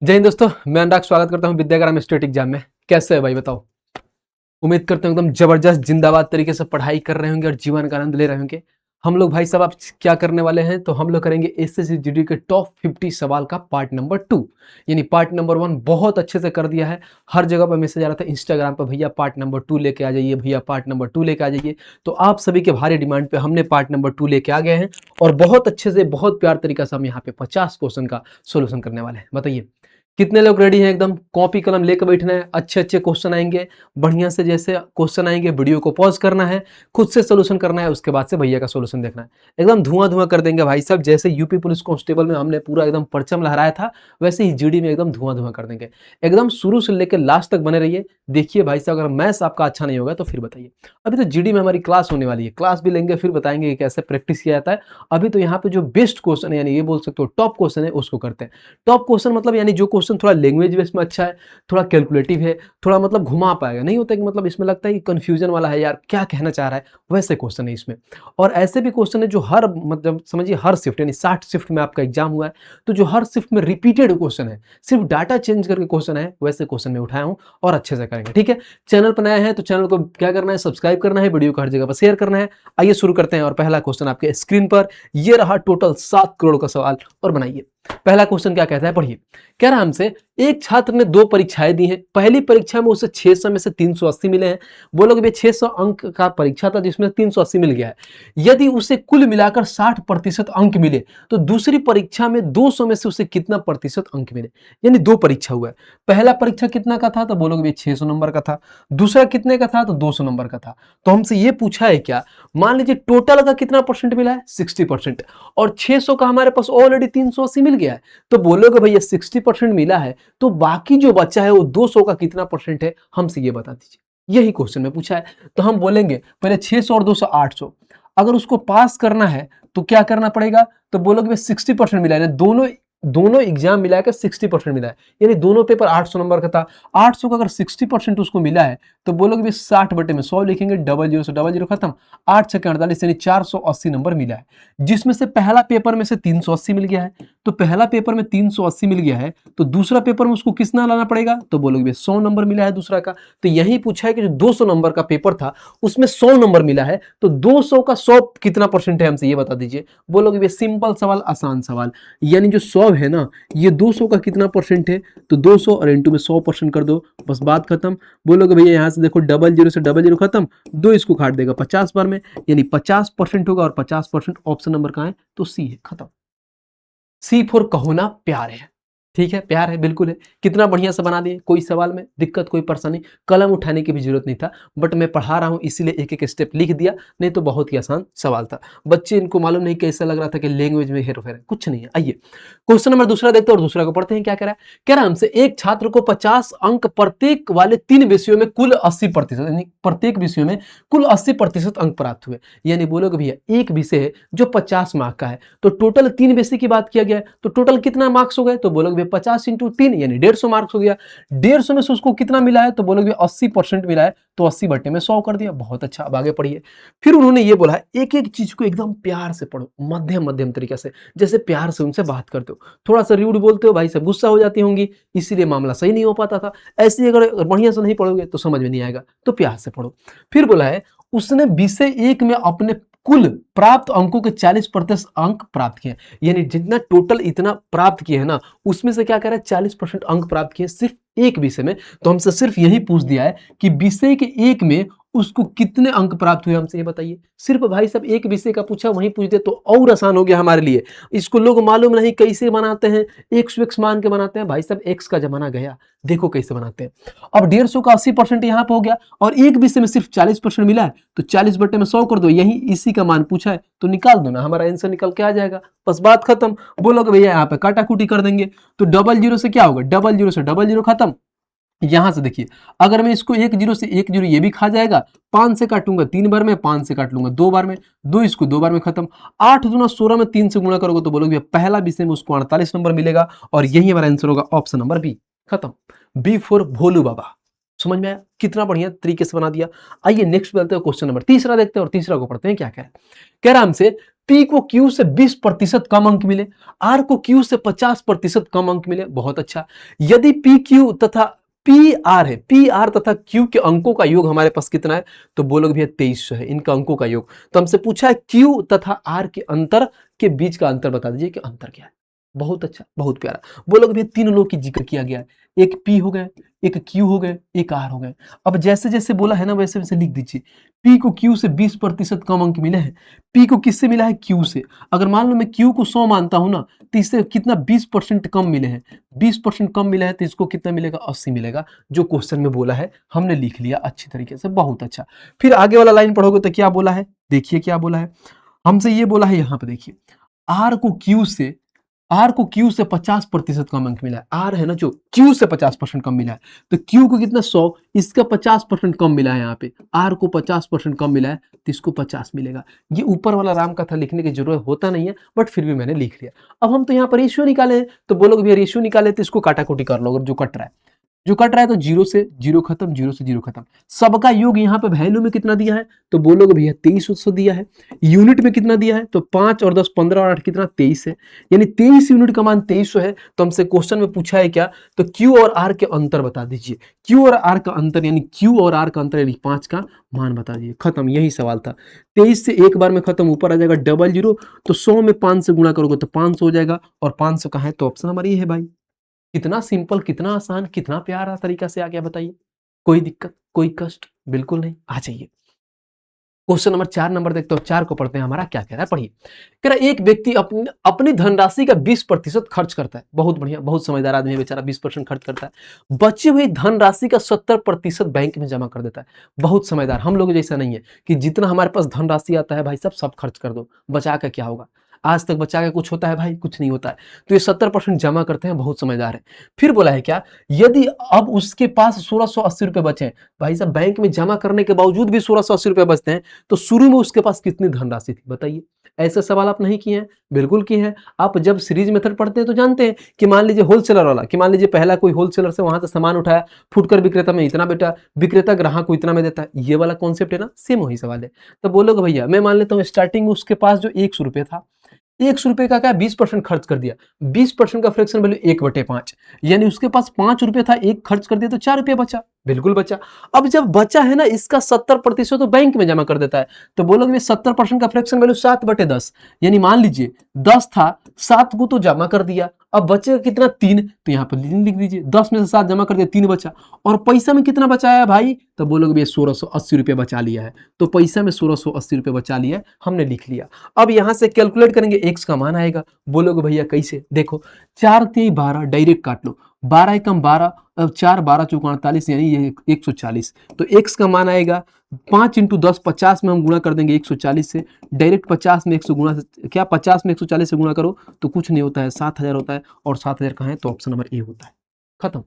जय हिंद दोस्तों, मैं अनुराग स्वागत करता हूं विद्याग्राम स्टेट एग्जाम में। कैसे है भाई बताओ। उम्मीद करते हैं एकदम जबरदस्त जिंदाबाद तरीके से पढ़ाई कर रहे होंगे और जीवन का आनंद ले रहे होंगे। हम लोग भाई साहब आप क्या करने वाले हैं, तो हम लोग करेंगे एसएससी जीडी के टॉप 50 सवाल का पार्ट नंबर 2। यानी पार्ट नंबर 1 बहुत अच्छे से कर दिया है। हर जगह पर मैसेज आ रहा था इंस्टाग्राम पर, भैया पार्ट नंबर 2 लेके आ जाइए, भैया पार्ट नंबर 2 लेके आ जाइए। तो आप सभी के भारी डिमांड पे हमने पार्ट नंबर 2 लेके आ गए हैं और बहुत अच्छे से बहुत प्यार तरीका से हम यहाँ पे 50 क्वेश्चन का सोल्यूशन करने वाले हैं। बताइए कितने लोग रेडी हैं? एकदम कॉपी कलम लेकर बैठना है। अच्छे अच्छे क्वेश्चन आएंगे, बढ़िया से जैसे क्वेश्चन आएंगे वीडियो को पॉज करना है, खुद से सोल्यूशन करना है, उसके बाद से भैया का सोल्यूशन देखना है। एकदम धुआं धुआं कर देंगे भाई साहब। जैसे यूपी पुलिस कांस्टेबल में हमने पूरा एकदम परचम लहराया था, वैसे ही जीडी में एकदम धुआं धुआं कर देंगे। एकदम शुरू से लेकर लास्ट तक बने रहिए। देखिए भाई साहब, अगर मैथ्स आपका अच्छा नहीं होगा तो फिर बताइए। अभी तो जीडी में हमारी क्लास होने वाली है, क्लास भी लेंगे, फिर बताएंगे कि कैसे प्रैक्टिस किया जाता है। अभी तो यहाँ पे जो बेस्ट क्वेश्चन है, यानी ये बोल सकते हो टॉप क्वेश्चन है, उसको करते हैं। टॉप क्वेश्चन मतलब यानी जो क्वेश्चन थोड़ा लैंग्वेज बेस में अच्छा है, थोड़ा कैलकुलेटिव है, थोड़ा मतलब घुमा पाएगा, नहीं होता कि मतलब इसमें लगता है कि कंफ्यूजन वाला है, यार क्या कहना चाह रहा है, वैसे क्वेश्चन है इसमें। और ऐसे भी क्वेश्चन है जो हर मतलब समझिए हर शिफ्ट यानी 60 शिफ्ट में आपका एग्जाम हुआ है, तो जो हर शिफ्ट में रिपीटेड क्वेश्चन है, सिर्फ डाटा चेंज करके क्वेश्चन है, वैसे क्वेश्चन में उठाया हूं और अच्छे से करेंगे। ठीक है, चैनल पर नया है तो चैनल को क्या करना है, सब्सक्राइब करना है, वीडियो को हर जगह पर शेयर करना है। आइए शुरू करते हैं और पहला क्वेश्चन आपके स्क्रीन पर ये रहा। टोटल 7 करोड़ का सवाल और बनाइए। पहला क्वेश्चन क्या कहता है, पढ़िए। कह रहा हमसे एक छात्र ने 2 परीक्षाएं दी हैं। पहली परीक्षा में उसे 600 में से 380 मिले हैं। बोलोगे भैया 600 अंक का परीक्षा था जिसमें 380 मिल गया है। यदि उसे कुल मिलाकर 60% अंक मिले तो दूसरी परीक्षा में 200 में से उसे कितना प्रतिशत अंक मिले। यानी 2 परीक्षा हुआ है। पहला परीक्षा कितना का था, तो बोलोगे भैया 600 नंबर का था। दूसरा कितने का था, तो 200 नंबर का था। तो हमसे ये पूछा है क्या, मान लीजिए टोटल का कितना परसेंट मिला है, 60%, और 600 का हमारे पास ऑलरेडी 380 मिल गया है। तो बोलोगे भैया 60% मिला है, तो बाकी जो बचा है वो 200 का कितना परसेंट है, हमसे ये बता दीजिए। यही क्वेश्चन में पूछा है। तो हम बोलेंगे पहले 600 और 200 800। अगर उसको पास करना है तो क्या करना पड़ेगा, तो बोलोगे भाई 60% मिला है, दोनों दोनों एग्जाम मिलाकर 60% मिला है, यानी दोनों पेपर 800 नंबर का था। 800 का अगर 60% उसको मिला है तो बोलोगे भी 60 बटे में 100 लिखेंगे, डबल जीरो से डबल जीरो खत्म। 8 छक्के 48 यानी 480 नंबर मिला है, जिसमें से पहला पेपर में से 380 मिल गया है। तो पहला पेपर में 380 मिल गया है, तो दूसरा पेपर में उसको कितना लाना पड़ेगा, तो बोलोगे 100 नंबर मिला है दूसरा का। तो यही पूछा है कि जो 200 नंबर का पेपर था उसमें 100 नंबर मिला है, तो 200 का 100 कितना परसेंट है, हमसे ये बता दीजिए। बोलोगे सिंपल सवाल, आसान सवाल। यानी जो 100 है ना, ये 200 का कितना परसेंट है, तो 200 और इंटू में 100% कर दो, बस बात खत्म। बोलोगे भैया यहाँ से देखो डबल जीरो से डबल जीरो खत्म, 2 इसको काट देगा 50 बार में, यानी 50% होगा, और 50% ऑप्शन नंबर कहाँ है, तो सी है, खत्म। सी फॉर कहो ना प्यार है। ठीक है, प्यार है, बिल्कुल है। कितना बढ़िया से बना दिए, कोई सवाल में दिक्कत कोई परेशानी, कलम उठाने की भी जरूरत नहीं था, बट मैं पढ़ा रहा हूं इसीलिए एक एक स्टेप लिख दिया, नहीं तो बहुत ही आसान सवाल था। बच्चे इनको मालूम नहीं कैसा लग रहा था कि लैंग्वेज में हेरफेर है, कुछ नहीं है। आइए क्वेश्चन नंबर दूसरा देखते हैं और दूसरा को पढ़ते हैं। क्या कह रहा है, कह रहा है हमसे एक छात्र को 50 अंक प्रत्येक वाले 3 विषयों में कुल 80%, यानी प्रत्येक विषय में कुल 80% अंक प्राप्त हुए। यानी बोलोगे भैया एक विषय है जो 50 मार्क का है, तो टोटल 3 विषय की बात किया गया है, तो टोटल कितना मार्क्स हो गए, तो बोलोगे 50 इंटू 3 यानी 150 मार्क्स हो गया। 150 में से उसको कितना मिला है, तो बोलोगे 80% मिला है, तो 80 बटे में 100 कर दिया। बहुत अच्छा, अब आगे पढ़िए। फिर उन्होंने ये बोला एक एक चीज को एकदम प्यार से पढ़ो, मध्यम मध्यम तरीके से, जैसे प्यार से उनसे बात करते हो। थोड़ा सा रूड बोलते हो भाई से गुस्सा हो जाती होंगी, इसीलिए मामला सही नहीं हो पाता था। ऐसे ही अगर बढ़िया से नहीं पढ़ोगे तो समझ में नहीं आएगा, तो प्यार से पढ़ो। फिर बोला है उसने विषय 1 में अपने कुल प्राप्त अंकों के 40% अंक प्राप्त किए, यानी जितना टोटल इतना प्राप्त किए हैं ना, उसमें से क्या कह रहा है 40% अंक प्राप्त किए सिर्फ एक विषय में। तो हमसे सिर्फ यही पूछ दिया है कि विषय के 1 में उसको कितने अंक प्राप्त हुए, हमसे ये बताइए। सिर्फ भाई साहब एक विषय का पूछा, वहीं पूछ दे तो और आसान हो गया हमारे लिए। इसको लोग मालूम नहीं कैसे बनाते हैं, एक्स एक्स मान के बनाते हैं। भाई साहब एक्स का जमाना गया, देखो कैसे बनाते हैं। अब 150 का 80% यहाँ पे हो गया, और एक विषय में सिर्फ 40% मिला है, तो 40 बटे में 100 कर दो, यही इसी का मान पूछा है, तो निकाल दो ना, हमारा आंसर निकल के आ जाएगा, बस बात खत्म। बोलोगे भैया यहाँ पे काटाकूटी कर देंगे, तो डबल जीरो से क्या होगा, डबल जीरो से डबल जीरो खत्म। यहां से देखिए, अगर मैं इसको 1 जीरो से 1 जीरो ये भी खा जाएगा, 5 से काटूंगा 3 बार में, 5 से काट लूंगा 2 बार में, 2 इसको 2 बार में खत्म। 8 दूना 16 में 3 से गुणा करोगे तो बोलोगे पहला विषय में उसको 48 नंबर मिलेगा, और यही हमारा आंसर होगा ऑप्शन नंबर बी, खत्म। बी फॉर भोलू बाबा। समझ में आया, कितना बढ़िया तरीके से बना दिया। आइए नेक्स्ट बोलते हैं क्वेश्चन नंबर तीसरा देखते हैं और तीसरा को पढ़ते हैं। क्या कह रहा है, कह रहा हमसे P को Q से 20% कम अंक मिले, R को Q से 50% कम अंक मिले, बहुत अच्छा। यदि PQ तथा PR है, PR तथा Q के अंकों का योग हमारे पास कितना है, तो बोलोगे भैया 2300 है इनका अंकों का योग। तो हमसे पूछा है Q तथा R के अंतर के बीच का अंतर बता दीजिए कि अंतर क्या है। बहुत अच्छा, बहुत प्यारा। बोलोगे भैया 3 लोग की जिक्र किया गया है, एक P हो गए, एक Q हो गए, एक R हो गए। अब जैसे जैसे बोला है ना वैसे वैसे लिख दीजिए। P को Q से 20% कम अंक मिले हैं। P को किससे मिला है, Q से। अगर मान लो मैं Q को 100 मानता हूं ना, तो इससे कितना 20% कम मिले हैं। 20% कम मिला है तो इसको कितना मिलेगा, 80 मिलेगा। जो क्वेश्चन में बोला है हमने लिख लिया अच्छी तरीके से, बहुत अच्छा। फिर आगे वाला लाइन पढ़ोगे तो क्या बोला है, देखिए क्या बोला है। हमसे ये बोला है, यहाँ पे देखिए, आर को क्यू से 50% कम अंक मिला है। आर है ना जो, क्यू से 50% कम मिला है, तो क्यू को कितना 100, इसका 50% कम मिला है। यहाँ पे आर को 50% कम मिला है तो इसको 50 मिलेगा। ये ऊपर वाला राम कथा लिखने की जरूरत होता नहीं है, बट फिर भी मैंने लिख लिया। अब हम तो यहाँ पर रेशियो निकाले हैं, तो बोलोगे भैया रेशियो निकाले तो इसको काटाकुटी कर लो। अगर जो कट रहा है, जो कट रहा है, तो 0 से 0 खत्म, 0 से 0 खत्म। सबका योग यहाँ पे वैल्यू में कितना दिया है, तो बोलोगे भैया 2300 दिया है। यूनिट में कितना दिया है, तो 5 और 10 15 और 8 कितना 23 है, यानी 23 यूनिट का मान 2300 है। तो हमसे क्वेश्चन में पूछा है क्या, तो Q और R के अंतर बता दीजिए। Q और R का अंतर यानी Q और R का अंतर यानी 5 का मान बता दीजिए। खत्म, यही सवाल था। 23 से एक बार में खत्म, ऊपर आ जाएगा डबल जीरो, तो 100 में 5 से गुणा करोगे तो 500 हो जाएगा, और 500 कहाँ है, तो ऑप्शन हमारी ये है भाई। कितना सिंपल, कितना आसान, कितना प्यारा तरीका से आ गया, बताइए। कोई दिक्कत, कोई कष्ट बिल्कुल नहीं। आ जाइए क्वेश्चन नंबर 4 नंबर देखते हो। 4 को पढ़ते हैं, हमारा क्या कह रहा है, पढ़िए। कह रहा है एक व्यक्ति अपनी धनराशि का 20% खर्च करता है। बहुत बढ़िया, बहुत समझदार आदमी है बेचारा, 20% खर्च करता है। बची हुई धनराशि का 70% बैंक में जमा कर देता है। बहुत समझदार, हम लोग जैसा नहीं है कि जितना हमारे पास धनराशि आता है भाई साहब सब खर्च कर दो, बचा के क्या होगा। आज तक बचा के कुछ होता है भाई, कुछ नहीं होता है। तो ये 70% जमा करते हैं, बहुत समझदार है। फिर बोला है क्या, यदि अब उसके पास 1680 रुपए बचे, भाई साहब बैंक में जमा करने के बावजूद भी 1680 रुपए बचते हैं, तो शुरू में उसके पास कितनी धनराशि थी, बताइए। ऐसे सवाल आप नहीं किए हैं, बिल्कुल किए हैं। आप जब सीरीज मेथड पढ़ते हैं तो जानते हैं कि मान लीजिए होलसेलर वाला, कि मान लीजिए पहला कोई होलसेलर से वहां से सामान उठाया, फुटकर विक्रेता में इतना बेटा, विक्रेता ग्राहक को इतना में देता है, ये वाला कॉन्सेप्ट है ना, सेम वही सवाल है। तो बोलोगे भैया मैं मान लेता हूँ स्टार्टिंग में उसके पास जो 100 रुपये था, 100 रुपए का क्या 20% खर्च कर दिया, 20% का फ्रैक्शन वैल्यू 1/5, यानी उसके पास 5 रुपए था, एक खर्च कर दिया तो 4 रुपए बचा, बिल्कुल बचा। अब जब बचा है ना, इसका 70% तो बैंक में जमा कर देता है। तो बोलोगे 70% का फ्रैक्शन वैल्यू 7/10, यानी मान लीजिए 10 था, 7 को तो जमा कर दिया, अब बचेगा कितना 3, तो यहाँ पर 3 लिख दीजिए। 10 में से 7 जमा कर दिया, 3 बचा। और पैसा में कितना बचाया है भाई, तो बोलोगे भैया 1680 रुपये बचा लिया है। तो पैसा में 1680 रुपये बचा लिया है, हमने लिख लिया। अब यहां से कैलकुलेट करेंगे, एक्स का मान आएगा। बोलोगे भैया कैसे, देखो 4 3 12, डायरेक्ट काट लो, 12 एकम 12, अब 4 12 चौका 48, यानी ये 140। तो एक्स का मान आएगा 5 इंटू 10, 50 में हम गुणा कर देंगे 140 से। डायरेक्ट 50 में 100 गुणा से, क्या 50 में 140 से गुणा करो तो कुछ नहीं होता है, 7000 होता है। और 7000 कहाँ है, तो ऑप्शन नंबर ए होता है। खत्म।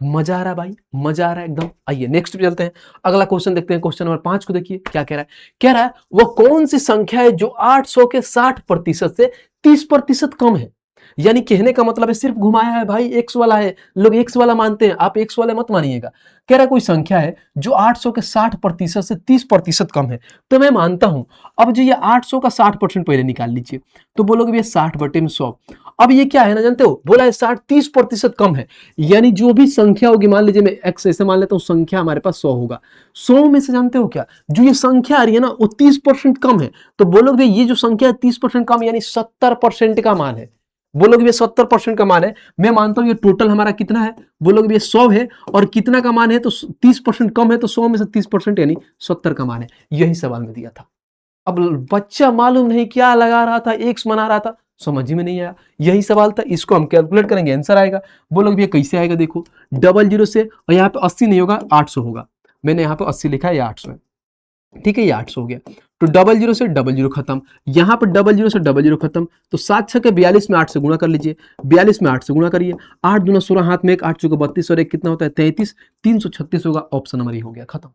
मजा आ रहा है भाई, मजा आ रहा है एकदम। आइए नेक्स्ट पे चलते हैं, अगला क्वेश्चन देखते हैं। क्वेश्चन नंबर 5 को देखिए क्या कह रहा है। कह रहा है वो कौन सी संख्या है जो 800 के 60% से 30% कम है। यानी कहने का मतलब है, सिर्फ घुमाया है भाई, एक्स वाला है, लोग एक्स वाला मानते हैं, आप एक्स वाले मत मानिएगा। कह रहा है कोई संख्या है जो 800 के 60% से 30% कम है, तो मैं मानता हूं। अब जो ये 800 का 60% पहले निकाल लीजिए, तो बोलोगे भैया 60/100। अब ये क्या है ना, जानते हो, बोला है 30% कम है, यानी जो भी संख्या होगी, मान लीजिए मैं एक्स ऐसे मान लेता हूं, संख्या हमारे पास 100 होगा। 100 में से जानते हो क्या, जो ये संख्या आ रही है ना, वो 30% कम है। तो बोलोगे ये जो संख्या है 30% कम, यानी 70% का मान है। बोलोगे ये 70% का मान है। मैं मानता हूं ये टोटल हमारा कितना है, बोलोगे ये 100 है, और कितना का मान है, तो 30% कम है, तो 100 में से 30% यानी 70 का मान है। यही सवाल में दिया था। अब बच्चा मालूम नहीं क्या लगा रहा था, एक्स मना रहा था, समझ में नहीं आया। यही सवाल था, इसको हम कैलकुलेट करेंगे, आंसर आएगा। बोलोगे भैया कैसे आएगा, देखो 00 से, और यहाँ पे 80 नहीं होगा, 800 होगा। मैंने यहाँ पे 80 लिखा है, ये 800 है, ठीक है, ये 800 हो गया। तो 00 से 00 खत्म, यहाँ पर 00 से 00 खत्म, तो 7 6 के 42 में 8 से गुणा कर लीजिए, 42 में 8 से गुणा करिए, 8 दूना 16, हाथ में एक, 8 चौके 32, और एक कितना होता है 33, 336 होगा। ऑप्शन नंबर ये हो गया, खत्म।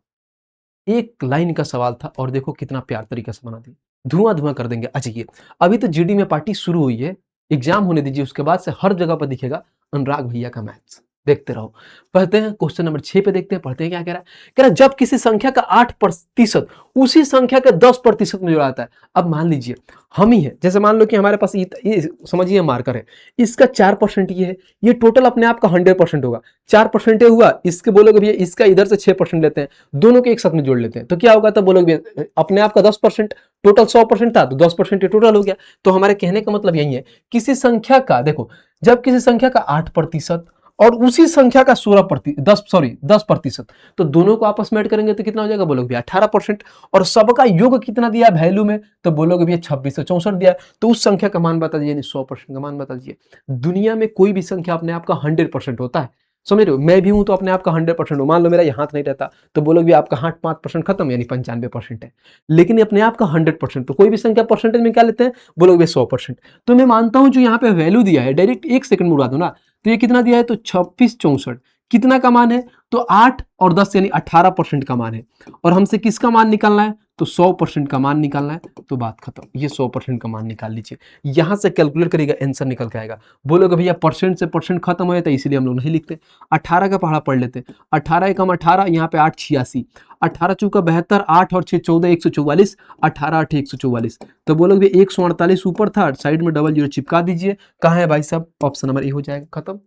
एक लाइन का सवाल था, और देखो कितना प्यार तरीके से बना दिया, धुआं धुआं कर देंगे। अच्छा ये अभी तो जीडी में पार्टी शुरू हुई है, एग्जाम होने दीजिए, उसके बाद से हर जगह पर दिखेगा अनुराग भैया का मैथ्स। देखते रहो। पढ़ते हैं क्वेश्चन नंबर 6 पे, देखते हैं पढ़ते हैं क्या कह रहा है। कह रहा है जब किसी संख्या का 8% उसी संख्या का 10% में जुड़ा आता है। अब मान लीजिए हम ही है, जैसे मान लो कि हमारे पास ये समझिए मार्कर है, इसका 4% ये है, ये टोटल अपने आप का 100% होगा। 4% ये हुआ, इसके बोलोगे भैया इसका इधर से 6% लेते हैं, दोनों के एक साथ में जोड़ लेते हैं, तो क्या होगा, तब बोलोगे अपने आप का 10%, टोटल 100% था तो 10% टोटल हो गया। तो हमारे कहने का मतलब यही है, किसी संख्या का देखो, जब किसी संख्या का 8% और उसी संख्या का 10%, तो दोनों को आपस में ऐड करेंगे तो कितना हो जाएगा, बोलोगे भैया 18%। और सबका योग कितना दिया वैल्यू में, तो बोलोगे भैया 2664 दिया। तो उस संख्या का मान बता दीजिए, यानी 100% का मान बता दीजिए। दुनिया में कोई भी संख्या अपने आप का 100% होता है, समझ रहे हो। मैं भी हूं तो अपने आप का 100% हूं, मान लो मेरा ये हाथ नहीं रहता तो बोलोगे भैया आपका हाथ 5% खत्म, यानी 95% है। लेकिन ये अपने आप का 100%, तो कोई भी संख्या परसेंटेज में क्या लेते हैं, बोलोगे 100%। तो मैं मानता हूं जो यहाँ पे वैल्यू दिया है, डायरेक्ट 1 सेकंड में उड़ा दो ना, तो ये कितना दिया है, तो 2664 कितना का मान है, तो 8 और 10 यानी 18% का मान है। और हमसे किसका मान निकालना है, तो 100% का मान निकालना है। तो बात खत्म, ये 100% का मान निकाल लीजिए, यहां से कैलकुलेट करिएगा, आंसर निकल के आएगा। बोलोगे भैया परसेंट से परसेंट खत्म हो जाता है, इसलिए हम लोग नहीं लिखते। 18 का पढ़ा पढ़ लेते, 18 एकम 18, यहाँ पे 8 86, 18 चौका 72, 8 और 6 14, 144, 18 8 144। तो बोलोगे 148 ऊपर था, साइड में डबल जीरो चिपका दीजिए। कहाँ है भाई साहब, ऑप्शन नंबर ए हो जाएगा, खत्म।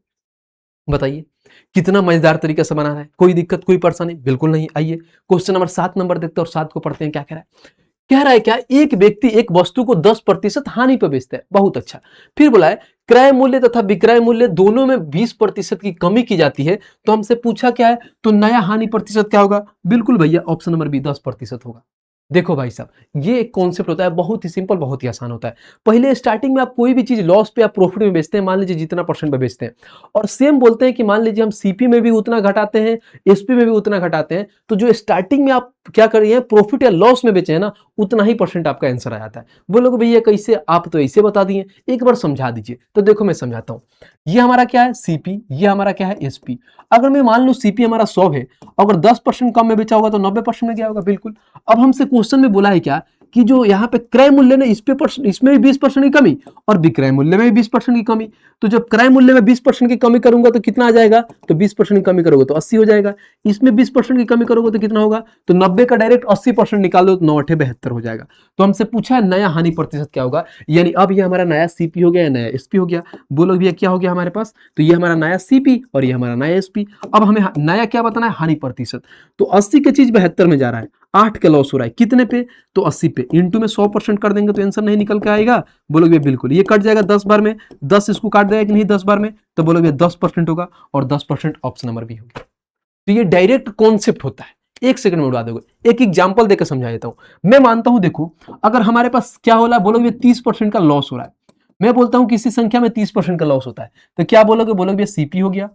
बताइए कितना मजेदार तरीके से बना रहा है, कोई दिक्कत कोई परेशानी बिल्कुल नहीं। आइए क्वेश्चन नंबर 7 नंबर देखते हैं, और 7 को पढ़ते हैं क्या कह रहा है। कह रहा है क्या, एक व्यक्ति एक वस्तु को 10% हानि पर बेचता है, बहुत अच्छा। फिर बोला है क्रय मूल्य तथा विक्रय मूल्य दोनों में 20% की कमी की जाती है। तो हमसे पूछा क्या है, तो नया हानि प्रतिशत क्या होगा, बिल्कुल भैया ऑप्शन नंबर बी 10% होगा। देखो भाई साहब, ये एक कॉन्सेप्ट होता है, बहुत ही सिंपल, बहुत ही आसान होता है। पहले स्टार्टिंग में आप कोई भी चीज लॉस पे या प्रॉफिट में बेचते हैं, मान लीजिए जितना परसेंट पे बेचते हैं, और सेम बोलते हैं कि मान लीजिए हम सीपी में भी उतना घटाते हैं, एसपी में भी उतना घटाते हैं, तो जो स्टार्टिंग में आप क्या कर रही है, प्रॉफिट या लॉस में बेचे हैं ना, उतना ही परसेंट आपका आंसर आ जाता है। बोलोगे भैया कैसे, आप तो ऐसे बता दिए, एक बार समझा दीजिए। तो देखो मैं समझाता हूं, ये हमारा क्या है सीपी, ये हमारा क्या है एसपी। अगर मैं मान लूं सीपी हमारा 100 है, अगर 10% कम में बेचा होगा तो 90% में क्या होगा, बिल्कुल। अब हमसे क्वेश्चन में बोला है क्या, कि जो यहाँ पे क्रय मूल्य ने इसमें भी 20% की कमी, और विक्रय मूल्य में भी 20% की कमी। तो जब क्रय मूल्य में 20% की कमी करूंगा तो कितना आ जाएगा, तो 20% की कमी करोगे तो 80 हो जाएगा। इसमें 20% की कमी करोगे तो कितना होगा, तो 90 का डायरेक्ट 80% निकाल दो तो 9 8 72 हो जाएगा। तो हमसे पूछा है नया हानि प्रतिशत क्या होगा, यानी अब ये हमारा नया सीपी हो गया, नया एसपी हो गया। बोलो भैया क्या हो गया हमारे पास, तो ये हमारा नया सीपी और ये हमारा नया एसपी। अब हमें नया क्या बताना है, हानि प्रतिशत। तो 80 की चीज 72 में जा रहा है, 8 का लॉस हो रहा है, कितने पे, तो 80 पे, इंटू में 100% कर देंगे तो आंसर नहीं निकल के आएगा। बोलोगे बिल्कुल, ये कट जाएगा 10 बार में, 10 इसको काट देगा कि नहीं 10 बार में, तो बोलोगे 10% होगा, और 10% ऑप्शन नंबर बी होगा। तो ये डायरेक्ट कॉन्सेप्ट होता है, 1 सेकंड में उड़ा दोगे। एक एग्जांपल देकर समझा देता हूं। मैं मानता हूं, देखो अगर हमारे पास क्या हो रहा है, बोलोगे 30% का लॉस हो रहा है। मैं बोलता हूं किसी संख्या में 30% का लॉस होता है, तो क्या बोलोगे, बोलोगे सीपी हो गया,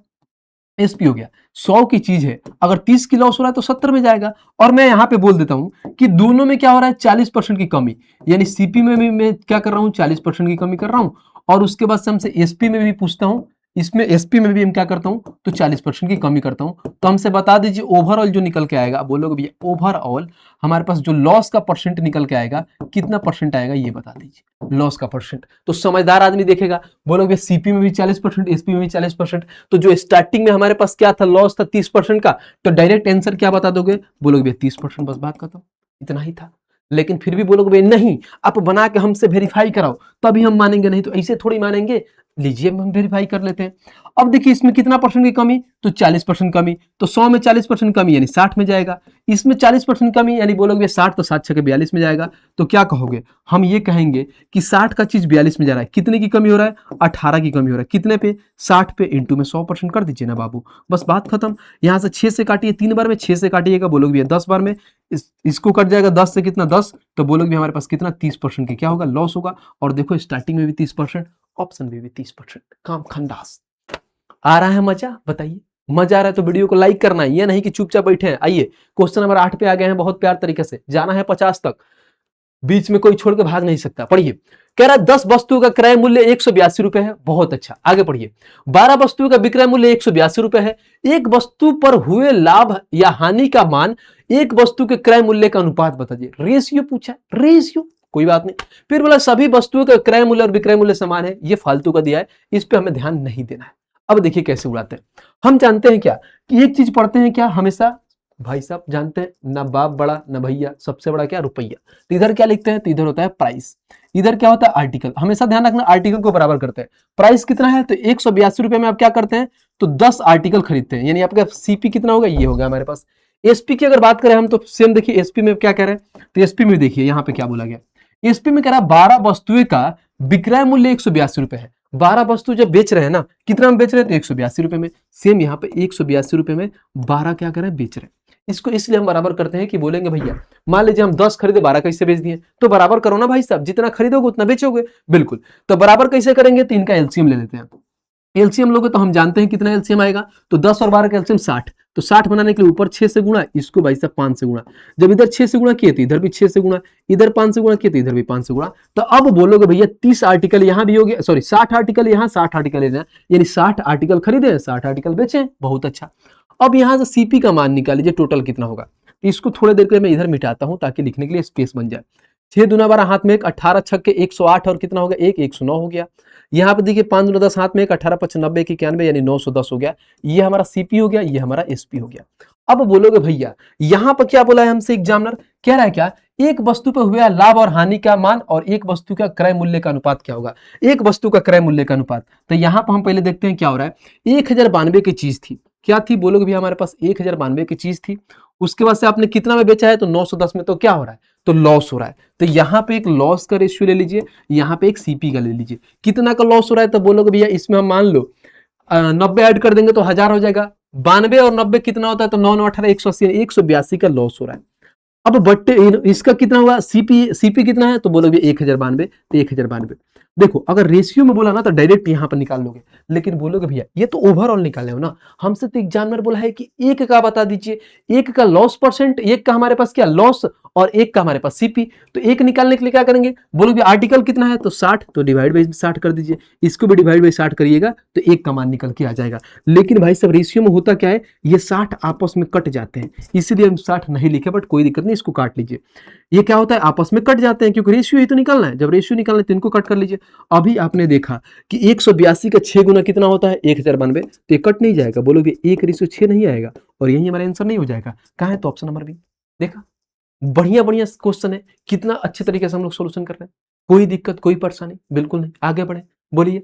एसपी हो गया। 100 की चीज है, अगर 30 की लॉस हो रहा है तो 70 में जाएगा। और मैं यहां पे बोल देता हूं कि दोनों में क्या हो रहा है, 40% की कमी, यानी सीपी में भी मैं क्या कर रहा हूं, 40% की कमी कर रहा हूं। और उसके बाद से हमसे एसपी में भी पूछता हूं, इसमें एसपी में भी हम क्या करता हूं, तो 40% की कमी करता हूं। तो हमसे बता दीजिए ओवरऑल जो निकल के आएगा, बोलोगे भैया ओवरऑल हमारे पास जो लॉस का परसेंट निकल के आएगा, कितना परसेंट आएगा ये बता दीजिए, लॉस का परसेंट। तो समझदार आदमी देखेगा, बोलोगे सीपी में भी 40%, एसपी में भी 40%। तो जो स्टार्टिंग में हमारे पास क्या था, लॉस था 30% का, तो डायरेक्ट आंसर क्या बता दोगे, बोलोगे भैया 30%, बस बात खत्म, इतना ही था। लेकिन फिर भी बोलोगे भैया नहीं, आप बना के हमसे वेरीफाई कराओ तभी हम मानेंगे, नहीं तो ऐसे थोड़ी मानेंगे। लीजिए हम वेरीफाई कर लेते हैं। अब देखिए इसमें कितना परसेंट की कमी, तो 40% कमी, तो 100 में 40% कमी यानी 60 में जाएगा। इसमें 40% कमी यानी बोलोगे 60, तो 7 6 42 में जाएगा। तो क्या कहोगे, हम ये कहेंगे कि 60 का चीज 42 में जा रहा है, कितने की कमी हो रहा है, 18 की कमी हो रहा है, कितने पे, 60 पे, इंटू में 100% कर दीजिए ना बाबू, बस बात खत्म। यहां से 6 से काटिए 3 बार में, 6 से काटिएगा बोलोगे भैया 10 बार में, इसको कट जाएगा 10 से कितना 10, तो बोलोगे हमारे पास कितना 30% की क्या होगा, लॉस होगा। और देखो स्टार्टिंग में भी 30%, ऑप्शन में भी 30%, काम खंडास। आ रहा है मजा, बताइए मजा आ रहा है तो वीडियो को लाइक करना है, ये नहीं कि चुपचाप बैठे हैं। आइए क्वेश्चन नंबर 8 पे आ गए हैं, बहुत प्यार तरीके से जाना है 50 तक, बीच में कोई छोड़ के भाग नहीं सकता। पढ़िए, कह रहा है 10 वस्तुओं का क्रय मूल्य 182 रुपए है, बहुत अच्छा। आगे पढ़िए, 12 वस्तुओं का विक्रय मूल्य 182 रुपए है। एक वस्तु पर हुए लाभ या हानि का मान एक वस्तु के क्रय मूल्य का अनुपात बताइए। रेशियो पूछा, रेशियो कोई बात नहीं। फिर बोला सभी वस्तुओं का क्रय मूल्य और विक्रय मूल्य समान है, ये फालतू का दिया है, इस पे हमें ध्यान नहीं देना है। अब देखिए कैसे उड़ाते हैं। हम जानते हैं क्या कि एक चीज पढ़ते हैं क्या हमेशा, भाई साहब जानते हैं ना बाप बड़ा ना भैया, सबसे बड़ा क्या रुपया। तो इधर क्या लिखते हैं, तो इधर होता है प्राइस, इधर क्या होता है आर्टिकल। हमेशा ध्यान रखना आर्टिकल को बराबर करते हैं। प्राइस कितना है, तो 182 रुपए में आप क्या करते हैं, तो 10 आर्टिकल खरीदते हैं, यानी आपका सीपी कितना होगा, ये होगा हमारे पास। एसपी की अगर बात करें हम, तो सेम देखिए एसपी में क्या कह रहे हैं, तो एसपी में देखिए यहाँ पे क्या बोला गया। एसपी में कह रहा है 12 वस्तुएं का विक्रय मूल्य 182 रुपए है। 12 वस्तु जब बेच रहे हैं ना, कितना में बेच रहे हैं, तो 182 रुपए में। सेम यहाँ पे 182 रुपए में 12 क्या कर रहे हैं, बेच रहे हैं। इसको इसलिए हम बराबर करते हैं कि बोलेंगे भैया मान लीजिए हम 10 खरीदे 12 कैसे बेच दिए, तो बराबर करो ना भाई साहब, जितना खरीदोगे उतना बेचोगे। बिल्कुल, तो बराबर कैसे करेंगे, तो इनका एलसीएम ले लेते हैं। एलसीएम लोगे तो हम जानते हैं कितना एलसीएम आएगा, तो 10 और 12 का एलसीएम 60। तो 60 बनाने के लिए ऊपर 6 से गुणा, इसको भाई साहब 5 से गुणा। जब इधर 6 से गुणा किए तो इधर भी 6 से गुणा, इधर 5 से गुणा किए तो इधर भी 5 से गुणा। तो अब बोलोगे भैया 30 आर्टिकल यहां भी हो गया, सॉरी 60 आर्टिकल यहां, 60 आर्टिकल लेना, यानी 60 आर्टिकल खरीदे 60 आर्टिकल बेचे, बहुत अच्छा। अब यहां से सीपी का मान निकाल लीजिए, टोटल कितना होगा। तो इसको थोड़ी देर के लिए मैं इधर मिटाता हूं ताकि लिखने के लिए स्पेस बन जाए। 6 दूना 12 हाथ में एक, 18 छक्के 108 और कितना हो गया, एक 109 हो गया। यहाँ पे देखिए 5 दूना 10 हाथ में एक, 18 5 90 91, यानी 910 हो गया। ये हमारा सीपी हो गया, ये हमारा एसपी हो गया। अब बोलोगे भैया यहाँ पर क्या बोला है हमसे एग्जामिनर, कह रहा है क्या, एक वस्तु पर हुआ लाभ और हानि का मान और एक वस्तु का क्रय मूल्य का अनुपात क्या होगा। एक वस्तु का क्रय मूल्य का अनुपात, तो यहाँ पर हम पहले देखते हैं क्या हो रहा है। 1092 की चीज थी, क्या थी बोलोगे भैया, हमारे पास 1092 की चीज थी। उसके बाद से आपने कितना में बेचा है, तो 910 में, तो क्या हो रहा है, तो लॉस हो रहा है। तो यहाँ पे एक लॉस का रेशियो ले लीजिए, यहाँ पे एक सीपी का ले लीजिए। कितना का लॉस हो रहा है, तो बोलोगे भैया इसमें हम मान लो 90 ऐड कर देंगे तो 1000 हो जाएगा। 92 और 90 कितना होता है, तो 9 9 18 180, 182 का लॉस हो रहा है। अब बट्टे इसका कितना हुआ, सीपी सीपी कितना है, तो बोलोगे 1092, तो 1092। देखो अगर रेशियो में बोला ना तो डायरेक्ट यहां पर निकाल लोगे, लेकिन बोलोगे भैया ये तो ओवरऑल निकाले हो ना, हमसे तो एग्जामिनर बोला है कि एक का बता दीजिए, एक का लॉस परसेंट, एक का हमारे पास क्या लॉस और एक का हमारे पास सीपी। तो एक निकालने के लिए क्या करेंगे, बोलोगे आर्टिकल कितना है, तो 60, तो डिवाइड बाई 60 कर दीजिए। इसको भी डिवाइड बाई 60 करिएगा तो एक का मान निकल के आ जाएगा। लेकिन भाई सब रेशियो में होता क्या है, ये 60 आपस में कट जाते हैं, इसलिए हम 60 नहीं लिखे, बट कोई दिक्कत नहीं, इसको काट लीजिए। ये क्या होता है, आपस में कट जाते हैं, क्योंकि रेशियो ही तो निकालना है। जब रेशियो निकालना है तो इनको कट कर लीजिए। अभी आपने देखा कि 182 का 6 गुना कितना होता है, 1092, तो ये कट नहीं जाएगा, बोलोगे 1:6 नहीं आएगा, और यही हमारा आंसर नहीं हो जाएगा। कहाँ है, तो ऑप्शन नंबर बी। देखा, बढ़िया बढ़िया क्वेश्चन है, कितना अच्छे तरीके से हम लोग सोल्यूशन कर रहे हैं। कोई दिक्कत कोई परेशानी बिल्कुल नहीं, आगे बढ़े। बोलिए,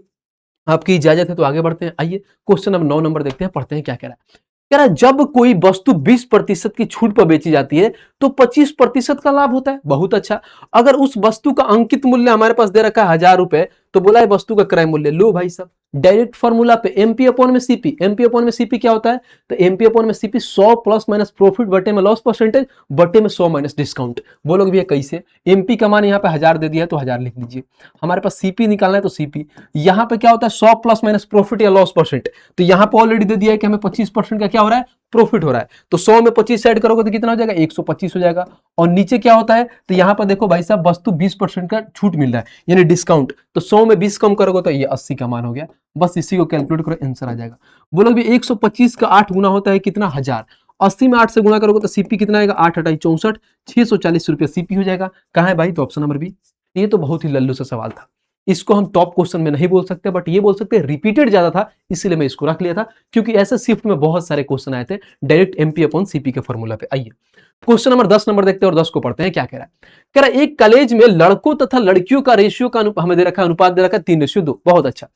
आपकी इजाजत है तो आगे बढ़ते हैं। आइए क्वेश्चन नंबर 9 नंबर देखते हैं, पढ़ते हैं क्या कह रहा है। कह रहा है जब कोई वस्तु 20% की छूट पर बेची जाती है तो 25% का लाभ होता है। बहुत अच्छा। अगर उस वस्तु का अंकित मूल्य हमारे पास दे रखा है 1000 रुपए, तो बोला है वस्तु का क्रय मूल्य, लो भाई साहब डायरेक्ट फॉर्मूला पे एमपी अपॉन में सीपी। एमपी अपॉन में सीपी क्या होता है, तो एमपी अपॉन में सीपी 100 प्लस माइनस प्रॉफिट बटे में लॉस परसेंटेज बटे में 100 माइनस डिस्काउंट। बोलोगे भैया कैसे, एमपी का मान यहाँ पे 1000 दे दिया है तो 1000 लिख लीजिए। हमारे पास सीपी निकालना है तो सीपी यहाँ पे क्या होता है 100 प्लस माइनस प्रॉफिट या लॉस परसेंट। तो यहाँ पे ऑलरेडी दे दिया है कि हमें 25% का क्या हो रहा है, प्रॉफिट हो रहा है। तो 100 में 25 ऐड करोगे तो कितना हो जाएगा, 125 हो जाएगा। और नीचे क्या होता है, तो यहाँ पर देखो भाई साहब वस्तु 20% का छूट मिल रहा है, यानी डिस्काउंट। तो 100 में 20 कम करोगे तो ये 80 का मान हो गया। बस इसी को कैलकुलेट करो, आंसर आ जाएगा। बोलो भी 125 का 8 गुना होता है कितना, 1000। 80 में 8 से गुणा करोगे तो सीपी कितना आएगा, 8 8 64, 640 रुपया सीपी हो जाएगा। कहाँ है भाई, तो ऑप्शन नंबर बी। ये तो बहुत ही लल्लू सा सवाल था, इसको हम टॉप क्वेश्चन में नहीं बोल सकते, बट ये बोल सकते हैं रिपीटेड ज्यादा था, इसलिए मैं इसको रख लिया था, क्योंकि ऐसे शिफ्ट में बहुत सारे क्वेश्चन आए थे डायरेक्ट एमपी अपॉन सीपी के फॉर्मूला पे। आइए क्वेश्चन नंबर 10 नंबर देखते हैं और 10 को पढ़ते हैं क्या कह रहा है। कह रहा है एक कॉलेज में लड़कों तथा लड़कियों का रेशियो का हमें दे रखा है, अनुपात दे रखा है 3:2। बहुत अच्छा।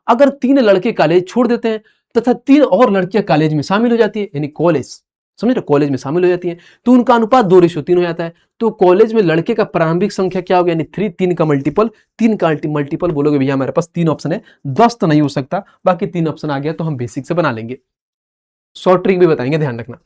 अगर 3 लड़के कॉलेज छोड़ देते हैं तथा 3 और लड़कियां कॉलेज में शामिल हो जाती है, यानी कॉलेज समझ रहे, कॉलेज में शामिल हो जाती है, तो उनका अनुपात 2:3 हो जाता है। तो कॉलेज में लड़के का प्रारंभिक संख्या क्या हो गया, यानी 3, 3 का मल्टीपल, 3 का मल्टीपल। बोलोगे भैया हमारे पास 3 ऑप्शन है, 10 तो नहीं हो सकता, बाकी 3 ऑप्शन आ गया तो हम बेसिक से बना लेंगे। शॉर्ट ट्रिक भी बताएंगे, ध्यान रखना।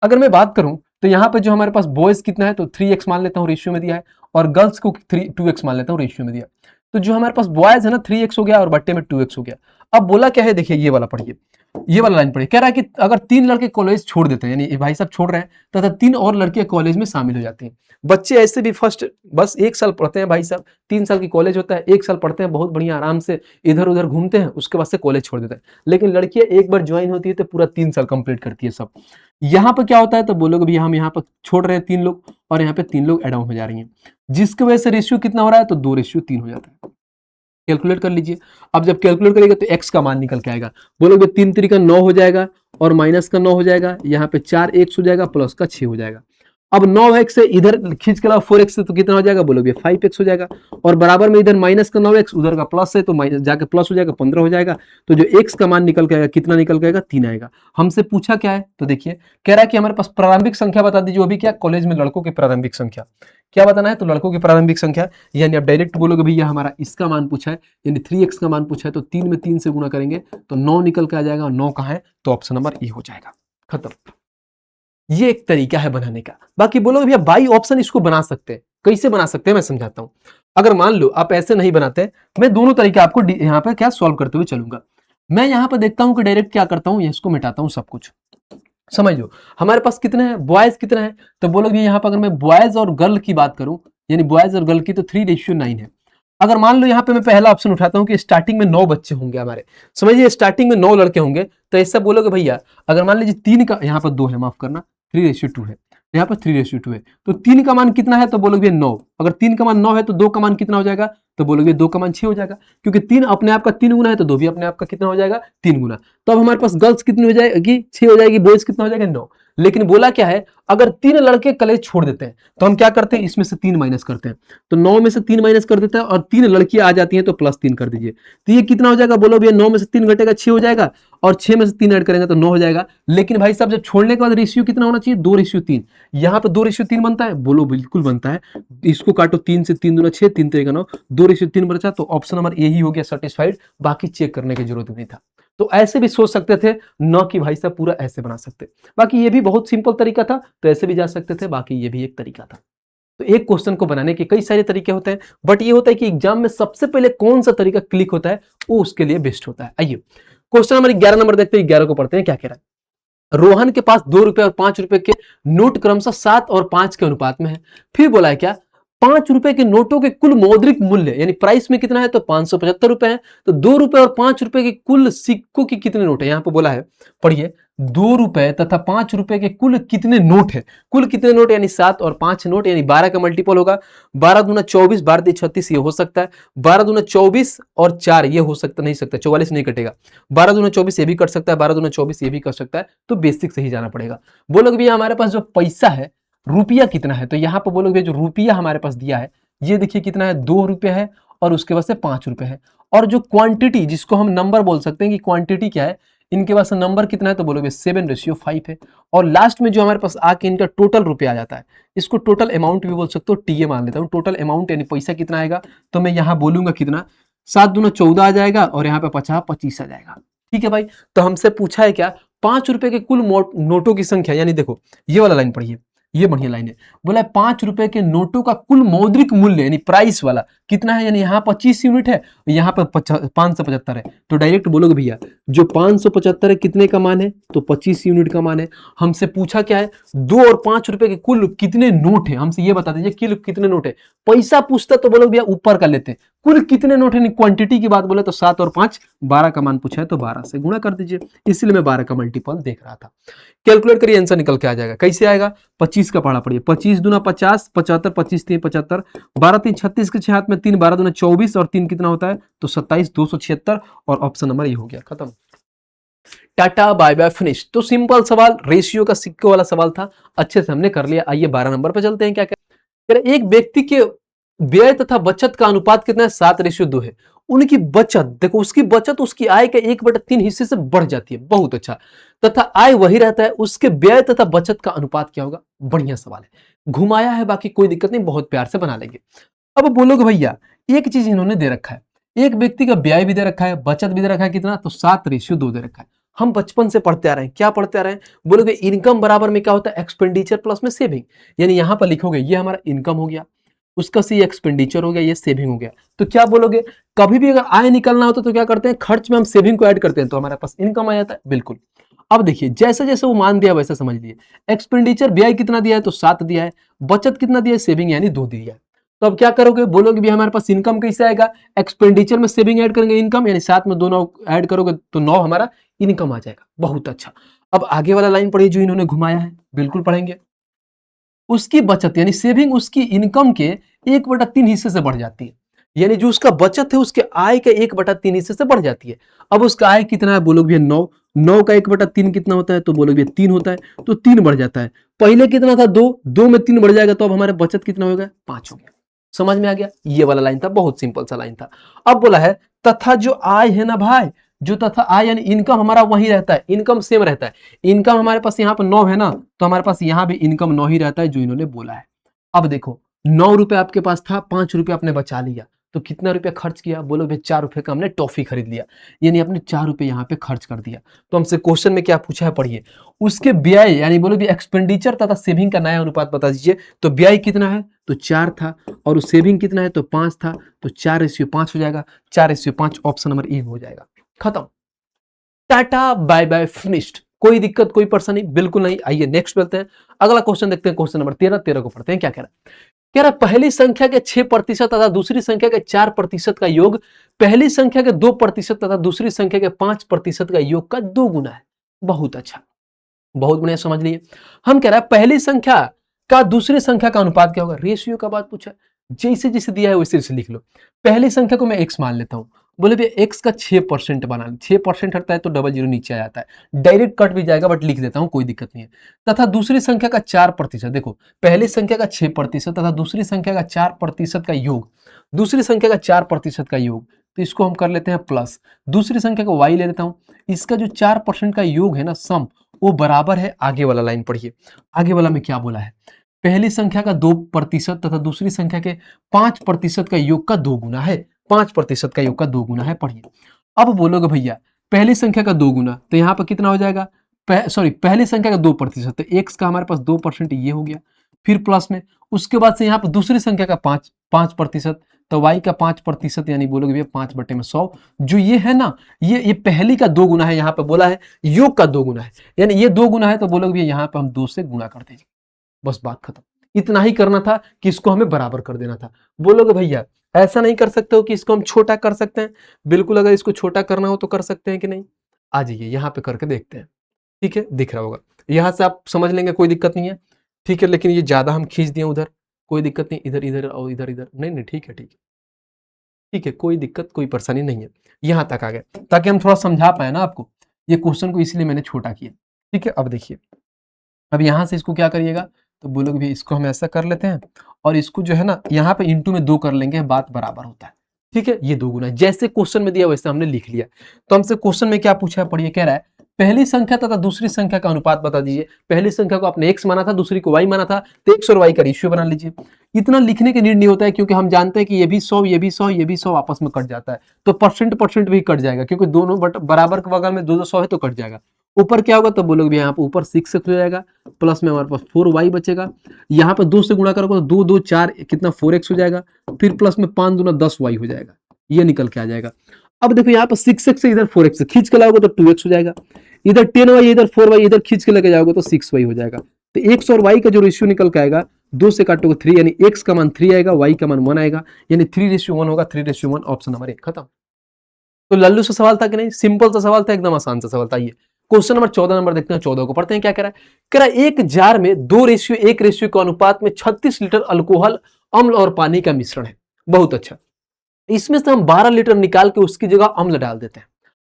अगर मैं बात करूं तो यहाँ पे जो हमारे पास बॉयज कितना है, तो 3x मान लेता हूँ, रेशियो में दिया है, और गर्ल्स को 2x मान लेता हूँ, रेशियो में दिया। तो जो हमारे पास बॉयज है ना 3x हो गया और बट्टे में 2x हो गया। अब बोला क्या है, देखिए ये वाला पढ़िए, ये वाला लाइन पढ़िए। कह रहा है कि अगर 3 लड़के कॉलेज छोड़ देते हैं, यानी भाई साहब छोड़ रहे हैं, तथा 3 और लड़कियां कॉलेज में शामिल हो जाती हैं। बच्चे ऐसे भी फर्स्ट बस 1 साल पढ़ते हैं भाई साहब, 3 साल की कॉलेज होता है, 1 साल पढ़ते हैं, बहुत बढ़िया आराम से इधर उधर घूमते हैं, उसके बाद से कॉलेज छोड़ देते हैं। लेकिन लड़कियां एक बार ज्वाइन होती है तो पूरा 3 साल कंप्लीट करती है सब। यहाँ पर क्या होता है, तो बोलोगे भी हम यहाँ पर छोड़ रहे हैं 3 लोग, और यहाँ पे 3 लोग एड ऑन हो जा रही हैं, जिसकी वजह से रेशियो कितना हो रहा है, तो 2:3 हो जाता है। कैलकुलेट कर लीजिए। अब जब कैलकुलेट करेगा तो x का मान निकल के आएगा। बोलोगे 3 तरीका 9 हो जाएगा और माइनस का 9 हो जाएगा, यहाँ पे 4x हो जाएगा, प्लस का 6 हो जाएगा। अब 9x से इधर खींच के लाओ 4x से, तो कितना हो जाएगा बोलोगे 5x हो जाएगा, और बराबर में इधर माइनस का 9x, उधर का प्लस है तो माइनस जाके प्लस हो जाएगा, 15 हो जाएगा। तो जो x का मान निकल के आएगा कितना निकल के आएगा, 3 आएगा। हमसे पूछा क्या है, तो देखिए कह रहा है कि हमारे पास प्रारंभिक संख्या बता दीजिए, वो भी क्या, कॉलेज में लड़कों की प्रारंभिक संख्या क्या बताना है, तो लड़कों की प्रारंभिक संख्या, यानी आप डायरेक्ट बोलोगे भैया हमारा इसका मान पूछा है, यानी 3x का मान पूछा है, तो 3 में 3 से गुणा करेंगे तो 9 निकल के आ जाएगा, और 9 कहाँ है, तो ऑप्शन नंबर ए हो जाएगा, खत्म। ये एक तरीका है बनाने का। बाकी बोलोगे भैया बाई ऑप्शन इसको बना सकते हैं, कैसे बना सकते हैं मैं समझाता हूं। अगर मान लो आप ऐसे नहीं बनाते, मैं दोनों तरीके आपको यहाँ पे क्या सॉल्व करते हुए चलूंगा। मैं यहाँ पे देखता हूं कि डायरेक्ट क्या करता हूं, इसको मिटाता हूं सब कुछ, समझ लो। हमारे पास कितने हैं, बॉयज कितने हैं, तो बोलोगे यहाँ पर अगर मैं बॉयज और गर्ल की बात करूं, यानी बॉयज और गर्ल की, तो 3:9 है। अगर मान लो यहाँ पे मैं पहला ऑप्शन उठाता हूँ कि स्टार्टिंग में 9 बच्चे होंगे हमारे, समझिए स्टार्टिंग में 9 लड़के होंगे, तो ऐसा बोलोगे भैया अगर मान लीजिए 3 का, यहाँ पर 2 है, माफ करना, 3:2 है, यहाँ पर 3:2 है, तो 3 का मान कितना है, तो बोलोगे 9। अगर 3 का मान 9 है तो 2 का मान कितना हो जाएगा, तो बोलोगे 2 का मान 6 हो जाएगा, क्योंकि 3 अपने आप का 3 गुना है, तो 2 भी अपने आप का कितना हो जाएगा, 3 गुना। तो अब हमारे पास गर्ल्स कितनी हो जाएगी, 6 हो जाएगी, बॉयज कितना हो जाएगा, 9। लेकिन बोला क्या है, अगर 3 लड़के कॉलेज छोड़ देते हैं तो हम क्या करते हैं, इसमें से 3 माइनस करते हैं, तो 9 में से 3 माइनस कर देते हैं, और 3 लड़कियां आ जाती हैं तो +3 कर दीजिए। तो ये कितना हो जाएगा, बोलो भैया 9 में से 3 घटेगा 6 हो जाएगा, और 6 में से 3 ऐड करेंगे तो 9 हो जाएगा। लेकिन भाई साहब जब छोड़ने के बाद रेशियो कितना होना चाहिए, 2:3। यहाँ पे 2:3 बनता है, बोलो बिल्कुल बनता है। इसको काटो, 3 से 3 दूना 6, 3 3 9, 2:3 बचा, तो ऑप्शन नंबर ए ही हो गया सेटिस्फाइड, बाकी चेक करने की जरूरत नहीं था। तो ऐसे भी सोच सकते थे, न कि भाई साहब पूरा ऐसे बना सकते। बाकी ये भी बहुत सिंपल तरीका था, तो ऐसे भी जा सकते थे, बाकी ये भी एक तरीका था। तो एक क्वेश्चन को बनाने के कई सारे तरीके होते हैं, बट ये होता है कि एग्जाम में सबसे पहले कौन सा तरीका क्लिक होता है वो उसके लिए बेस्ट होता है। आइए क्वेश्चन नंबर 11 नंबर देखते हैं, 11 को पढ़ते हैं क्या कह रहा है। रोहन के पास 2 रुपए और 5 रुपए के नोट क्रमशः 7 और 5 के अनुपात में है। फिर बोला है क्या, 5 रुपए के नोटों के कुल मौद्रिक मूल्य यानी प्राइस में कितना है, तो 575 रुपए है। तो 2 रुपए और 5 रुपए के कुल सिक्कों की कितने नोट है, यहां पर बोला है, पढ़िए, 2 रुपए तथा 5 रुपए के कुल कितने नोट है, कुल कितने नोट यानी 7 और 5 नोट, यानी 12 का मल्टीपल होगा, 12 दूना 24, 12 × 36 ये हो सकता है, 12 दूना 24 और 4 ये हो सकता, नहीं सकता, 44 नहीं कटेगा, 12 दूना 24 ये भी कट सकता है, 12 दूना 24 ये भी कर सकता है, तो बेसिक से ही जाना पड़ेगा। बोलोगे भैया हमारे पास जो पैसा है, रुपया कितना है, तो यहां पर बोलोगे जो रुपया हमारे पास दिया है, ये देखिए कितना है, 2 रुपये है, और उसके बाद से 5 रुपए है। और जो क्वांटिटी जिसको हम नंबर बोल सकते हैं कि क्वांटिटी क्या है, इनके पास नंबर कितना है, तो बोलोगे 7:5 है। और लास्ट में जो हमारे पास आके इनका टोटल रुपया आ जाता है, इसको टोटल अमाउंट भी बोल सकते हो, टीए मान लेता हूं, टोटल अमाउंट यानी पैसा कितना आएगा, तो मैं यहां बोलूंगा कितना, 7 दूना 14 आ जाएगा, और यहाँ पे 50 25 आ जाएगा। ठीक है भाई, तो हमसे पूछा है क्या, 5 रुपए के कुल नोटों की संख्या, यानी देखो ये वाला लाइन पढ़िए, ये बढ़िया लाइन है, बोला है 5 रुपए के नोटों का कुल मौद्रिक मूल्य यानी प्राइस वाला कितना है, यानी यहाँ 25 यूनिट है, यहाँ पर 575 है। तो डायरेक्ट बोलोगे भैया जो 575 है कितने का मान है, तो 25 यूनिट का मान है। हमसे पूछा क्या है, 2 और 5 रुपए के कुल कितने नोट है, हमसे ये बता दीजिए कुल कितने नोट है। पैसा पूछता तो बोलोगे भैया ऊपर का लेते, कुल कितने नोट है, क्वांटिटी की बात बोले तो 7 और 5, 12 का मान पूछा है, तो 12 से गुणा कर दीजिए, इसलिए मैं 12 का मल्टीपल देख रहा था। कैलकुलेट करिए, आंसर निकल के आ जाएगा। कैसे आएगा, 25 का पढ़ा पड़िए, 25 दूना 50, 75, 25 3 75, 12 3 36 के 6 हाथ में 3, 12 दूना 24, और 3 कितना होता है, तो 27, 276, और ऑप्शन नंबर ये हो गया, खत्म। Tata bye bye finish. तो सिंपल सवाल, रेशियो का सिक्के वाला सवाल था, अच्छे से हमने कर लिया। आइए 12 नंबर पे चलते हैं। क्या क्या, एक व्यक्ति के व्यय तथा बचत का अनुपात कितना है, 7:2 है। उनकी बचत देखो, उसकी बचत उसकी आय के 1/3 हिस्से से बढ़ जाती है, बहुत अच्छा, तथा आय वही रहता है, उसके व्यय तथा बचत का अनुपात क्या होगा। बढ़िया सवाल है, घुमाया है, बाकी कोई दिक्कत नहीं, बहुत प्यार से बना लेंगे। अब बोलोगे भैया एक चीज इन्होंने दे रखा है, एक व्यक्ति का व्यय भी दे रखा है, बचत भी दे रखा है, कितना, तो 7:2 दे रखा है। हम बचपन से पढ़ते आ रहे हैं, क्या पढ़ते आ रहे हैं, बोलोगे इनकम बराबर में क्या होता है, एक्सपेंडिचर प्लस में सेविंग। यानी यहां पर लिखोगे ये हमारा इनकम हो गया, उसका सी एक्सपेंडिचर हो गया, ये सेविंग हो गया। तो क्या बोलोगे, कभी भी अगर आय निकलना होता तो क्या करते हैं, खर्च में हम सेविंग को ऐड करते हैं, तो हमारे पास इनकम आ जाता है। बिल्कुल, अब देखिए जैसे जैसे वो मान दिया वैसे समझ लिए, एक्सपेंडिचर व्यय कितना दिया है, तो 7 दिया है, बचत कितना दिया है, सेविंग यानी 2 दिया है। तो अब क्या करोगे, बोलोगे भी हमारे पास इनकम कैसे आएगा, एक्सपेंडिचर में सेविंग ऐड करेंगे, इनकम यानी 7 में 2 9 ऐड करोगे तो 9 हमारा इनकम आ जाएगा। बहुत अच्छा। अब आगे वाला लाइन पढ़िए जो इन्होंने घुमाया है, बिल्कुल पढ़ेंगे। उसकी बचत यानी सेविंग उसकी इनकम के 1/3 हिस्से से बढ़ जाती है। यानी जो उसका बचत है उसके आय का 1/3 हिस्से से बढ़ जाती है। अब उसका आय कितना है, बोलोगे भैया 9, 9 का 1/3 कितना होता है, तो बोलोगे भैया 3 होता है, तो 3 बढ़ जाता है। पहले कितना था 2, 2 में 3 बढ़ जाएगा, तो अब हमारे बचत कितना हो गया, 5 हो गया। समझ में आ गया, ये वाला लाइन था, बहुत सिंपल सा लाइन था। अब बोला है तथा जो आय है ना भाई, जो तथा आय यानी इनकम हमारा वही रहता है, इनकम सेम रहता है। इनकम हमारे पास यहाँ पर 9 है ना, तो हमारे पास यहाँ भी इनकम 9 ही रहता है जो इन्होंने बोला है। अब देखो 9 रुपए आपके पास था, 5 रुपए आपने बचा लिया, तो कितना रुपया खर्च किया, बोलो भाई 4 रुपए का हमने टॉफी खरीद लिया, यानी आपने 4 रुपए यहाँ पे खर्च कर दिया। तो हमसे क्वेश्चन में क्या पूछा है, पढ़िए। उसके व्यय यानी बोलो भी एक्सपेंडिचर तथा सेविंग का नया अनुपात बता दीजिए। तो व्यय कितना है, तो 4 था, और सेविंग कितना है, तो 5 था, तो 4:5 हो जाएगा। 4:5 ऑप्शन नंबर ए हो जाएगा। खत्म, टाटा बाय बाय, फिनिश्ड। कोई दिक्कत कोई परेशानी बिल्कुल नहीं। आइए नेक्स्ट बढ़ते हैं, अगला क्वेश्चन देखते हैं, क्वेश्चन नंबर 13 को पढ़ते हैं। क्या कह रहा है, कह रहा पहली संख्या के 6% तथा दूसरी संख्या के 4% का योग पहली संख्या के 2% तथा दूसरी संख्या के 5% का योग का 2 गुना है। बहुत अच्छा, बहुत बढ़िया, समझ लिए। हम कह रहा है पहली संख्या का दूसरी संख्या का अनुपात क्या होगा, रेशियो का बात पूछा, जैसे जैसे दिया है वैसे वैसे लिख लो। पहली संख्या को मैं x मान लेता हूं, बोले भैया x का 6% बना, 6% हटता है तो डबल जीरो नीचे आ जाता है, डायरेक्ट कट भी जाएगा बट लिख देता हूं, कोई दिक्कत नहीं है। तथा दूसरी संख्या का 4%, देखो पहली संख्या का 6% तथा दूसरी संख्या का 4% का योग, दूसरी संख्या का 4% का योग, तो इसको हम कर लेते हैं प्लस, दूसरी संख्या को y ले लेता हूं, इसका जो 4% का योग है ना, सम, वो बराबर है, आगे वाला लाइन पढ़िए, आगे वाला में क्या बोला है, पहली संख्या का 2% तथा दूसरी संख्या के 5% का योग का 2 गुना है, 5% का योग का 2 गुना है, पढ़िए। अब बोलोगे भैया पहली संख्या का 2 गुना, तो यहाँ पर कितना हो जाएगा, सॉरी पहली संख्या का 2%, तो x का हमारे पास 2% ये हो गया, फिर प्लस में, उसके बाद से यहाँ पर दूसरी संख्या का 5%, तो y का 5% यानी बोलोगे भैया 5/100, जो ये है ना, ये पहली का 2 गुना है, यहाँ पे बोला है योग का 2 गुना है, यानी ये 2 गुना है, तो बोलोगे भैया यहाँ पे हम 2 से गुना कर देंगे, बस बात खत्म। इतना ही करना था कि इसको हमें बराबर कर देना था। बोलोगे भैया ऐसा नहीं कर सकते हो कि इसको हम छोटा कर सकते हैं, बिल्कुल, अगर इसको छोटा करना हो तो कर सकते हैं कि नहीं, आ जाइए यहाँ पे करके देखते हैं। ठीक है, दिख रहा होगा, यहाँ से आप समझ लेंगे, कोई दिक्कत नहीं है। ठीक है, लेकिन ये ज्यादा हम खींच दिए उधर, कोई दिक्कत नहीं, इधर इधर और इधर इधर, नहीं नहीं ठीक है, ठीक है, ठीक है, कोई दिक्कत कोई परेशानी नहीं है। यहाँ तक आ गए ताकि हम थोड़ा समझा पाए ना आपको, ये क्वेश्चन को इसलिए मैंने छोटा किया। ठीक है, अब देखिए, अब यहाँ से इसको क्या करिएगा, तो बोलोगे भी इसको हम ऐसा कर लेते हैं, और इसको जो है ना यहाँ पे इंटू में 2 कर लेंगे, बात बराबर होता है। ठीक है, ये 2 गुना है, जैसे क्वेश्चन में दिया वैसे हमने लिख लिया। तो हमसे क्वेश्चन में क्या पूछा है, पढ़िए, कह रहा है पहली संख्या तथा दूसरी संख्या का अनुपात बता दीजिए। पहली संख्या को आपने x माना था, दूसरी को y माना था, तो x और y का रेशियो बना लीजिए। इतना लिखने की नीड नहीं होता है, क्योंकि हम जानते हैं कि ये भी 100, ये भी 100, ये भी 100 आपस में कट जाता है, तो परसेंट भी कट जाएगा, क्योंकि दोनों बराबर के बगल में 2 100 है तो कट जाएगा। ऊपर क्या होगा, तो बोलोगे यहाँ पे ऊपर 6 हो जाएगा, प्लस में हमारे पास 4y बचेगा, यहाँ पे 2 से गुणा करोगे तो 2 2 4 कितना 4x हो जाएगा, फिर प्लस में 5 दूना 10y हो जाएगा, ये निकल के आ जाएगा। अब देखो यहाँ पर 6x से इधर 4x से खींच के लाओगे तो 2x हो जाएगा, इधर 10y इधर 4y इधर खींच के लेके जाओगे तो 6y हो जाएगा। तो x और y का जो रेशियो निकल के आएगा, 2 से काटोगे 3, यानी x का मान 3 आएगा, y का मान 1 आएगा, यानी 3:1 होगा, 3:1, ऑप्शन नंबर 1 खत्म। तो लल्लू से सवाल था कि नहीं, सिंपल सा सवाल था, एकदम आसान सा सवाल था। ये क्वेश्चन नंबर 14 नंबर देखते हैं, 14 को पढ़ते हैं। क्या कह रहा है, कह रहा है एक जार में 2:1 के अनुपात में 36 लीटर अल्कोहल, अम्ल और पानी का मिश्रण है। बहुत अच्छा, इसमें से हम 12 लीटर निकाल के उसकी जगह अम्ल डाल देते हैं।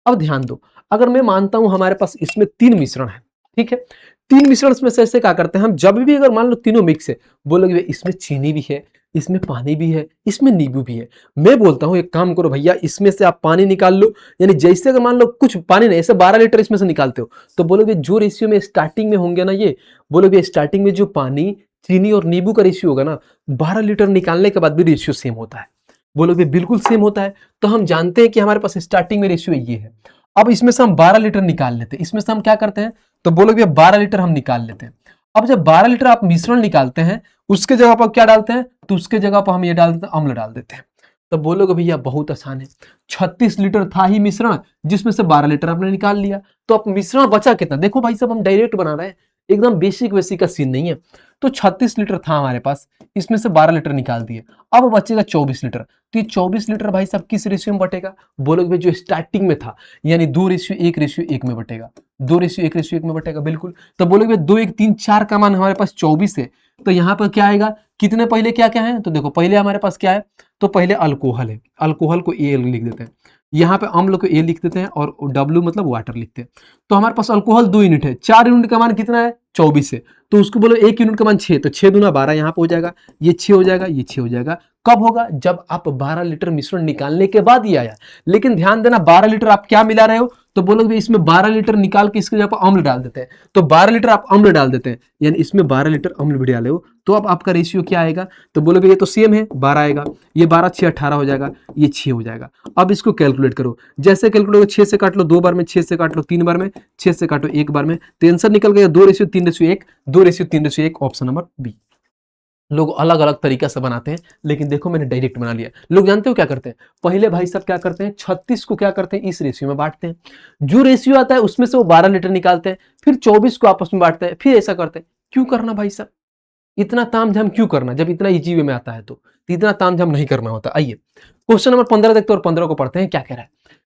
अब ध्यान दो, अगर मैं मानता हूं हमारे पास इसमें 3 मिश्रण है, ठीक है, 3 मिश्रण में से ऐसे क्या करते हैं हम, जब भी अगर मान लो तीनों मिक्स है, बोलोगे इसमें चीनी भी है, इसमें पानी भी है, इसमें नींबू भी है, मैं बोलता हूं एक काम करो भैया, इसमें से आप पानी निकाल लो, यानी जैसे अगर मान लो कुछ पानी नहीं, ऐसे 12 लीटर इसमें से निकालते हो, तो बोलोगे जो रेशियो में स्टार्टिंग में होंगे ना, ये बोलोगे स्टार्टिंग में जो पानी, चीनी और नींबू का रेशियो होगा ना, 12 लीटर निकालने के बाद भी रेशियो सेम होता है। बोलोगे बिल्कुल सेम होता है, तो हम जानते हैं कि हमारे पास स्टार्टिंग में रेशियो ये है। अब इसमें से हम 12 लीटर निकाल लेते हैं, इसमें से हम क्या करते हैं, तो बोलोगे 12 लीटर हम निकाल लेते हैं। अब जब 12 लीटर आप मिश्रण निकालते हैं, उसके जगह पर क्या डालते हैं, तो उसके जगह पर हम ये डाल देते हैं, अम्ल डाल देते हैं। तो बोलोगे भैया बहुत आसान है, 36 लीटर था ही मिश्रण, जिसमें से 12 लीटर आपने निकाल लिया, तो अब मिश्रण बचा कितना, देखो भाई साहब हम डायरेक्ट बना रहे हैं, एकदम बेसिक का सीन नहीं है। तो 36 लीटर था हमारे पास, इसमें से 12 लीटर निकाल दिए, अब बचेगा 24 लीटर। तो ये 24 लीटर भाई साहब किस रेशियो में बटेगा, बोलोगे भाई जो स्टार्टिंग में था, यानी 2:1 में बटेगा। 2:1:1 में बटेगा, बिल्कुल। तो बोलोगे 2 1 3 4 का मान हमारे पास 24 है, तो यहाँ पर क्या आएगा, कितने पहले क्या क्या है, तो देखो पहले हमारे पास क्या है, तो पहले अल्कोहल है, अल्कोहल को ए लिख देते हैं, यहाँ पे अम्ल को ए लिख देते हैं और W मतलब वाटर लिखते हैं। तो हमारे पास अल्कोहल 2 यूनिट है, 4 यूनिट का मान कितना है, 24 है, तो उसको बोलो 1 यूनिट का मान 6, तो 6 दूना 12 यहाँ पे हो जाएगा, ये 6 हो जाएगा, ये 6 हो जाएगा। कब होगा, जब आप 12 लीटर मिश्रण निकालने के बाद ही आया। लेकिन ध्यान देना 12 लीटर आप क्या मिला रहे हो, तो बोलोगे इसमें 12 लीटर निकाल के इसके जगह पर अम्ल डाल देते हैं, तो 12 लीटर आप अम्ल डाल देते हैं, यानी इसमें 12 लीटर अम्ल भी डाले हो, तो अब आपका रेशियो क्या आएगा, तो बोलोगे ये तो सेम है 12 आएगा, ये 12 6 18 हो जाएगा, ये 6 हो जाएगा। अब इसको कैलकुलेट करो, जैसे कैलकुलेट करो, 6 से काट लो 2 बार में, 6 से काट लो 3 बार में, 6 से काटो 1 बार में, तो आंसर निकल गया 2:3:1, 2:3:1, ऑप्शन नंबर बी। लोग अलग अलग तरीका से बनाते हैं, लेकिन देखो मैंने डायरेक्ट बना लिया। लोग जानते हो क्या करते हैं, पहले भाई साहब क्या करते हैं, 36 को क्या करते हैं, इस रेशियो में बांटते हैं, जो रेशियो आता है उसमें से वो 12 लीटर निकालते हैं, फिर 24 को आपस में बांटते हैं, फिर ऐसा करते हैं। क्यों करना भाई साहब, इतना तामझाम क्यों करना, जब इतना इजी वे में आता है तो इतना तामझाम नहीं करना होता। आइए क्वेश्चन नंबर 15 देखते हैं और 15 को पढ़ते हैं, क्या कह रहा है।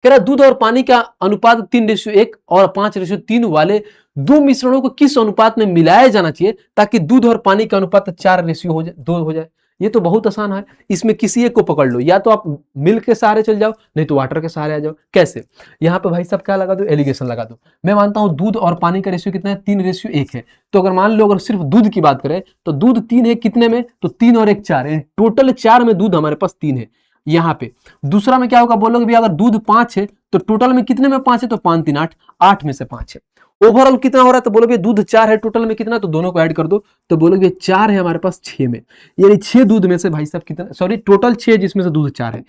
कह रहा दूध और पानी का अनुपात 3:1 और 5:3 वाले दो मिश्रणों को किस अनुपात में मिलाया जाना चाहिए ताकि दूध और पानी का अनुपात 4:2 हो जाए। ये तो बहुत आसान है, इसमें किसी एक को पकड़ लो, या तो आप मिल्क के सहारे चल जाओ, नहीं तो वाटर के सहारे आ जाओ। कैसे, यहाँ पे भाई साहब क्या लगा दो, एलिगेशन लगा दो। मैं मानता हूं दूध और पानी का रेशियो कितना है, 3:1 है, तो अगर मान लो अगर सिर्फ दूध की बात करें तो दूध 3 है कितने में, तो 3 और 1 4 है, टोटल 4 में दूध हमारे पास 3 है। यहाँ पे दूसरा में क्या होगा, बोलोगे भैया अगर दूध 5 है तो टोटल में कितने में 5 है, तो 5 3 8, 8 में से 5 है। ओवरऑल कितना हो रहा है, तो बोलोगे दूध 4 है, टोटल में कितना, तो दोनों को ऐड कर दो, तो बोलोगे 4 है हमारे पास 6 में, यानी 6 दूध में से भाई साहब कितना, सॉरी टोटल 6 जिसमें से दूध 4 है।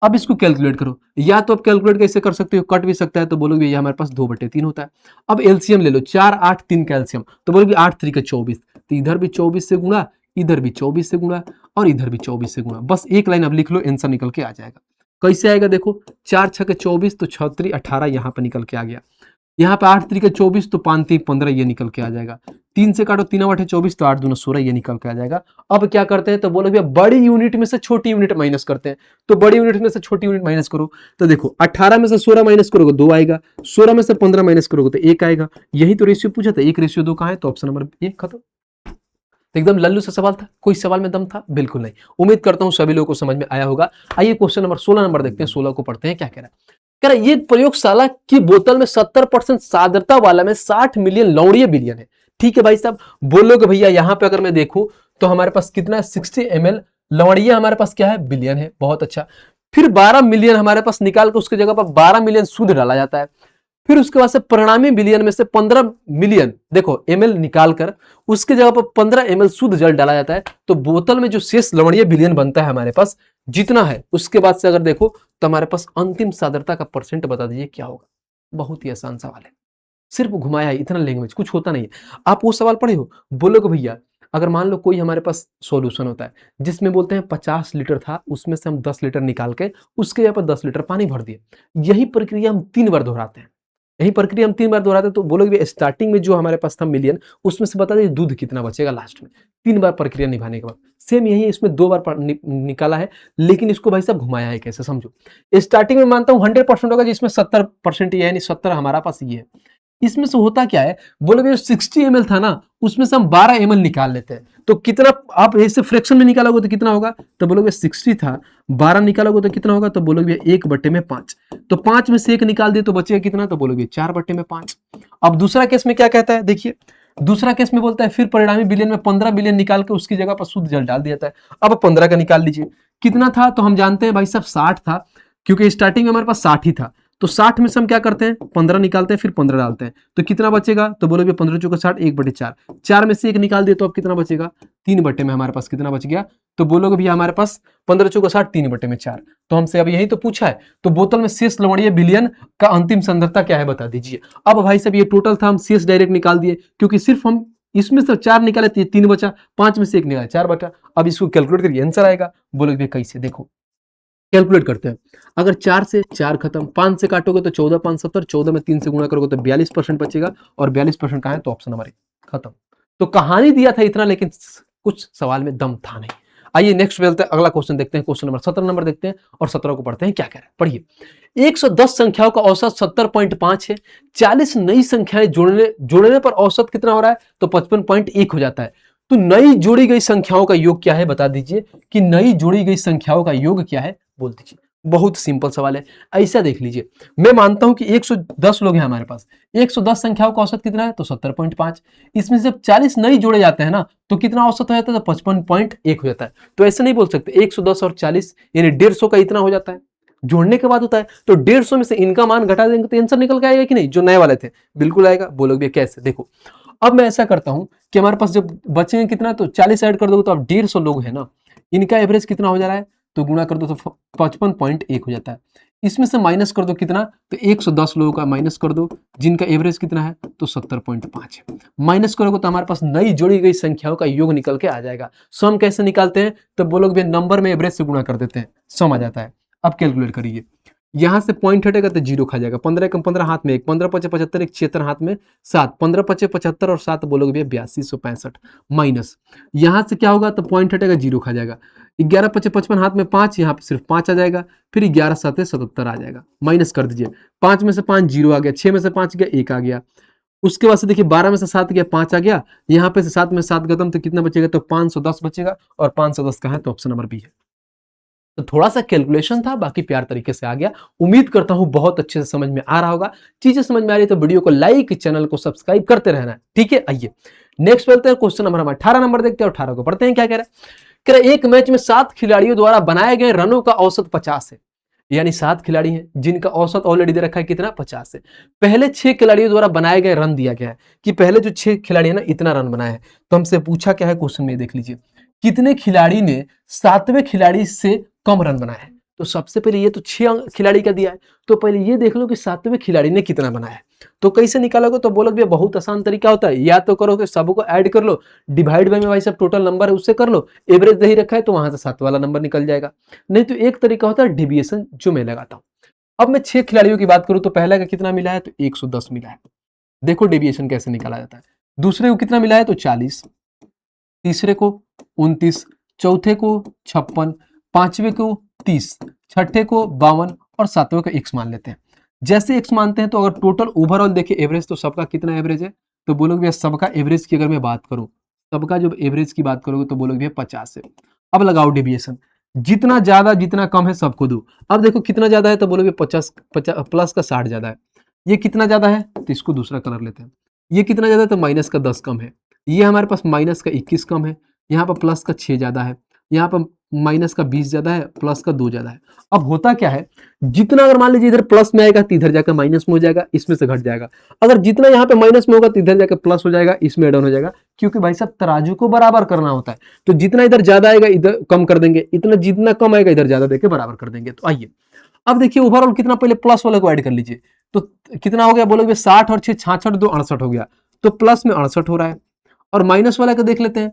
अब इसको कैलकुलेट करो, या तो आप कैलकुलेट कैसे कर सकते हो, कट भी सकता है, तो बोलोगे ये हमारे पास 2/3 होता है। अब एलसीएम ले लो, 4 8 3 कैल्शियम, तो बोलोगे 8 3 के 24, तो इधर भी 24 से गुणा, इधर भी 24 से गुणा और इधर भी 24 से गुणा, बस एक लाइन अब लिख लो, आंसर निकल के आ जाएगा। कैसे आएगा देखो, 4 6 के 24, तो 6 3 18 यहाँ पर निकल के आ गया, यहाँ पे 8 3 के 24, तो 5 3 15 ये निकल के आ जाएगा, 3 से काटो 3 8 24, तो 8 2 16 ये निकल के आ जाएगा। अब क्या करते हैं, तो बोलो भैया बड़ी यूनिट में से छोटी यूनिट माइनस करते हैं, तो बड़ी यूनिट में से छोटी यूनिट माइनस करो, तो देखो 18 में से 16 माइनस करोगे 2 आएगा, 16 में से 15 माइनस करोगे तो 1 आएगा। यही तो रेशियो पूछा था, 1:2 कहाँ है, तो ऑप्शन नंबर ए खत्म। तो एकदम लल्लू सा सवाल था, कोई सवाल में दम था, बिल्कुल नहीं। उम्मीद करता हूं सभी लोगों को समझ में आया होगा। आइए क्वेश्चन नंबर 16 नंबर देखते हैं, 16 को पढ़ते हैं, क्या कह रहा है। कह रहा ये प्रयोगशाला की बोतल में 70% सांद्रता वाला में 60 मिलियन लवणीय विलयन है। ठीक है भाई साहब, बोलोगे भैया यहाँ पे अगर मैं देखूं तो हमारे पास कितना है, 60 ml लवणीय हमारे पास क्या है, विलयन है, बहुत अच्छा। फिर 12 मिलियन हमारे पास निकाल के उसके जगह पर 12 मिलियन शुद्ध डाला जाता है। फिर उसके बाद से परिणामी विलयन में से 15 मिलियन देखो ml निकाल कर उसके जगह पर 15 ml शुद्ध जल डाला जाता है, तो बोतल में जो शेष लवणीय विलयन बनता है हमारे पास जितना है, उसके बाद से अगर देखो तो हमारे पास अंतिम सांद्रता का परसेंट बता दीजिए क्या होगा। बहुत ही आसान सवाल है, सिर्फ घुमाया है, इतना लैंग्वेज कुछ होता नहीं है। आप वो सवाल पढ़े हो, बोलोगे भैया अगर मान लो कोई हमारे पास सॉल्यूशन होता है जिसमें बोलते हैं 50 लीटर था, उसमें से हम 10 लीटर निकाल के उसके जगह पर 10 लीटर पानी भर दिए, यही प्रक्रिया हम 3 बार दोहराते हैं, यही प्रक्रिया हम 3 बार दोहराते हैं, तो बोलोगे स्टार्टिंग में जो हमारे पास था मिलियन, उसमें से बता दीजिए दूध कितना बचेगा लास्ट में, 3 बार प्रक्रिया निभाने के बाद। सेम यही इसमें 2 बार निकाला है, लेकिन इसको भाई साहब घुमाया है कैसे, समझो। स्टार्टिंग में मानता हूं 100% होगा, जिसमें 70% ये है, यानी 70 हमारा पास ये है। इसमें से होता क्या है, बोलोगे 60 ml था ना, उसमें से हम 12 ml निकाल लेते हैं, तो कितना आप ऐसे फ्रैक्शन में निकालोगे तो कितना होगा, तो बोलोगे 60 था, 12 निकालोगे तो कितना होगा, तो बोलोगे 1/5, तो 5 में से 1 निकाल दिए तो बचेगा कितना, तो बोलोगे 4/5। अब दूसरा केस में क्या कहता है, देखिए दूसरा केस में बोलता है फिर परिणामी विलयन में 15 विलयन निकाल के उसकी जगह पर शुद्ध जल डाल दिया जाता है। अब 15 का निकाल लीजिए, कितना था, तो हम जानते हैं भाई साहब 60 था, क्योंकि स्टार्टिंग में हमारे पास 60 ही था, तो 60 में से हम क्या करते हैं 15 निकालते हैं, फिर 15 डालते हैं, तो कितना बचेगा, तो बोलोगे 15 चौका 60, 1/4, 4 में से 1 निकाल दिए तो अब कितना बचेगा, 3 में हमारे पास कितना बच गया, तो बोलोगे भैया हमारे पास 15 चौका 60, 3/4। तो हमसे अब यही तो पूछा है, तो बोतल में शेष लवणीय विलयन का अंतिम सांद्रता क्या है बता दीजिए। अब भाई साहब ये टोटल था, हम शेष डायरेक्ट निकाल दिए, क्योंकि सिर्फ हम इसमें से 4 निकाले 3 बचा, 5 में से 1 निकाले 4 बचा। अब इसको कैलकुलेट करिए, आंसर आएगा। बोलोगे कैसे, देखो कैलकुलेट करते हैं। अगर 4 से 4 खत्म, 5 से काटोगे तो 14 5 70, 14 में 3 से गुणा करोगे तो 42% बचेगा, और 42% कहाँ है, तो ऑप्शन नंबर ए खत्म। तो कहानी दिया था इतना, लेकिन कुछ सवाल में दम था नहीं। आइए नेक्स्ट चलते हैं, अगला क्वेश्चन देखते हैं, क्वेश्चन नंबर 17 नंबर देखते हैं और 17 को पढ़ते हैं क्या कह रहा है, पढ़िए। 110 संख्याओं का औसत 70.5 है। 40 नई संख्याएं जोड़ने पर औसत कितना हो रहा है, तो 55.1 हो जाता है। तो नई जोड़ी गई संख्याओं का योग क्या है, बता दीजिए कि नई जोड़ी गई संख्याओं का योग क्या है, बोल दीजिए। बहुत सिंपल सवाल है। ऐसा देख लीजिए, मैं मानता हूं कि 110 लोग हैं हमारे पास, 110 संख्याओं का औसत कितना है, तो 70.5। इसमें से जब 40 नई जोड़े जाते हैं ना, तो कितना औसत हो जाता है, तो 55.1 हो जाता है। तो ऐसे नहीं बोल सकते 110 और 40 यानी 150 का इतना हो जाता है, जोड़ने के बाद होता है। तो 150 में से इनका मान घटा देंगे तो आंसर निकल के आएगा कि नहीं, जो नए वाले थे, बिल्कुल आएगा। बोलोगे कैसे, देखो अब मैं ऐसा करता हूं कि हमारे पास जब बचेंगे कितना, तो 40 ऐड कर दोगे तो अब 150 लोग हैं ना, इनका एवरेज कितना हो जा रहा है, तो गुणा कर दो तो 55.1 हो जाता है। इसमें से माइनस कर दो कितना, तो 110 लोगों का माइनस कर दो, जिनका एवरेज कितना है, तो 70.5 है। माइनस करोगे तो हमारे पास नई जोड़ी गई संख्याओं का योग निकल के आ जाएगा। सम कैसे निकालते हैं, तो बोलोगे नंबर में एवरेज से गुणा कर देते हैं, सम आ जाता है। अब कैलकुलेट करिए, यहां से पॉइंट हटेगा तो जीरो खा जाएगा। 15 कम 15 हाथ में 1, 15 पचे 75, 1 76 हाथ में 7, 15 पचे 75 और 7 बोलोगे भैया 8265 माइनस, यहां से क्या होगा, तो पॉइंट हटेगा जीरो खा जाएगा। 11 पचे 55 हाथ में 5, यहाँ पे सिर्फ 5 आ जाएगा, फिर 11 7 77 आ जाएगा। माइनस कर दीजिए, 5 में से 5 जीरो आ गया, 6 में से 5 गया 1 आ गया। उसके बाद से देखिए 12 में से 7 गया 5 आ गया, यहाँ पे से 7 में 7 खत्म, तो कितना बचेगा, तो 510 बचेगा, और 510 का है तो ऑप्शन नंबर बी है। तो थोड़ा सा कैलकुलेशन था, बाकी प्यार तरीके से आ गया। उम्मीद करता हूं बहुत अच्छे से समझ में आ रहा होगा। चीजें समझ में आ रही है तो वीडियो को लाइक, चैनल को सब्सक्राइब करते रहना है, ठीक है। आइए नेक्स्ट चलते हैं, क्वेश्चन नंबर हमारा 18 नंबर देखते हैं, 18 को पढ़ते हैं क्या कह रहा है। कह रहा है एक मैच में 7 खिलाड़ियों द्वारा बनाए गए रनों का औसत 50 है, यानी 7 खिलाड़ी हैं जिनका औसत ऑलरेडी दे रखा है कितना, 50 है। पहले 6 खिलाड़ियों द्वारा बनाए गए रन दिया गया है कि पहले जो 6 खिलाड़ी है ना इतना रन बनाया है। तो हमसे पूछा क्या है क्वेश्चन में, देख लीजिए कितने खिलाड़ी ने 7वें खिलाड़ी से कम रन बनाया है। तो सबसे पहले ये तो 6 खिलाड़ी का दिया है, तो पहले ये देख लो कि 7वें खिलाड़ी ने कितना बनाया है। तो कैसे निकालोगे, तो बोलोगे बहुत आसान तरीका होता है, या तो करो कि सबको ऐड कर लो, डिवाइड बाय में भाई सब टोटल नंबर है उससे कर लो, एवरेज दे ही रखा है तो वहां से 7 वाला नंबर निकल जाएगा। नहीं तो एक तरीका होता है डिविएशन, जो मैं लगाता हूं। अब मैं 6 खिलाड़ियों की बात करूं तो पहला का कितना मिला है, तो 110 मिला है। देखो डेविएशन कैसे निकाला जाता है। दूसरे को कितना मिला है, तो 40, तीसरे को 29, चौथे को 56, पांचवे को 30, छठे को 52 और सातवें को x मान लेते हैं। जैसे x मानते हैं तो अगर टोटल ओवरऑल देखें एवरेज, तो सबका कितना एवरेज है, तो बोलोगे भैया सबका एवरेज की अगर मैं बात करूं, सबका जो एवरेज की बात करोगे तो बोलोगे भैया 50 है। अब लगाओ डेविएशन, जितना ज्यादा जितना कम है सबको दो। अब देखो कितना ज्यादा है, तो बोलोगे 50 प्लस का 60 ज्यादा है। ये कितना ज्यादा है, तो इसको दूसरा कलर लेते हैं। ये कितना ज्यादा है, तो माइनस का 10 कम है। ये हमारे पास माइनस का 21 कम है, यहाँ पर प्लस का 6 ज्यादा है, यहाँ पर माइनस का 20 ज्यादा है, प्लस का 2 ज्यादा है। अब होता क्या है, जितना अगर मान लीजिए इधर प्लस में आएगा तो इधर जाकर माइनस में हो जाएगा, इसमें से घट जाएगा। अगर जितना यहाँ पे माइनस में होगा तो इधर जाकर प्लस हो जाएगा, इसमें एड ऑन हो जाएगा, क्योंकि भाई साहब तराजू को बराबर करना होता है। तो जितना इधर ज्यादा आएगा इधर कम कर देंगे, इतना जितना कम आएगा इधर ज्यादा देके बराबर कर देंगे। तो आइए अब देखिए ओवरऑल कितना, पहले प्लस वाले को ऐड कर लीजिए, तो कितना हो गया, बोलोगे 60 और 6 66, 2 68 हो गया, तो प्लस में 68 हो रहा है। और माइनस वाला का देख लेते हैं,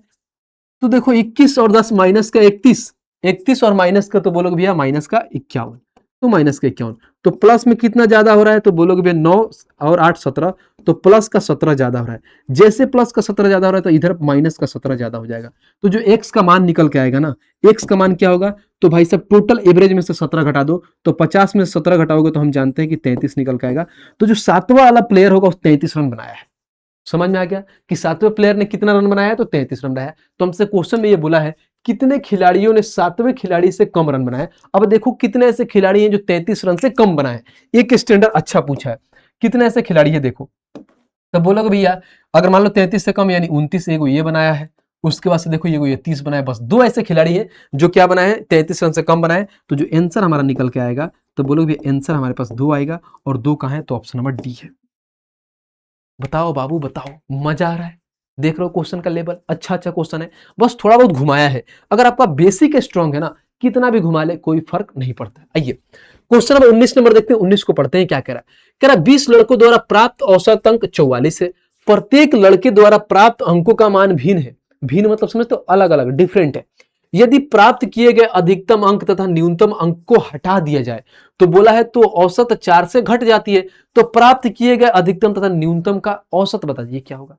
तो देखो 21 और 10 माइनस का 31, 31 और माइनस का तो बोलोगे भैया माइनस का 51, तो माइनस का 51। तो प्लस में कितना ज्यादा हो रहा है, तो बोलोगे भैया 9 और 8 17, तो प्लस का 17 ज्यादा हो रहा है। जैसे प्लस का 17 ज्यादा हो रहा है तो इधर माइनस का 17 ज्यादा हो जाएगा। तो जो एक्स का मान निकल के आएगा ना, एक्स का मान क्या होगा, तो भाई सब टोटल एवरेज में से 17 घटा दो, तो 50 में से 17 घटाओगे तो हम जानते हैं कि 33 निकल के आएगा। तो जो 7वां वाला प्लेयर होगा उस 33 रन बनाया है। समझ में आ गया कि 7वें प्लेयर ने कितना रन बनाया है, तो 33 रन बनाया है। तो हमसे क्वेश्चन में ये बोला है कितने खिलाड़ियों ने 7वें खिलाड़ी से कम रन बनाए। अब देखो कितने ऐसे खिलाड़ी हैं जो 33 रन से कम बनाए। एक स्टैंडर्ड अच्छा पूछा है, कितने ऐसे खिलाड़ी है देखो। तो बोलोगे भैया अगर मान लो 33 से कम यानी 29, एगो ये बनाया है, उसके बाद से देखो ये 30 बनाया, बस 2 ऐसे खिलाड़ी हैं जो क्या बनाए हैं, 33 रन से कम बनाए। तो जो आंसर हमारा निकल के आएगा, तो बोलोगे आंसर हमारे पास 2 आएगा, और 2 कहां है, तो ऑप्शन नंबर डी है। बताओ बाबू बताओ, मजा आ रहा है, देख रहे हो क्वेश्चन का लेवल, अच्छा क्वेश्चन है, बस थोड़ा बहुत घुमाया है। अगर आपका बेसिक स्ट्रांग है ना, कितना भी घुमा ले कोई फर्क नहीं पड़ता। आइए क्वेश्चन नंबर 19 नंबर देखते हैं, 19 को पढ़ते हैं क्या कह रहा है। कह रहा 20 लड़कों द्वारा प्राप्त औसत अंक 44 है, प्रत्येक लड़के द्वारा प्राप्त अंकों का मान भिन्न है। भिन्न मतलब समझते हो, अलग अलग, डिफरेंट है। यदि प्राप्त किए गए अधिकतम अंक तथा न्यूनतम अंक को हटा दिया जाए, तो बोला है तो औसत 4 से घट जाती है। तो प्राप्त किए गए अधिकतम तथा न्यूनतम का औसत बताइए क्या होगा।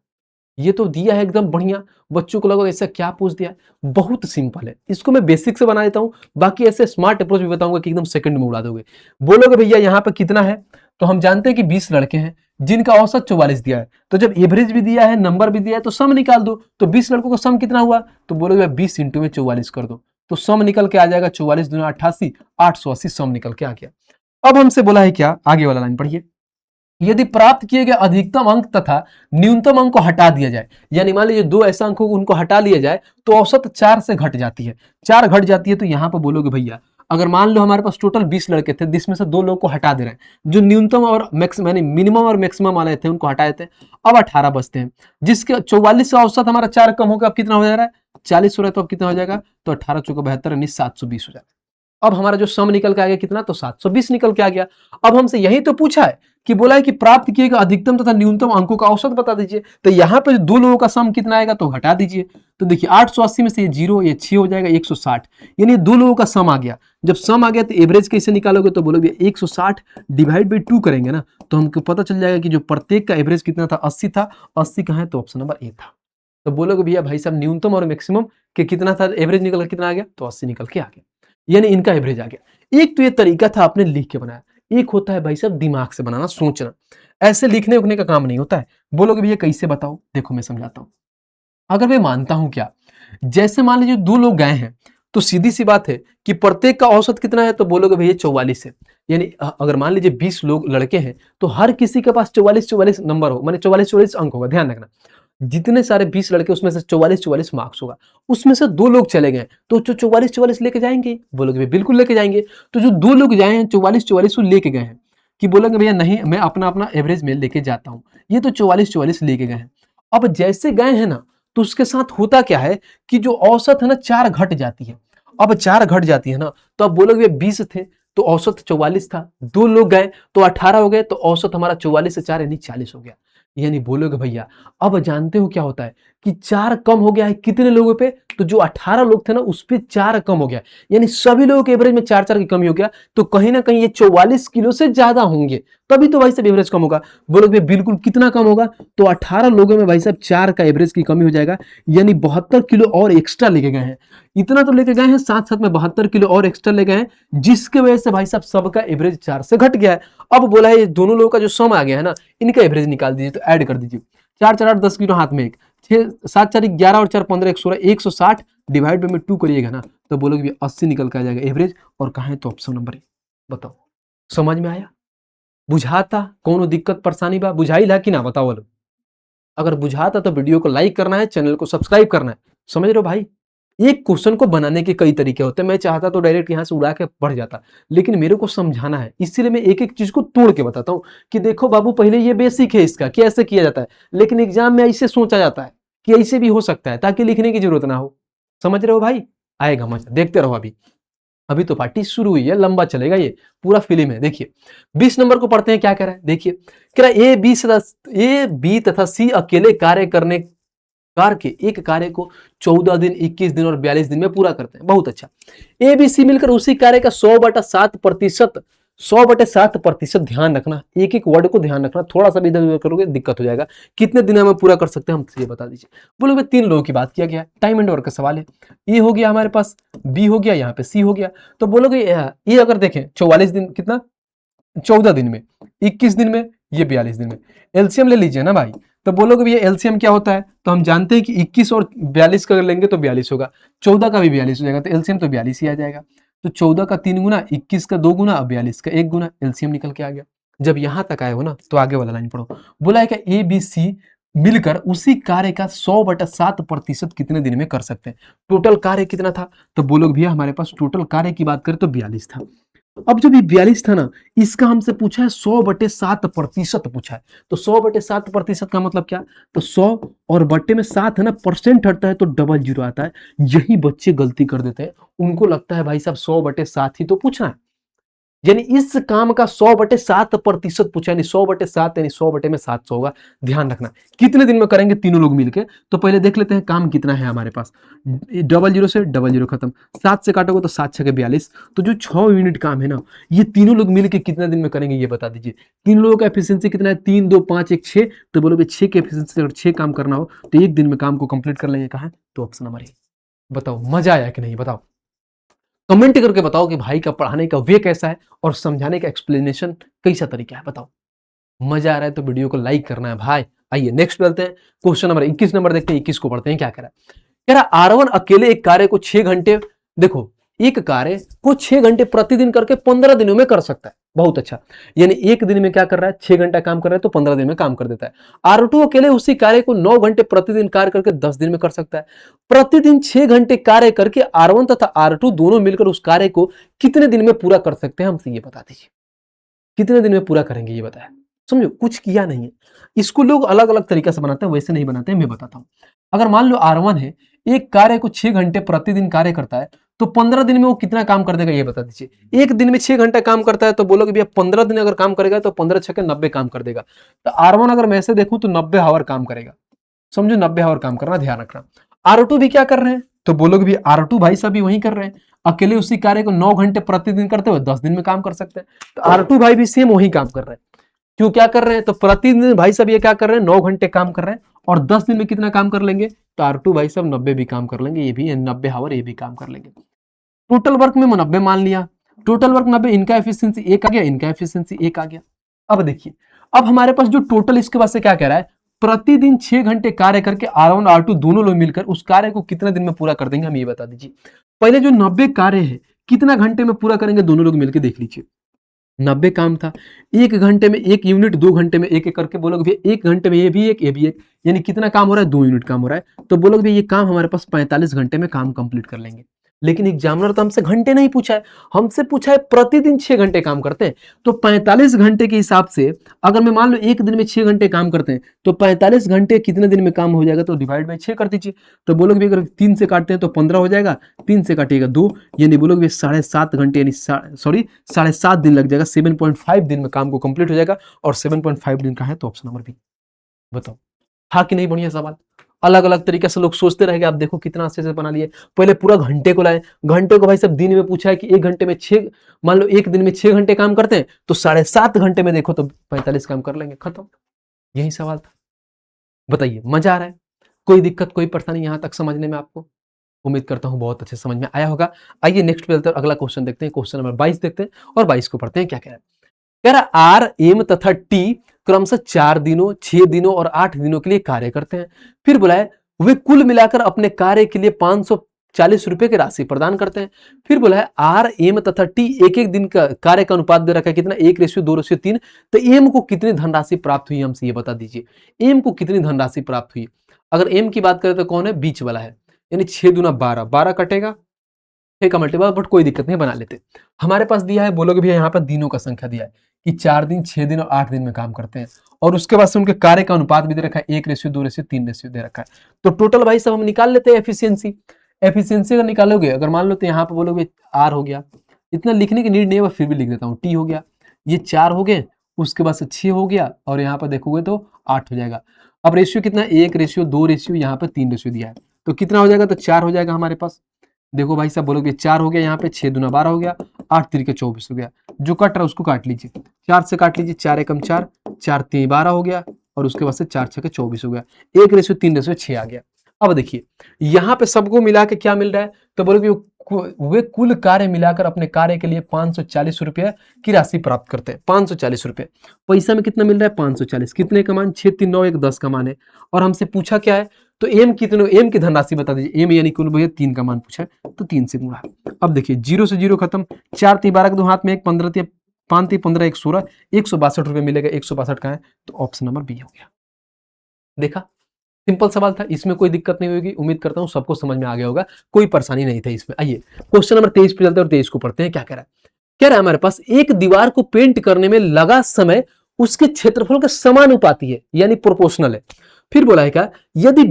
ये तो दिया है एकदम बढ़िया। बच्चों को लगा ऐसा क्या पूछ दिया, बहुत सिंपल है। इसको मैं बेसिक से बना देता हूँ, बाकी ऐसे स्मार्ट अप्रोच भी बताऊंगा कि एकदम सेकंड में उड़ा दोगे। बोलोगे भैया यहाँ पे कितना है, तो हम जानते हैं कि 20 लड़के हैं जिनका औसत 44 दिया है। तो जब एवरेज भी दिया है, नंबर भी दिया है, तो सम निकाल दो। तो 20 लड़कों का सम कितना हुआ, तो बोलोगे 20 इंटू में 44 कर दो, तो सम निकल के आ जाएगा 44 दूना 88, 880 सम निकल के आ गया। अब हमसे बोला है क्या, आगे वाला लाइन पढ़िए। यदि प्राप्त किए गए अधिकतम अंक तथा न्यूनतम अंक को हटा दिया जाए, यानी मान लीजिए दो ऐसा अंक उनको हटा लिया जाए तो औसत 4 से घट जाती है। 4 घट जाती है तो यहां पर बोलोगे भैया, अगर मान लो हमारे पास टोटल 20 लड़के थे, जिसमें से 2 लोगों को हटा दे रहे हैं, जो न्यूनतम और मैक्सिमम यानी मिनिमम और मैक्सिमम वाले थे उनको हटाए थे, अब 18 बचते हैं, जिसके 44 से औसत हमारा 4 कम होगा, अब कितना हो जा रहा है, 40 हो रहा है, तो अब कितना हो जाएगा, तो 18 चौका 72 यानी 720 हो जाएगा। अब हमारा जो सम निकल के आ गया कितना, तो 720 निकल के आ गया। अब हमसे यही तो पूछा है कि बोला है कि प्राप्त किए गए अधिकतम तथा न्यूनतम अंकों का औसत बता दीजिए। तो यहाँ पे 2 लोगों का सम कितना आएगा, तो घटा दीजिए। तो देखिए 880 में से ये 0, ये 6 हो जाएगा, 160, यानी 2 लोगों का सम आ गया। जब सम आ गया तो एवरेज कैसे निकालोगे, तो बोलोगे 160 डिवाइड बाई 2 करेंगे ना, तो हमको पता चल जाएगा कि जो प्रत्येक का एवरेज कितना था, 80 था। 80 कहाँ है, तो ऑप्शन नंबर ए था। तो बोलोगे भैया भाई साहब न्यूनतम और मैक्सिमम के कितना था, एवरेज निकल के कितना आ गया, तो 80 निकल के आ गया, यानी इनका एवरेज आ गया। एक तो ये तरीका था आपने लिख के बनाया, एक होता है भाई साहब दिमाग से बनाना, सोचना। ऐसे लिखने उखने का काम नहीं होता है। बोलोगे भैया कैसे बताओ, देखो मैं समझाता हूं। अगर मैं मानता हूं क्या, जैसे मान लीजिए 2 लोग गए हैं, तो सीधी सी बात है कि प्रत्येक का औसत कितना है, तो बोलोगे भैया 44 है। यानी अगर मान लीजिए 20 लोग लड़के हैं, तो हर किसी के पास 44 नंबर हो, माने 44 अंक होगा। ध्यान रखना, जितने सारे 20 लड़के उसमें से 44 मार्क्स होगा, उसमें से 2 लोग चले गए, तो जो 44 लेके जाएंगे, बोलोगे भैया बिल्कुल लेके जाएंगे। तो जो 2 लोग जाए हैं 44 वो लेके गए हैं, कि बोलोगे भैया नहीं मैं अपना अपना एवरेज में लेके जाता हूं, ये तो 44 लेके गए हैं। अब जैसे गए हैं ना, तो उसके साथ होता क्या है कि जो औसत है ना 4 घट जाती है। अब 4 घट जाती है ना, तो अब बोलोगे भैया 20 थे तो औसत 44 था, 2 लोग गए तो 18 हो गए, तो औसत हमारा 44 से 4 यानी 40 हो गया। यानी बोलोगे भैया, अब जानते हो क्या होता है कि 4 कम हो गया है कितने लोगों पे, तो जो 18 लोग थे ना उस पे 4 कम हो गया, यानी सभी लोगों के एवरेज में 4 की कमी हो गया। तो कहीं ना कहीं ये 44 किलो से ज्यादा होंगे, तभी तो भाई साहब एवरेज कम होगा। बोलोगे बिल्कुल कितना कम होगा, तो 18 लोगों में भाई साहब 4 का एवरेज की कमी हो जाएगा, यानी 72 किलो और एक्स्ट्रा लेके गए हैं। इतना तो लेके गए हैं, साथ साथ में 72 किलो और एक्स्ट्रा ले गए हैं, जिसके वजह से भाई साहब सबका एवरेज 4 से घट गया है। अब बोला है ये दोनों लोगों का जो सम आ गया है ना, इनका एवरेज निकाल दीजिए, तो ऐड कर दीजिए। 4 4 8 10 किलो हाथ में एक, 6 7 4 11 और 4 15 116, 160 डिवाइड बाई में 2 करिएगा ना, तो बोलोगे 80 निकल के आ जाएगा एवरेज। और कहाँ है, तो ऑप्शन नंबर ए। बताओ समझ में आया, बुझाता कोनो दिक्कत परेशानी बा, बुझाई ला कि ना, बताओ वालों। अगर बुझाता तो वीडियो को लाइक करना है, चैनल को सब्सक्राइब करना है। समझ रहे हो भाई, एक क्वेश्चन को बनाने के कई तरीके होते हैं। मैं चाहता तो डायरेक्ट यहाँ से उड़ा के पढ़ जाता, लेकिन मेरे को समझाना है, इसीलिए मैं एक एक चीज को तोड़ के बताता हूँ कि देखो बाबू पहले ये बेसिक है इसका कि ऐसे किया जाता है, लेकिन एग्जाम में ऐसे सोचा जाता है कि ऐसे भी हो सकता है, ताकि लिखने की जरूरत ना हो। समझ रहे हो भाई, आएगा मजा, देखते रहो। अभी अभी तो पार्टी शुरू हुई है, लंबा चलेगा, ये पूरा फिल्म है। देखिए 20 नंबर को पढ़ते हैं, क्या कह रहा है देखिए, कह रहा है ए बी तथा सी अकेले कार्य करने कार के एक कार्य को 14 दिन, 21 दिन और 42 दिन में पूरा करते हैं। बहुत अच्छा। ए बी सी मिलकर उसी कार्य का 100/7%, 100/7%, ध्यान रखना, एक एक वर्ड को ध्यान रखना, थोड़ा सा भी इधर उधर करोगे दिक्कत हो जाएगा। कितने दिनों में पूरा कर सकते हैं, हम ये बता दीजिए। बोलो भाई 3 लोगों की बात किया गया है, टाइम एंड वर्क का सवाल है। ए हो गया हमारे पास, बी हो गया, यहाँ पे सी हो गया। तो बोलोगे ये अगर देखें 44 दिन कितना, 14 दिन में, 21 दिन में, ये 42 दिन में, एलसीएम ले लीजिए ना भाई। तो बोलोगे भैया एलसीएम क्या होता है, तो हम जानते हैं कि 21 और 42 का लेंगे तो 42 होगा, 14 का भी 42 हो जाएगा, तो एलसीएम तो 42 ही आ जाएगा। तो 14 का 3 गुना, 21 का 2 गुना, 42 का 1 गुना, एलसीएम निकल के आ गया। जब यहां तक आए हो ना, तो आगे वाला लाइन पढ़ो। बोला है कि ए बी सी मिलकर उसी कार्य का 100/7% कितने दिन में कर सकते हैं। टोटल कार्य कितना था, तो बोलोगे भैया हमारे पास टोटल कार्य की बात करें तो 42 था। अब जब ये 42 था ना, इसका हमसे पूछा है 100/7% पूछा है। तो 100/7% का मतलब क्या, तो 100 और बट्टे में 7 है ना, परसेंट हटता है तो डबल जीरो आता है। यही बच्चे गलती कर देते हैं, उनको लगता है भाई साहब 100/7 ही तो पूछा है। यानी इस काम का 100/7% पूछा, यानी 100/7 यानी 100/700 होगा। ध्यान रखना कितने दिन में करेंगे तीनों लोग मिलके। तो पहले देख लेते हैं काम कितना है हमारे पास। 00 से 00 खत्म, 7 से काटोगे तो 7 6 42। तो जो 6 यूनिट काम है ना, ये तीनों लोग मिलके कितने दिन में करेंगे ये बता दीजिए। तीन लोगों का एफिशिएंसी कितना है, 3 2 5 1 6। तो बोलोगे 6 के एफिशिएंसी अगर 6 काम करना हो तो एक दिन में काम को कंप्लीट कर लेंगे। कहा, तो ऑप्शन नंबर ए। बताओ मजा आया कि नहीं, बताओ कमेंट करके बताओ कि भाई का पढ़ाने का वे कैसा है और समझाने का एक्सप्लेनेशन कैसा तरीका है, बताओ। मजा आ रहा है तो वीडियो को लाइक करना है भाई। आइए नेक्स्ट चलते हैं, क्वेश्चन नंबर 21 नंबर देखते हैं। 21 को पढ़ते हैं, क्या कह रहा है। कह रहा R1 अकेले एक कार्य को 6 घंटे, देखो एक कार्य को 6 घंटे प्रतिदिन करके 15 दिनों में कर सकता है। बहुत अच्छा, यानी एक दिन में क्या कर रहा है, 6 घंटा काम कर रहा है तो 15 दिन में काम कर देता है। R2 अकेले उसी कार्य को 9 घंटे प्रतिदिन कार्य करके 10 दिन में कर सकता है। प्रतिदिन 6 घंटे कार्य करके R1 तथा R2 दोनों मिलकर उस कार्य को कितने दिन में पूरा कर सकते हैं, हमसे ये बता दीजिए। कितने दिन में पूरा करेंगे ये बताया। समझो कुछ किया नहीं है, इसको लोग अलग अलग तरीके से बनाते हैं, वैसे नहीं बनाते हैं, मैं बताता हूं। अगर मान लो R1 है, एक कार्य को 6 घंटे प्रतिदिन कार्य करता है, तो 15 दिन में वो कितना काम कर देगा ये बता दीजिए। एक दिन में 6 घंटा काम करता है तो बोलोगे भैया 15 दिन अगर काम करेगा तो 15 6 90 काम कर देगा। तो R1 अगर मैं ऐसे देखूं तो 90 आवर काम करेगा। समझो 90 आवर काम करना, ध्यान रखना। R2 भी क्या कर रहे हैं, तो बोलोगे भी R2 भाई साहब भी वही कर रहे हैं। अकेले उसी कार्य को 9 घंटे प्रतिदिन करते हुए 10 दिन में काम कर सकते हैं। तो R2 भाई भी सेम वही काम कर रहे हैं। क्यों क्या कर रहे हैं, तो प्रतिदिन भाई साहब ये क्या कर रहे हैं, 9 घंटे काम कर रहे हैं और 10 दिन में कितना काम कर लेंगे, तो R2 भाई साहब 90 भी काम कर लेंगे, ये भी 90 आवर ये भी काम कर लेंगे। टोटल वर्क में 90 मान लिया, टोटल वर्क 90, इनका एफिशिएंसी 1 आ गया, इनका एफिशिएंसी 1 आ गया। अब देखिए, अब हमारे पास जो टोटल इसके बाद से क्या कह रहा है, प्रतिदिन 6 घंटे कार्य करके R1 R2 दोनों लोग मिलकर उस कार्य को कितने दिन में पूरा कर देंगे, हम ये बता दीजिए। पहले जो 90 कार्य है कितना घंटे में पूरा करेंगे, दोनों लोग मिलकर देख लीजिए। 90 काम था, 1 घंटे में 1 यूनिट, 2 घंटे में 1 करके बोलोगे भैया 1 घंटे में ये भी एक, ये भी एक, यानी कितना काम हो रहा है, 2 यूनिट काम हो रहा है। तो बोलोगे भैया ये काम हमारे पास 45 घंटे में काम कंप्लीट कर लेंगे। लेकिन एग्जामिनर तो हमसे घंटे नहीं पूछा है, हमसे पूछा है प्रतिदिन 6 घंटे काम करते हैं। तो 45 घंटे के हिसाब से अगर मैं मान लो एक दिन में 6 घंटे काम करते हैं तो 45 घंटे कितने दिन में काम हो जाएगा, तो डिवाइड बाई 6 कर दीजिए। तो बोलोगे अगर 3 से काटते हैं तो 15 हो जाएगा, 3 से काटिएगा 2, यानी बोलोगे 7.5 घंटे, यानी सॉरी 7.5 दिन लग जाएगा। 7.5 दिन में काम को कंप्लीट हो जाएगा। और 7.5 दिन का है तो ऑप्शन नंबर बी। बताओ हाँ कि नहीं, बढ़िया सवाल। अलग अलग तरीके से लोग सोचते रहेंगे, आप देखो कितना अच्छे से बना लिए। पहले पूरा घंटे को लाए, घंटे को भाई सब दिन में पूछा है कि एक घंटे में 6, मान लो एक दिन में 6 घंटे काम करते हैं तो 7.5 घंटे में देखो तो 45 काम कर लेंगे, खत्म। यही सवाल था। बताइए मजा आ रहा है, कोई दिक्कत कोई परेशानी यहां तक समझने में आपको? उम्मीद करता हूं बहुत अच्छे समझ में आया होगा। आइए नेक्स्ट पे अगला क्वेश्चन देखते हैं, क्वेश्चन नंबर 22 देखते हैं और 22 को पढ़ते हैं, क्या कह रहा है। कह रहा आर एम तथा टी क्रमशः 4 दिनों 6 दिनों और 8 दिनों के लिए कार्य करते हैं। फिर बोला है वे कुल मिलाकर अपने कार्य के लिए 540 रुपए की राशि प्रदान करते हैं। फिर बोला है आर एम तथा टी एक एक दिन का कार्य का अनुपात दे रखा है कितना, 1:2:3। तो एम को कितनी धनराशि प्राप्त हुई, हमसे ये बता दीजिए। एम को कितनी धनराशि प्राप्त हुई। अगर एम की बात करें तो कौन है, बीच वाला है, यानी 6 दूना 12, 12 कटेगा, 6 का मल्टीपल, बट कोई दिक्कत नहीं, बना लेते। हमारे पास दिया है, बोलोगे भैया यहाँ पर दिनों का संख्या दिया है कि 4 दिन 6 दिन और 8 दिन में काम करते हैं। और उसके बाद से उनके कार्य का अनुपात भी दे रखा है, 1:2:3 दे रखा है। तो टोटल भाई सब हम निकाल लेते हैं एफिशिएंसी। एफिशिएंसी अगर निकालोगे, अगर मान लो तो यहाँ पे बोलोगे आर हो गया, इतना लिखने की नीड नहीं है, फिर भी लिख देता हूँ। टी हो गया, ये 4 हो गए, उसके बाद से 6 हो गया और यहाँ पर देखोगे तो 8 हो जाएगा। अब रेशियो कितना, 1:2 रेशियो, यहाँ पे 3 रेशियो दिया है, तो कितना हो जाएगा, तो 4 हो जाएगा हमारे पास। देखो भाई साहब बोलोगे 4 हो गया, यहाँ पे 6 दूना 12 हो गया, 8 3 24 हो गया। जो कट रहा है उसको काट लीजिए, 4 से काट लीजिए, 4 एकम 4, 4 3 12 हो गया और उसके बाद से 4 6 24 हो गया। 1:3:6 आ गया। अब देखिए यहाँ पे सबको मिला के क्या मिल रहा है, तो बोलोगे वे कुल कार्य मिलाकर अपने कार्य के लिए 540 रुपये की राशि प्राप्त करते हैं। 540 रुपये पैसा में कितना मिल रहा है, 540। कितने का मान, 6 3 9 1 10 का मान है। और हमसे पूछा क्या है, तो एम कितने, एम की धनराशि बता दीजिए। एम यानी कुल भैया 3 का मान पूछा है, तो 3 से गुणा। अब देखिए 0 से 0 खत्म, 4 3 12 के 2 हाथ में 1, 15 3 5 3 15 1 16, 162 रुपये मिलेगा। 162 का है तो ऑप्शन नंबर बी हो गया। देखा, सिंपल सवाल था, इसमें कोई दिक्कत नहीं होगी। उम्मीद करता हूं सबको समझ में आ गया होगा, कोई परेशानी नहीं था इसमें। आइए क्वेश्चन नंबर 23 पे चलते हैं और 23 को पढ़ते हैं, क्या कह रहा है। कह रहा है हमारे पास एक दीवार को पेंट करने में लगा समय उसके क्षेत्रफल के समानुपाती है, यानी प्रोपोर्शनल है। फिर बोला है क्या, यदि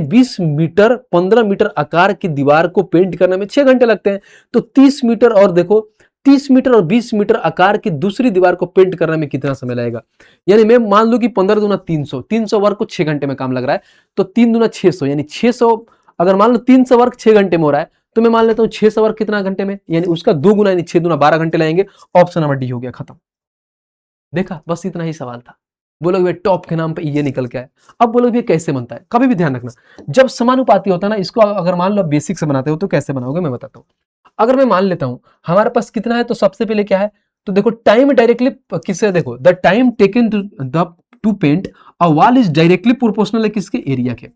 20 मीटर 15 मीटर आकार की दीवार को पेंट करने में 6 घंटे लगते हैं, तो 30 मीटर और देखो 30 मीटर और 20 मीटर आकार की दूसरी दीवार को पेंट करने में कितना समय लगेगा। यानी मैं मान लूं कि 15 दूना 300, 300 वर्ग को 6 घंटे में काम लग रहा है, तो 3 दूना 600, यानी 600, अगर मान लो 300 वर्ग 6 घंटे में हो रहा है, तो मैं मान लेता हूं 600 वर्ग कितना घंटे में, यानी उसका 2 गुना, यानी 6 दूना 12 घंटे लगेंगे। ऑप्शन नंबर डी हो गया, खत्म। देखा, बस इतना ही सवाल था। बोलोगे भाई टॉप के नाम पे ये निकल के आए। अब बोलोगे कैसे बनता है, कभी भी ध्यान रखना, जब समानुपाती होता है ना, इसको अगर मान लो बेसिक से बनाते हो तो कैसे बनाओगे मैं बताता हूँ। अगर मैं मान लेता हूं हमारे पास कितना है, तो सबसे पहले क्या है, तो देखो टाइम डायरेक्टली किससे, देखो the time taken to paint a wall is directly proportional है किसके, एरिया के।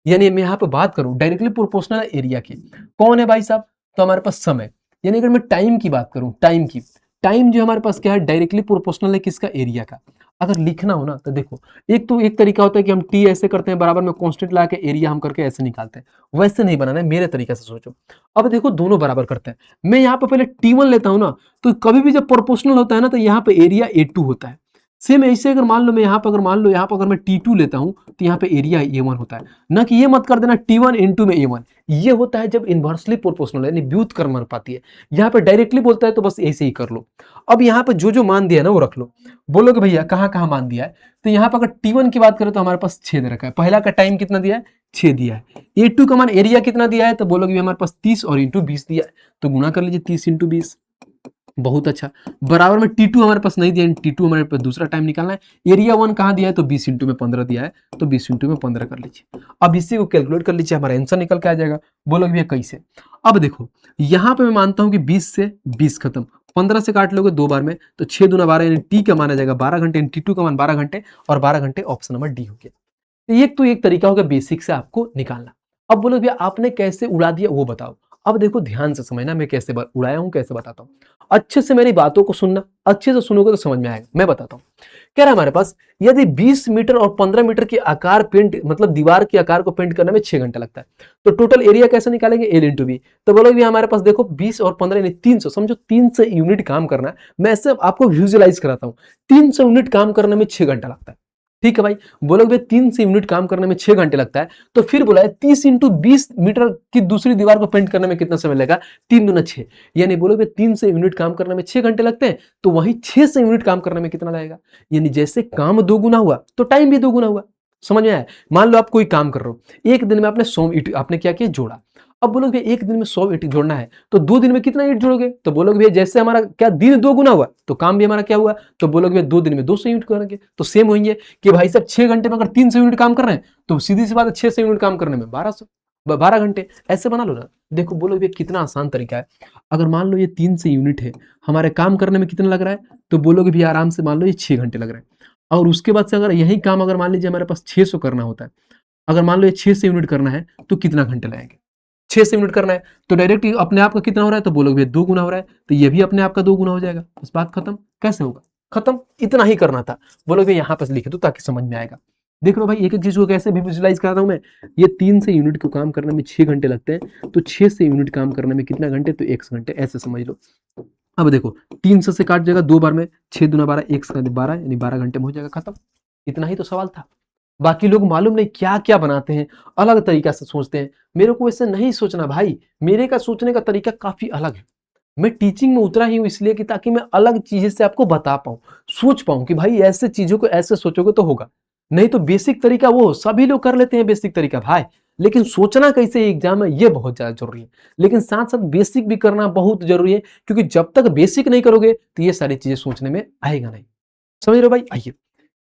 यानी मैं यहाँ पे बात करूं डायरेक्टली प्रोपोर्शनल है एरिया की। कौन है भाई साहब, तो हमारे पास समय, यानी अगर मैं टाइम की बात करूं, टाइम की, टाइम जो हमारे पास क्या है, डायरेक्टली प्रोपोर्शनल है किसका, एरिया का। अगर लिखना हो ना तो देखो, एक तो एक तरीका होता है कि हम टी ऐसे करते हैं, बराबर में कांस्टेंट ला के एरिया हम करके ऐसे निकालते हैं, वैसे नहीं बनाना है, मेरे तरीके से सोचो। अब देखो दोनों बराबर करते हैं, मैं यहाँ पे पहले T1 लेता हूं ना, तो कभी भी जब प्रोपोर्शनल होता है ना, तो यहाँ पे एरिया A2 होता है। सेम ऐसे अगर मान लो मैं यहाँ पर अगर मान लो यहाँ पर अगर मैं T2 लेता हूँ, तो यहाँ पे एरिया A1 होता है। ना कि ये मत कर देना T1 इंटू में A1, ये होता है जब इन्वर्सली प्रोपोर्शनल यानी व्युत्क्रमानुपाती है। यहाँ पे डायरेक्टली बोलता है तो बस ऐसे ही कर लो। अब यहाँ पे जो जो मान दिया है ना वो रख लो। बोलोगे भैया कहाँ कहाँ मान दिया है, तो यहाँ पर अगर T1 की बात करें तो हमारे पास 6 दे रखा है, पहला का टाइम कितना दिया है, 6 दिया है। A2 का मान एरिया कितना दिया है, तो बोलोगे हमारे पास 30 और इंटू 20 दिया है, तो गुना कर लीजिए 30 इंटू 20। बहुत अच्छा, बराबर में T2 हमारे पास नहीं दिया, T2 हमारे पास दूसरा टाइम निकालना है। एरिया 1 कहाँ दिया है, तो 20 इंटू में 15 दिया है, तो 20 इंटू में 15 कर लीजिए। अब इसी को कैलकुलेट कर लीजिए, हमारा आंसर निकल के आ जाएगा। बोलोगे भैया कैसे। अब देखो यहाँ पे मैं मानता हूँ कि 20 से 20 खत्म, 15 से काट लोगे 2 बार में, तो 6 दूना 12, यानी टी का माना जाएगा 12 घंटे, T2 का मान 12 घंटे, और 12 घंटे ऑप्शन नंबर डी हो गया। एक तो एक तरीका होगा बेसिक से आपको निकालना। अब बोलो भैया आपने कैसे उड़ा दिया वो बताओ। अब देखो ध्यान से समझना, मैं कैसे उड़ाया हूं, कैसे बताता हूं। अच्छे से मेरी बातों को सुनना, अच्छे से सुनोगे तो समझ में आएगा। मैं बताता हूं, कह रहा हमारे पास यदि 20 मीटर और 15 मीटर की आकार पेंट, मतलब दीवार के आकार को पेंट करने में 6 घंटे लगता है, तो टोटल एरिया कैसे निकालेंगे, एल इंटू बी। तो बोलोगे हमारे पास देखो 20 और 15 यानी 300, समझो 300 यूनिट काम करना है। मैं ऐसे आपको विजुअलाइज कराता हूं, 300 यूनिट काम करने में 6 घंटा लगता है। ठीक है भाई, बोलोगे 300 यूनिट काम करने में 6 घंटे लगता है, तो फिर बोला है 30 इंटू 20 मीटर की दूसरी दीवार को पेंट करने में कितना समय लगेगा, 3 दूना 6, यानी बोलोगे 300 यूनिट काम करने में 6 घंटे लगते हैं, तो वही 600 यूनिट काम करने में कितना लगेगा। यानी जैसे काम 2 गुना हुआ तो टाइम भी 2 गुना हुआ। समझ में आया। मान लो आप कोई काम कर रहे हो, एक दिन में आपने 100 ईंट आपने क्या किया, जोड़ा। अब बोलोगे एक दिन में 100 ईंट जोड़ना है, तो 2 दिन में कितना ईंट जोड़ोगे, तो बोलोगे भैया जैसे हमारा क्या दिन 2 गुना हुआ तो काम भी हमारा क्या हुआ, तो बोलोगे भैया 2 दिन में 200 यूनिट करेंगे। तो सेम होंगे कि भाई साहब 6 घंटे में अगर 300 यूनिट काम कर रहे हैं, तो सीधी सी बात है 600 यूनिट काम करने में 12 घंटे। ऐसे बना लो ना। देखो बोलोगे कितना आसान तरीका है। अगर मान लो ये 300 यूनिट है, हमारे काम करने में कितना लग रहा है, तो बोलोगे भैया आराम से मान लो ये 6 घंटे लग रहे हैं। और उसके बाद से अगर यही काम अगर मान लीजिए हमारे पास 600 करना होता है, अगर मान लो ये 600 यूनिट करना है तो कितना घंटे लगेंगे, 600 यूनिट करना है, तो डायरेक्ट अपने आप का कितना हो रहा है, तो बोलोगे 2 गुना हो रहा है, तो ये भी अपने आप का 2 गुना हो जाएगा। बस बात खत्म। कैसे होगा, खत्म। इतना ही करना था। बोलोगे यहाँ पर लिख दो ताकि समझ में आएगा। देख लो भाई एक एक चीज को कैसे भी विजुलाइज कराता हूं मैं। ये 300 यूनिट को काम करने में 6 घंटे लगते हैं, तो 600 यूनिट काम करने में कितना घंटे, तो 1 घंटे। ऐसे समझ लो। अब देखो 300 से काट जाएगा 2 बार में, 6 दूना 12, 1 12, यानी 12 घंटे में हो जाएगा, खत्म। इतना ही तो सवाल था। बाकी लोग मालूम नहीं क्या क्या बनाते हैं, अलग तरीका से सोचते हैं। मेरे को ऐसे नहीं सोचना भाई, मेरे का सोचने का तरीका काफी अलग है। मैं टीचिंग में उतरा ही हूं इसलिए कि ताकि मैं अलग चीजें से आपको बता पाऊं, सोच पाऊं कि भाई ऐसे चीजों को ऐसे सोचोगे तो होगा। नहीं तो बेसिक तरीका वो सभी लोग कर लेते हैं बेसिक तरीका भाई, लेकिन सोचना कैसे एग्जाम में ये बहुत ज्यादा जरूरी है। लेकिन साथ साथ बेसिक भी करना बहुत जरूरी है, क्योंकि जब तक बेसिक नहीं करोगे तो ये सारी चीजें सोचने में आएगा नहीं। समझ रहे हो भाई। आइए,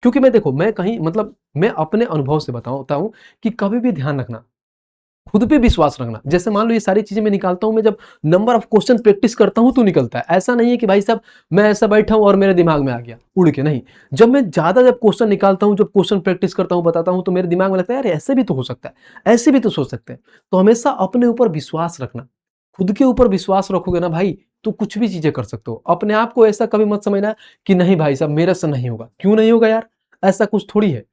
क्योंकि मैं देखो मैं कहीं मतलब मैं अपने अनुभव से बताता हूं कि कभी भी ध्यान रखना, खुद पे विश्वास रखना। जैसे मान लो ये सारी चीजें मैं निकालता हूं, मैं जब नंबर ऑफ क्वेश्चन प्रैक्टिस करता हूं तो निकलता है। ऐसा नहीं है कि भाई साहब मैं ऐसा बैठा हूं और मेरे दिमाग में आ गया उड़ के, नहीं। जब मैं ज्यादा जब क्वेश्चन निकालता हूं, जब क्वेश्चन प्रैक्टिस करता हूं, बताता हूं, तो मेरे दिमाग में लगता है यार ऐसे भी तो हो सकता है, ऐसे भी तो सोच सकते हैं। तो हमेशा अपने ऊपर विश्वास रखना। खुद के ऊपर विश्वास रखोगे ना भाई, तो कुछ भी चीजें कर सकते हो। अपने आप को ऐसा कभी मत समझना कि नहीं भाई साहब मेरे से नहीं होगा। क्यों नहीं होगा यार, ऐसा कुछ थोड़ी है।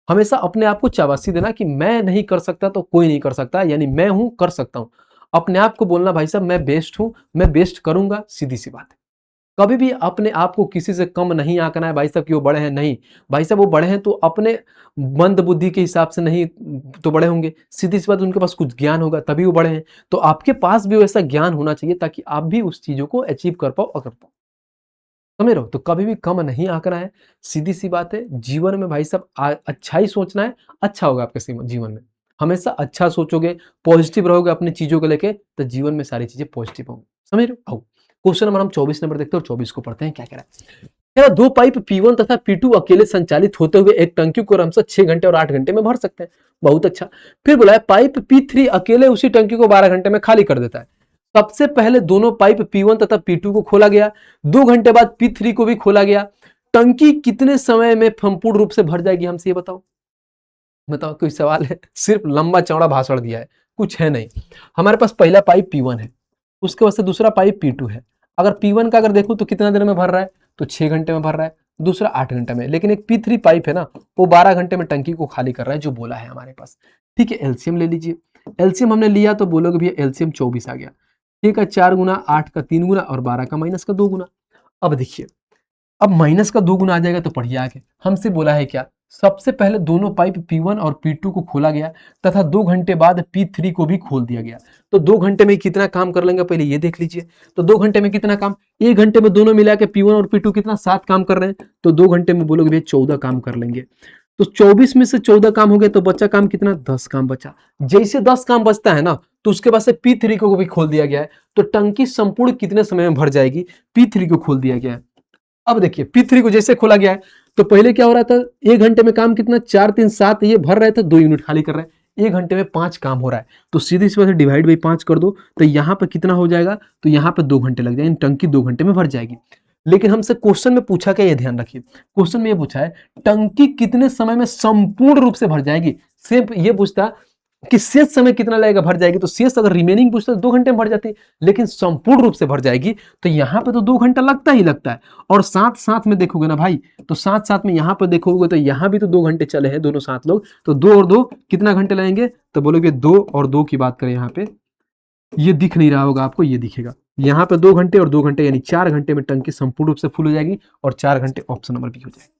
हमेशा अपने आप को शाबाशी देना कि मैं नहीं कर सकता तो कोई नहीं कर सकता, यानी मैं हूं, कर सकता हूं। अपने आप को बोलना भाई साहब मैं बेस्ट हूं, मैं बेस्ट करूंगा, सीधी सी बात है। कभी भी अपने आप को किसी से कम नहीं आंकना है भाई साहब कि वो बड़े हैं, नहीं भाई साहब, वो बड़े हैं तो अपने मंद बुद्धि के हिसाब से नहीं तो बड़े होंगे, सीधी सी बात, उनके पास कुछ ज्ञान होगा तभी वो बड़े हैं। तो आपके पास भी वैसा ज्ञान होना चाहिए ताकि आप भी उस चीजों को अचीव कर पाओ और कर पाओ, समझ रहे हो? तो कभी भी कम नहीं आंकना है, सीधी सी बात है। जीवन में भाई साहब अच्छा ही सोचना है, अच्छा होगा आपके जीवन में। हमेशा अच्छा सोचोगे, पॉजिटिव रहोगे अपनी चीजों को लेके, तो जीवन में सारी चीजें पॉजिटिव होंगी, समझ रहे हो? आओ क्वेश्चन नंबर हम 24 नंबर देखते हैं और 24 को पढ़ते हैं, क्या कह रहा है। कह रहा दो पाइप P1 तथा P2 अकेले संचालित होते हुए एक टंकी को क्रमशः 6 घंटे और 8 घंटे में भर सकते हैं। बहुत अच्छा। फिर बोला है पाइप P3 अकेले उसी टंकी को 12 घंटे में खाली कर देता है। सबसे पहले दोनों पाइप P1 तथा P2 को खोला गया, 2 घंटे बाद P3 को भी खोला गया। टंकी कितने समय में संपूर्ण रूप से भर जाएगी, हमसे ये बताओ। बताओ, कोई सवाल है? सिर्फ लंबा चौड़ा भाषण दिया है, कुछ है नहीं। हमारे पास पहला पाइप P1 है, उसके बाद से दूसरा पाइप P2 है। अगर P1 का अगर देखूं तो कितना देर में भर रहा है, तो 6 घंटे में भर रहा है, दूसरा 8 घंटे में। लेकिन एक P3 पाइप है ना, वो 12 घंटे में टंकी को खाली कर रहा है, जो बोला है हमारे पास। ठीक है, एलसीएम ले लीजिए। एलसीएम हमने लिया तो बोलोगे भैया एलसीएम 24 आ गया। ठीक है, 4 गुना 8 का 3 गुना और 12 का माइनस का 2 गुना। अब देखिए, अब माइनस का 2 गुना आ जाएगा तो पढ़िए आगे। हमसे बोला है क्या, सबसे पहले दोनों पाइप P1 और P2 को खोला गया तथा 2 घंटे बाद P3 को भी खोल दिया गया। तो 2 घंटे में कितना काम कर लेंगे, पहले ये देख लीजिए। तो 2 घंटे में कितना काम, 1 घंटे में दोनों मिला के P1 और P2 कितना 7 काम कर रहे हैं, तो 2 घंटे में बोलोगे भैया 14 काम कर लेंगे। तो 24 में से 14 काम हो गए तो बचा काम कितना, 10 काम बचा। जैसे 10 काम बचता है ना, तो उसके बाद से P3 को भी खोल दिया गया है। तो टंकी संपूर्ण कितने समय में भर जाएगी, P3 को खोल दिया गया है। अब देखिए P3 को जैसे खोला गया है, तो पहले क्या हो रहा था, 1 घंटे में काम कितना, 4 3 7, ये भर रहे थे, 2 यूनिट खाली कर रहे हैं। 1 घंटे में 5 काम हो रहा है, तो सीधी सी बात है डिवाइड बाई 5 कर दो, तो यहाँ पे कितना हो जाएगा, तो यहाँ पे 2 घंटे लग जाएंगे, टंकी 2 घंटे में भर जाएगी। लेकिन हमसे क्वेश्चन में पूछा क्या, ये ध्यान रखिए, क्वेश्चन में ये पूछा है टंकी कितने समय में संपूर्ण रूप से भर जाएगी। सिर्फ ये पूछता कि शेष समय कितना लगेगा, भर जाएगी, तो शेष अगर रिमेनिंग पूछता तो 2 घंटे में भर जाती, लेकिन संपूर्ण रूप से भर जाएगी तो यहाँ पे तो 2 घंटा लगता ही लगता है। और साथ साथ में देखोगे ना भाई, तो साथ साथ में यहाँ पर देखोगे तो यहाँ भी तो 2 घंटे चले हैं दोनों साथ लोग, तो 2 और 2 कितना घंटे लगेंगे, तो बोलोगे 2 और 2 की बात करें, यहाँ पे ये दिख नहीं रहा होगा आपको, ये दिखेगा यहाँ पे 2 घंटे और 2 घंटे, यानी 4 घंटे में टंकी संपूर्ण रूप से फुल हो जाएगी और 4 घंटे ऑप्शन नंबर बी हो जाएगा।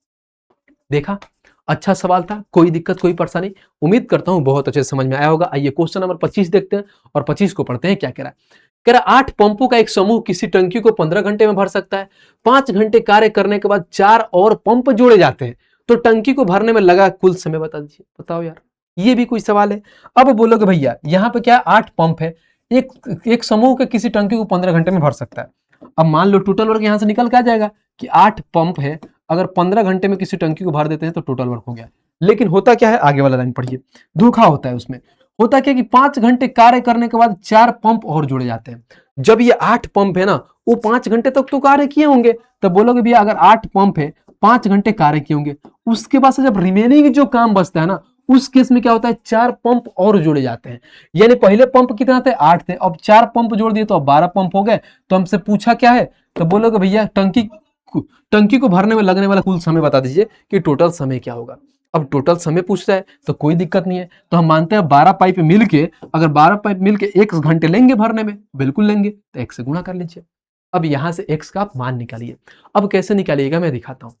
देखा, अच्छा सवाल था, कोई दिक्कत कोई परेशानी, उम्मीद करता हूं बहुत अच्छे से समझ में आया होगा। आइए क्वेश्चन नंबर 25 देखते हैं और 25 को पढ़ते हैं, क्या कह रहा है। कह रहा 8 पंपों का एक समूह किसी टंकी को 15 घंटे में भर सकता है। 5 घंटे कार्य करने के बाद 4 और पंप जोड़े जाते हैं, तो टंकी को भरने में लगा कुल समय बता दीजिए। बताओ यार, ये भी कोई सवाल है? अब बोलोगे भैया यहाँ पे क्या 8 पंप है, एक समूह के किसी टंकी को 15 घंटे में भर सकता है। अब मान लो टोटल वर्क यहां से निकल के आ जाएगा कि 8 पंप है, अगर 15 घंटे में किसी टंकी को भर देते हैं तो टोटल वर्क हो गया। लेकिन होता क्या है, आगे वाला लाइन पढ़िए, धोखा होता है उसमें। होता क्या कि 5 घंटे कार्य करने के बाद 4 पंप और जुड़े जाते हैं। जब ये 8 पंप है ना, वो 5 घंटे तक तो कार्य किए होंगे, तब बोलोगे भैया अगर 8 पंप है 5 घंटे कार्य किए होंगे, उसके बाद से जब रिमेनिंग जो काम बचता है ना, उस केस में क्या होता है, 4 पंप और जोड़े जाते हैं। यानी पहले पंप कितना थे, 8 थे, अब 4 पंप जोड़ दिए तो अब 12 पंप हो गए। तो हमसे पूछा क्या है, तो बोलोगे भैया टंकी को भरने में लगने वाला कुल समय बता दीजिए कि टोटल समय क्या होगा। अब टोटल समय पूछता है तो कोई दिक्कत नहीं है, तो हम मानते हैं 12 पाइप मिलके, अगर 12 पाइप मिलके 1 घंटे लेंगे भरने में, बिल्कुल लेंगे, तो 1 से गुणा कर लीजिए। अब यहां से x का आप मान निकालिए। अब कैसे निकालिएगा मैं दिखाता हूं।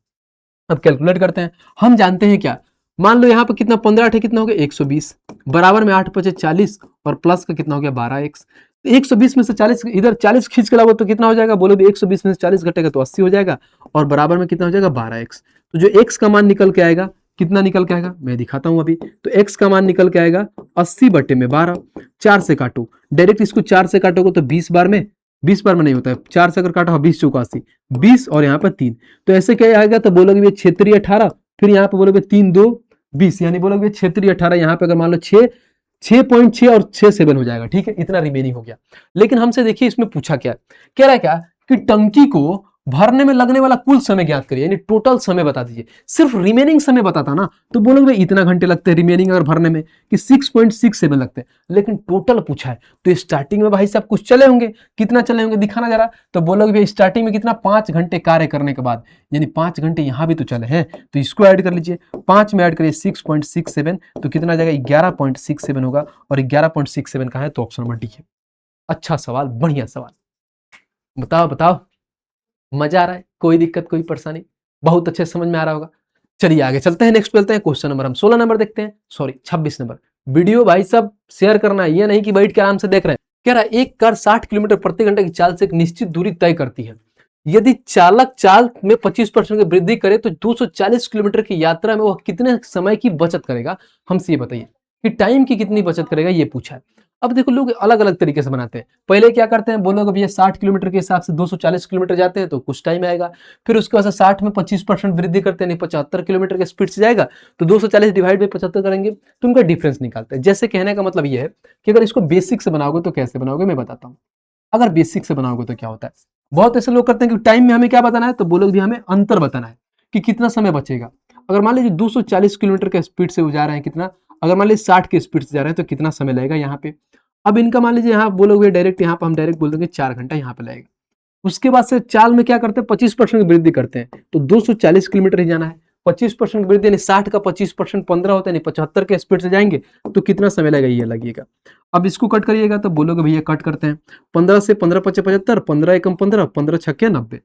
अब कैलकुलेट करते हैं। हम जानते हैं क्या, मान लो यहाँ पे कितना 15 8 कितना हो गया 120, बराबर में 8 5 40 और प्लस का कितना हो गया 12x। 120 में से 40 इधर 40 खींच के लाओ तो कितना हो जाएगा, बोलो भी 120 में से 40 घटेगा तो 80 हो जाएगा, और बराबर में कितना हो जाएगा 12x। तो जो x का मान निकल के आएगा, कितना निकल के आएगा मैं दिखाता हूं अभी। तो x का मान निकल के आएगा 80/12। 4 से काटो, डायरेक्ट इसको 4 से काटोगे तो 20 बार में, 20 बार में नहीं होता है, 4 से अगर काटा 20 चौका 80, 20 और यहाँ पर 3, तो ऐसे क्या आएगा, तो बोलोगे ये क्षेत्रीय 18, फिर यहाँ पे बोलोगे 3 2 20, यानी बोलोगे क्षेत्रीय 18, यहाँ पे अगर मान लो 6.6 और 6 7 हो जाएगा। ठीक है, इतना रिमेनिंग हो गया। लेकिन हमसे देखिए इसमें पूछा क्या, कह रहा है क्या कि टंकी को भरने में लगने वाला कुल समय ज्ञात करिए, यानी टोटल समय बता दीजिए। सिर्फ रिमेनिंग समय बताता ना तो बोलोगे इतना घंटे लगते हैं रिमेनिंग अगर भरने में, कि 6.67 लगते हैं। लेकिन टोटल पूछा है तो स्टार्टिंग में भाई साहब कुछ चले होंगे, कितना चले होंगे दिखाना जरा, तो बोलोगे भाई स्टार्टिंग में कितना 5 घंटे कार्य करने के बाद, यानी 5 घंटे यहां भी तो चले हैं, तो इसको ऐड कर लीजिए। 5 में ऐड करिए 6.67, तो कितना आ जाएगा 11.67 होगा, और 11.67 कहां है, तो ऑप्शन नंबर डी है। अच्छा सवाल, बढ़िया सवाल, बताओ बताओ। मजा आ रहा है, कोई दिक्कत कोई परेशानी, बहुत अच्छे से समझ में आ रहा होगा। चलिए आगे चलते हैं, नेक्स्ट चलते हैं, क्वेश्चन नंबर हम 16 नंबर देखते हैं, सॉरी 26 नंबर। वीडियो भाई साहब शेयर करना है, ये नहीं कि बैठ के आराम से देख रहे हैं। कह रहा है एक कार 60 किलोमीटर प्रति घंटे की चाल से एक निश्चित दूरी तय करती है। यदि चालक चाल में 25% की वृद्धि करे तो 240 किलोमीटर की यात्रा में वह कितने समय की बचत करेगा, हमसे ये बताइए कि टाइम की कितनी बचत करेगा, ये पूछा है। अब देखो लोग अलग अलग तरीके से बनाते हैं। पहले क्या करते हैं, बोलोगे भैया 60 किलोमीटर के हिसाब से 240 किलोमीटर जाते हैं तो कुछ टाइम आएगा। फिर उसके बाद 60 में 25% वृद्धि करते हैं, 75 किलोमीटर के स्पीड से जाएगा तो 240 डिवाइड बाई 75 करेंगे तो उनका डिफरेंस निकालते हैं। जैसे कहने का मतलब ये है कि अगर इसको बेसिक से बनाओगे तो कैसे बनाओगे मैं बताता हूँ। अगर बेसिक से बनाओगे तो क्या होता है, बहुत ऐसे लोग करते हैं कि टाइम में हमें क्या बताना है, तो बोलोगे भी हमें अंतर बताना है कि कितना समय बचेगा। अगर मान लीजिए 240 किलोमीटर के स्पीड से वो जा रहे हैं कितना, अगर मान लीजिए 60 के स्पीड से जा रहे हैं तो कितना समय लगेगा यहाँ पे। अब इनका मान लीजिए यहाँ बोलोगे डायरेक्ट, यहाँ पे हम डायरेक्ट बोल देंगे 4 घंटा यहाँ पे लगेगा। उसके बाद से चाल में क्या करते हैं, 25% की वृद्धि करते हैं तो 240 किलोमीटर ही जाना है। 25% की वृद्धि यानी 60 का 25% 15 होता है, यानी 75 के स्पीड से जाएंगे तो कितना समय लगेगा ये लगेगा। अब इसको कट करिएगा तो बोलोगे भैया कट करते हैं, 15 से 15 पचे 75, 15 एकम 15, 15 छक्के 90,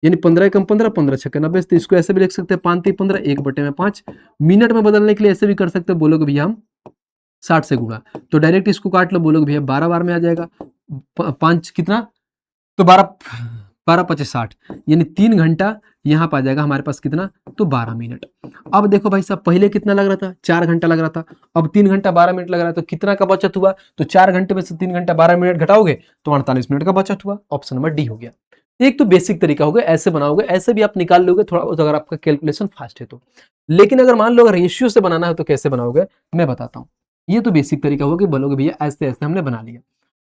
यानी 15 एकम 15, 15 छक्के 90। तो इसको ऐसे भी लिख सकते हैं 5 3 15, 1/5। मिनट में बदलने के लिए ऐसे भी कर सकते हैं, बोलोगे भैया हम 60 से गुणा, तो डायरेक्ट इसको काट लो, बोलोगे भैया 12 बार में आ जाएगा। 5 कितना, तो 12 12 पचे 60, यानी 3 घंटा यहाँ पर आ जाएगा हमारे पास कितना, तो 12 मिनट। अब देखो भाई साहब पहले कितना लग रहा था, 4 घंटा लग रहा था, अब 3 घंटा 12 मिनट लग रहा है, तो कितना का बचत हुआ, तो 4 घंटे में से 3 घंटा 12 मिनट घटाओगे तो 48 मिनट का बचत हुआ। ऑप्शन नंबर डी हो गया। एक तो बेसिक तरीका हो गया, ऐसे बनाओगे, ऐसे भी आप निकाल लोगे थोड़ा बहुत अगर आपका कैलकुलेशन फास्ट है तो। लेकिन अगर मान लो अगर रेशियो से बनाना है तो कैसे बनाओगे मैं बताता हूँ। ये तो बेसिक तरीका होगा कि बोलोगे भैया ऐसे ऐसे हमने बना लिया।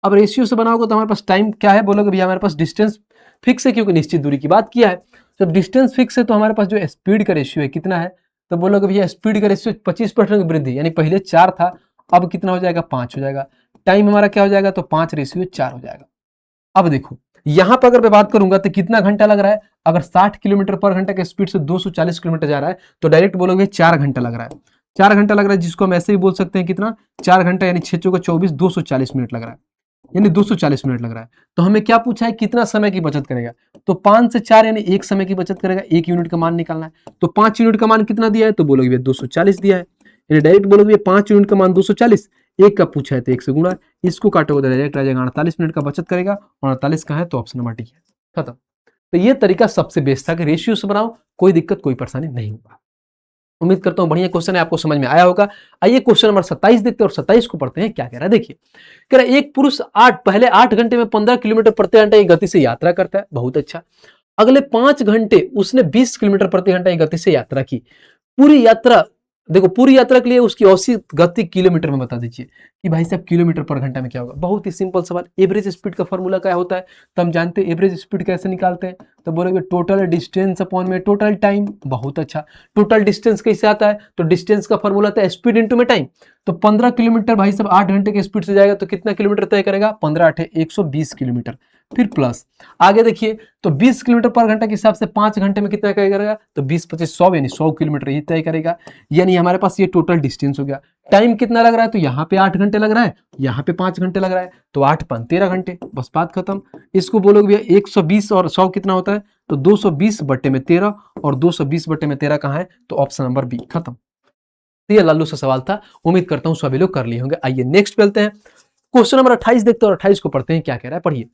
अब रेशियो से बनाओगे तो हमारे पास टाइम क्या है, बोलोगे भैया हमारे पास डिस्टेंस फिक्स है क्योंकि निश्चित दूरी की बात किया है। जब डिस्टेंस फिक्स है तो हमारे पास जो स्पीड का रेशियो है कितना है, तो बोलोगे भैया स्पीड का रेशियो 25% की वृद्धि, यानी पहले 4 था अब कितना हो जाएगा 5 हो जाएगा। टाइम हमारा क्या हो जाएगा, तो 5:4 हो जाएगा। अब देखो यहां पर अगर मैं बात करूंगा तो कितना घंटा लग रहा है, अगर 60 किलोमीटर पर घंटा के स्पीड से 240 किलोमीटर जा रहा है तो डायरेक्ट बोलोगे 4 घंटा लग रहा है। 4 घंटा लग रहा है, जिसको हम ऐसे ही बोल सकते हैं कितना, 4 घंटा यानी 6 चौका 24, 240 मिनट लग रहा है, यानी 240 मिनट लग रहा है। तो हमें क्या पूछा है, कितना समय की बचत करेगा, तो 5 से 4 यानी 1 समय की बचत करेगा, 1 यूनिट का मान निकालना है। तो 5 यूनिट का मान कितना दिया है, तो बोलोगे 240 दिया है, यानी डायरेक्ट बोलोगे 5 यूनिट का मान 240, 1 का पूछा है तो 1 से गुणा, इसको काटोगे तो डायरेक्ट आ जाएगा 48 मिनट का बचत करेगा, और 48 का है तो ऑप्शन नंबर डी है, खत्म। तो ये तरीका सबसे बेस्ट था कि रेशियो से बनाओ, कोई दिक्कत कोई परेशानी नहीं होगा। उम्मीद करता हूं बढ़िया क्वेश्चन है, आपको समझ में आया होगा। आइए क्वेश्चन नंबर 27 देखते हैं, और 27 को पढ़ते हैं क्या कह रहा है, देखिए कह रहा है एक पुरुष पहले 8 घंटे में 15 किलोमीटर प्रति घंटे की गति से यात्रा करता है, बहुत अच्छा। अगले 5 घंटे उसने 20 किलोमीटर प्रति घंटे की गति से यात्रा की। पूरी यात्रा, देखो पूरी यात्रा के लिए उसकी औसत गति किलोमीटर में बता दीजिए कि भाई साहब किलोमीटर पर घंटा में क्या होगा। बहुत ही सिंपल सवाल, एवरेज स्पीड का फॉर्मूला क्या होता है, तो हम जानते हैं एवरेज स्पीड कैसे निकालते हैं, तो बोलोगे टोटल डिस्टेंस अपॉन में टोटल टाइम, बहुत अच्छा। टोटल डिस्टेंस कैसे आता है, तो डिस्टेंस का फॉर्मूला आता है स्पीड इंटू में टाइम। तो 15 किलोमीटर भाई साहब 8 घंटे की स्पीड से जाएगा तो कितना किलोमीटर तय करेगा, 15 8 120 किलोमीटर। फिर प्लस आगे देखिए, तो 20 किलोमीटर पर घंटा के हिसाब से 5 घंटे में कितना तय करेगा, तो 20 25 100 यानी 100 किलोमीटर ही तय करेगा। यानी हमारे पास ये टोटल डिस्टेंस हो गया। टाइम कितना लग रहा है, तो यहाँ पे 8 घंटे लग रहा है, यहाँ पे 5 घंटे लग रहा है, तो 8 5 13 घंटे, बस बात खत्म। इसको बोलोगे भैया 120 और 100 कितना होता है, तो 220 बट्टे में 13, और 220 बट्टे में 13 कहाँ है, तो ऑप्शन नंबर बी, खत्म। तो ये लल्लू सा सवाल था, उम्मीद करता हूं सभी लोग कर लिए होंगे। आइए नेक्स्ट चलते हैं, क्वेश्चन नंबर 28 देखते हैं, और 28 को पढ़ते हैं क्या कह रहा है, पढ़िए।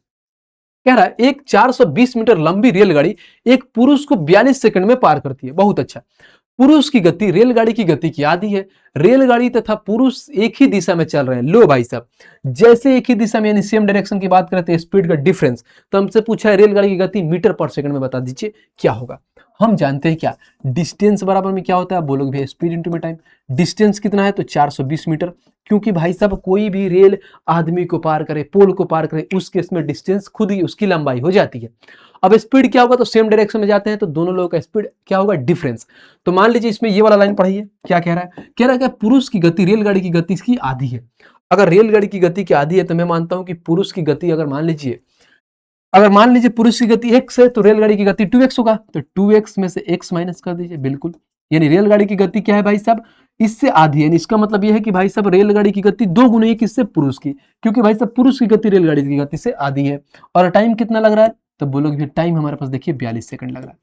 कह रहा है एक 420 मीटर लंबी रेलगाड़ी एक पुरुष को 42 सेकंड में पार करती है, बहुत अच्छा। पुरुष की गति रेलगाड़ी की गति की आधी है। रेलगाड़ी तथा पुरुष एक ही दिशा में चल रहे हैं। लो भाई साहब, जैसे एक ही दिशा में यानी सेम डायरेक्शन की बात करते हैं, स्पीड का डिफरेंस, तो हमसे पूछा है रेलगाड़ी की गति मीटर पर सेकंड में, बता दीजिए क्या होगा। हम जानते हैं क्या, डिस्टेंस बराबर में क्या होता है, बोलोगे भैया स्पीड इंटू में टाइम। डिस्टेंस कितना है, तो 420 मीटर, क्योंकि भाई साहब कोई भी रेल आदमी को पार करे, पोल को पार करे, उस केस में डिस्टेंस खुद ही उसकी लंबाई हो जाती है। अब स्पीड क्या होगा, तो सेम डायरेक्शन में जाते हैं तो दोनों लोगों का स्पीड क्या होगा, डिफरेंस। तो मान लीजिए इसमें ये वाला लाइन पढ़िए, क्या कह रहा है, कह रहा है कि पुरुष की गति रेलगाड़ी की गति की आधी है। अगर रेलगाड़ी की गति की आधी है तो मैं मानता हूं कि पुरुष की गति अगर मान लीजिए पुरुष की गति x है तो रेलगाड़ी की गति 2x होगा, तो 2x में से x माइनस कर दीजिए, बिल्कुल। यानी रेलगाड़ी की गति क्या है भाई साहब, इससे आधी है। इसका मतलब यह है कि भाई साहब रेलगाड़ी की गति 2 गुना किससे, पुरुष की, क्योंकि भाई साहब पुरुष की गति रेलगाड़ी की गति से आधी है। और टाइम कितना लग रहा है, तो बोलोगे भैया टाइम हमारे पास देखिए 42 सेकंड लग रहा है।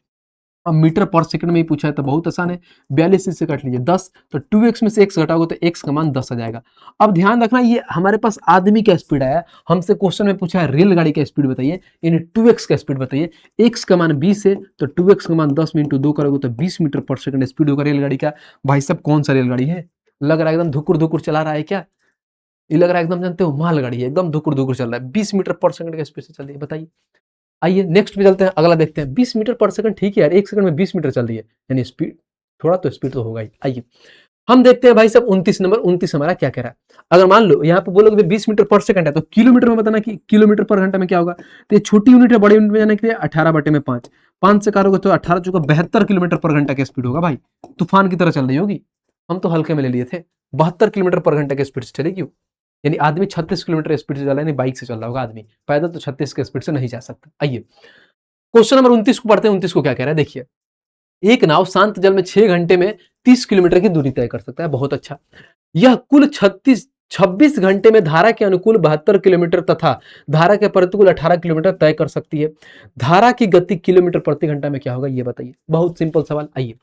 अब मीटर पर सेकंड में ही पूछा है तो बहुत आसान है, 42 से कट लीजिए 10, तो 2x में से x घटाओगे तो x का मान 10 आ जाएगा। अब ध्यान रखना ये हमारे पास आदमी का स्पीड आया, हमसे क्वेश्चन में पूछा है रेलगाड़ी का स्पीड बताइए, यानी 2x का स्पीड बताइए। x का मान 20 है तो 2x का मान 10 में इंटू 2 करोगे तो 20 मीटर पर सेकंड स्पीड होगा रेलगाड़ी का। भाई साहब कौन सा रेलगाड़ी है, लग रहा है एकदम धुकुर धुकुर चला रहा है क्या, ये लग रहा है एकदम जानते हो मालगाड़ी है, एकदम धुकुर धुकुर चल रहा है, 20 मीटर पर सेकंड के स्पीड से चल रही है। बताइए, आइए नेक्स्ट पे चलते हैं, अगला देखते हैं। 20 मीटर पर सेकंड ठीक है यार, एक सेकंड में 20 मीटर चल रही है, यानी स्पीड थोड़ा तो स्पीड तो होगा ही। आइए हम देखते हैं भाई साहब 29 नंबर, 29 हमारा क्या कह रहा है। अगर मान लो यहाँ पे बोलोगे 20 मीटर पर सेकंड है तो किलोमीटर में बताना कि किलोमीटर पर घंटा में क्या होगा। तो ये छोटी यूनिट है, बड़ी यूनिट में जाने के लिए 18/5, 5 से कारोगे तो 18 चौका 72 किलोमीटर पर घंटा की स्पीड होगा भाई, तूफान की तरह चल रही होगी। हम तो हल्के में ले लिए थे, 72 किलोमीटर पर घंटा की स्पीड से चलेगी, यानी आदमी 36 किलोमीटर स्पीड से चल रहा है, यानी बाइक से चल रहा होगा आदमी, पैदल तो 36 की स्पीड से नहीं जा सकता। आइए क्वेश्चन नंबर 29 को पढ़ते हैं। 29 को क्या कह रहा है देखिए, एक नाव शांत जल में 6 घंटे में 30 किलोमीटर की दूरी तय कर सकता है, बहुत अच्छा। यह कुल 26 घंटे में धारा के अनुकूल 72 किलोमीटर तथा धारा के प्रतिकूल 18 किलोमीटर तय कर सकती है। धारा की गति किलोमीटर प्रति घंटा में क्या होगा ये बताइए, बहुत सिंपल सवाल। आइए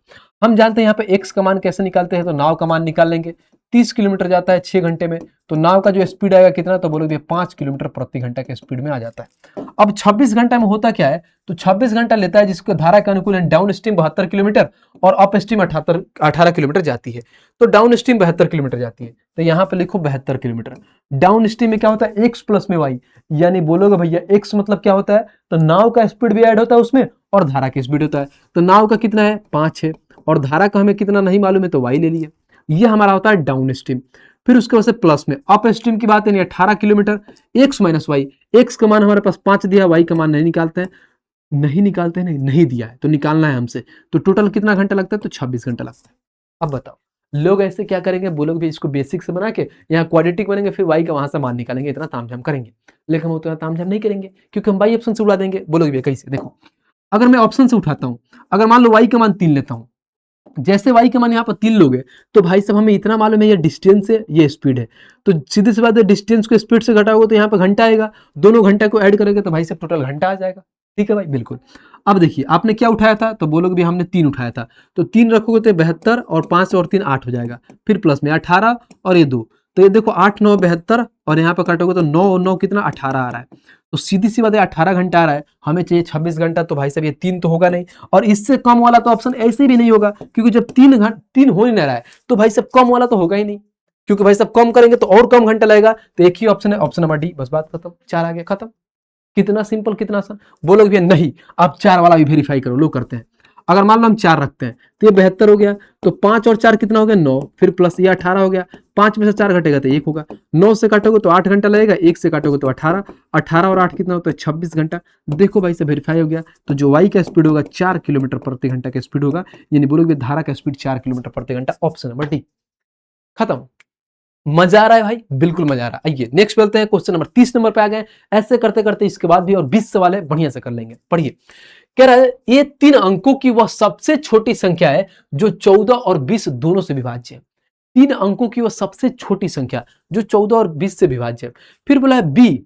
हम जानते हैं यहाँ पे x का मान कैसे निकालते हैं, तो नाव का मान निकाल लेंगे। 30 किलोमीटर जाता है 6 घंटे में, तो नाव का जो स्पीड आएगा कितना, तो बोलोगे 5 किलोमीटर प्रति घंटा के स्पीड में आ जाता है। अब 26 घंटा में होता क्या है, तो 26 घंटा लेता है जिसको धारा के अनुकूल डाउन स्ट्रीम 72 किलोमीटर और अप स्ट्रीम 18 किलोमीटर जाती है, तो डाउन स्ट्रीम 72 किलोमीटर जाती है, तो यहाँ पे लिखो 72 किलोमीटर। डाउन स्ट्रीम में क्या होता है, x प्लस में y, यानी बोलोगे भैया x मतलब क्या होता है, तो नाव का स्पीड भी ऐड होता है उसमें और धारा की स्पीड होता है। तो नाव का कितना है 5 है और धारा का हमें कितना नहीं मालूम है तो y ले लिए, ये हमारा होता है डाउन स्ट्रीम। फिर उसके बाद से प्लस में अप स्ट्रीम की बात है, 18 kilometre, x minus y, x का मान हमारे पास 5 दिया, y का मान नहीं निकालते हैं, नहीं दिया है तो निकालना है हमसे। तो टोटल कितना घंटा लगता है, तो 26 घंटा लगता है। अब बताओ लोग ऐसे क्या करेंगे, बोलोगे भी इसको बेसिक से बना के यहाँ क्वाड्रेटिक बनेंगे, फिर y का वहां से मान निकालेंगे, इतना तामझाम करेंगे, लेकिन हम उतना तामझाम नहीं करेंगे क्योंकि हम y ऑप्शन से उड़ा देंगे। बोलोगे भैया कैसे, देखो अगर मैं ऑप्शन से उठाता हूं, अगर मान लो y का मान 3 लेता हूं, जैसे y का मान यहाँ पर 3 लोगे तो भाई साहब हमें इतना मालूम है ये डिस्टेंस है ये स्पीड है, तो सीधे सी बात है डिस्टेंस को स्पीड से घटाओगे तो यहाँ पर घंटा आएगा, दोनों घंटा को ऐड करेंगे तो भाई साहब टोटल घंटा आ जाएगा। ठीक है भाई, बिल्कुल। अब देखिए आपने क्या उठाया था, तो बोलोगे भी हमने 3 उठाया था, तो 3 रखोगे तो 72 और 5 और 3 8 हो जाएगा, फिर प्लस में 18 और ये 2, तो ये देखो 8 9 72 और यहाँ पर काटोगे तो 9 और 9 कितना 18 आ रहा है, तो सीधी सी बात है 18 घंटा आ रहा है, हमें चाहिए 26 घंटा, तो भाई साहब ये 3 तो होगा नहीं, और इससे कम वाला तो ऑप्शन ऐसे भी नहीं होगा क्योंकि जब 3 हो ही नहीं रहा है तो भाई साहब कम वाला तो होगा ही नहीं, क्योंकि भाई साहब कम करेंगे तो और कम घंटा लगेगा, तो एक ही ऑप्शन है, ऑप्शन नंबर डी, बस बात खत्म, 4 आ गया, खत्म। कितना सिंपल कितना आसान। बोलोगे भैया नहीं आप 4 वाला भी वेरीफाई करो, लो करते हैं। अगर मान लो हम 4 रखते हैं तो ये 72 हो गया, तो 5 और 4 कितना हो गया 9, फिर प्लस ये 18 हो गया, 5 में से 4 घटेगा तो 1 होगा, 9 से काटोगे तो 8 घंटा लगेगा, 1 से काटोगे तो 18, 18 और 8 कितना होता है 26 घंटा। देखो भाई से वेरीफाई हो गया, तो जो y का स्पीड होगा 4 किलोमीटर प्रति घंटा का स्पीड होगा, यानी बोलोगे धारा का स्पीड 4 किलोमीटर प्रति घंटा, ऑप्शन नंबर डी, खत्म। मजा आ रहा है भाई, बिल्कुल मजा आ रहा है। आइए नेक्स्ट बोलते हैं, क्वेश्चन नंबर 30 नंबर पे आ गए। ऐसे करते करते इसके बाद भी और 20 सवाल है, बढ़िया से कर लेंगे। पढ़िए, कह रहा है ये 3 अंकों की वह सबसे छोटी संख्या है जो 14 और 20 दोनों से विभाज्य है। 3 अंकों की वह सबसे छोटी संख्या जो 14 और 20 से विभाज्य है। फिर बोला है बी,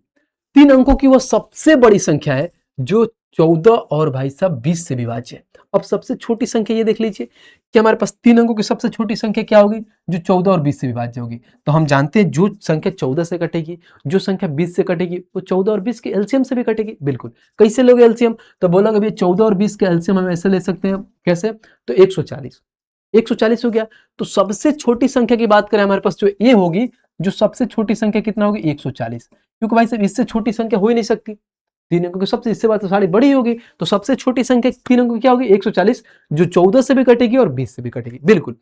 3 अंकों की वह सबसे बड़ी संख्या है जो 14 और भाई साहब 20 से विभाज्य है। अब सबसे छोटी संख्या ये देख लीजिए कि हमारे पास 3 अंकों की सबसे छोटी संख्या क्या होगी, जो 14 और 20 से विभाज्य होगी। तो हम जानते हैं जो संख्या 14 से कटेगी, जो संख्या 20 से कटेगी, वो 14 और 20 के एलसीएम से भी कटेगी। बिल्कुल, कैसे लोगे एलसीएम, तो बोलोगे भैया 14 और 20 के एलसीएम हम ऐसे ले सकते हैं, कैसे, तो 140 हो गया। तो सबसे छोटी संख्या की बात करें हमारे पास जो ए होगी, जो सबसे छोटी संख्या कितना होगी 140, क्योंकि भाई साहब इससे छोटी संख्या हो ही नहीं सकती, 3 अंकों की सबसे, इससे बात तो सारी बड़ी होगी, तो सबसे छोटी संख्या 3 अंकों की क्या होगी 140, जो 14 से भी कटेगी और 20 से भी कटेगी। बिल्कुल।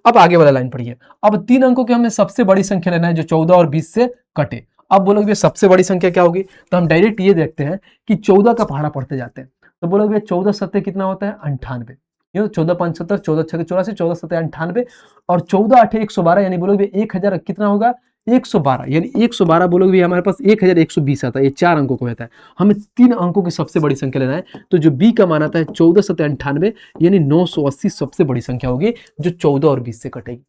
अब आगे वाला लाइन पढ़िए, अब 3 अंकों की हमें सबसे बड़ी संख्या लेना है जो 14 और 20 से कटे। अब बोलोगे सबसे बड़ी संख्या क्या होगी, तो हम डायरेक्ट ये देखते हैं कि 14 का पहाड़ा पढ़ते जाते हैं, तो बोलोगे 14 सत्ते कितना होता है 98, 14 5 70, 14 6 84, 14 7 98 और 14 8 112, यानी बोलोगे 1000 कितना होगा 112, यानी 112 बोलोगे भी हमारे पास 1120 आता है, ये 4 अंकों को रहता है। हमें 3 अंकों की सबसे बड़ी संख्या लेना है, तो जो बी का मान आता है 14 7 98, यानी 980 सबसे बड़ी संख्या होगी जो 14 और 20 से कटेगी।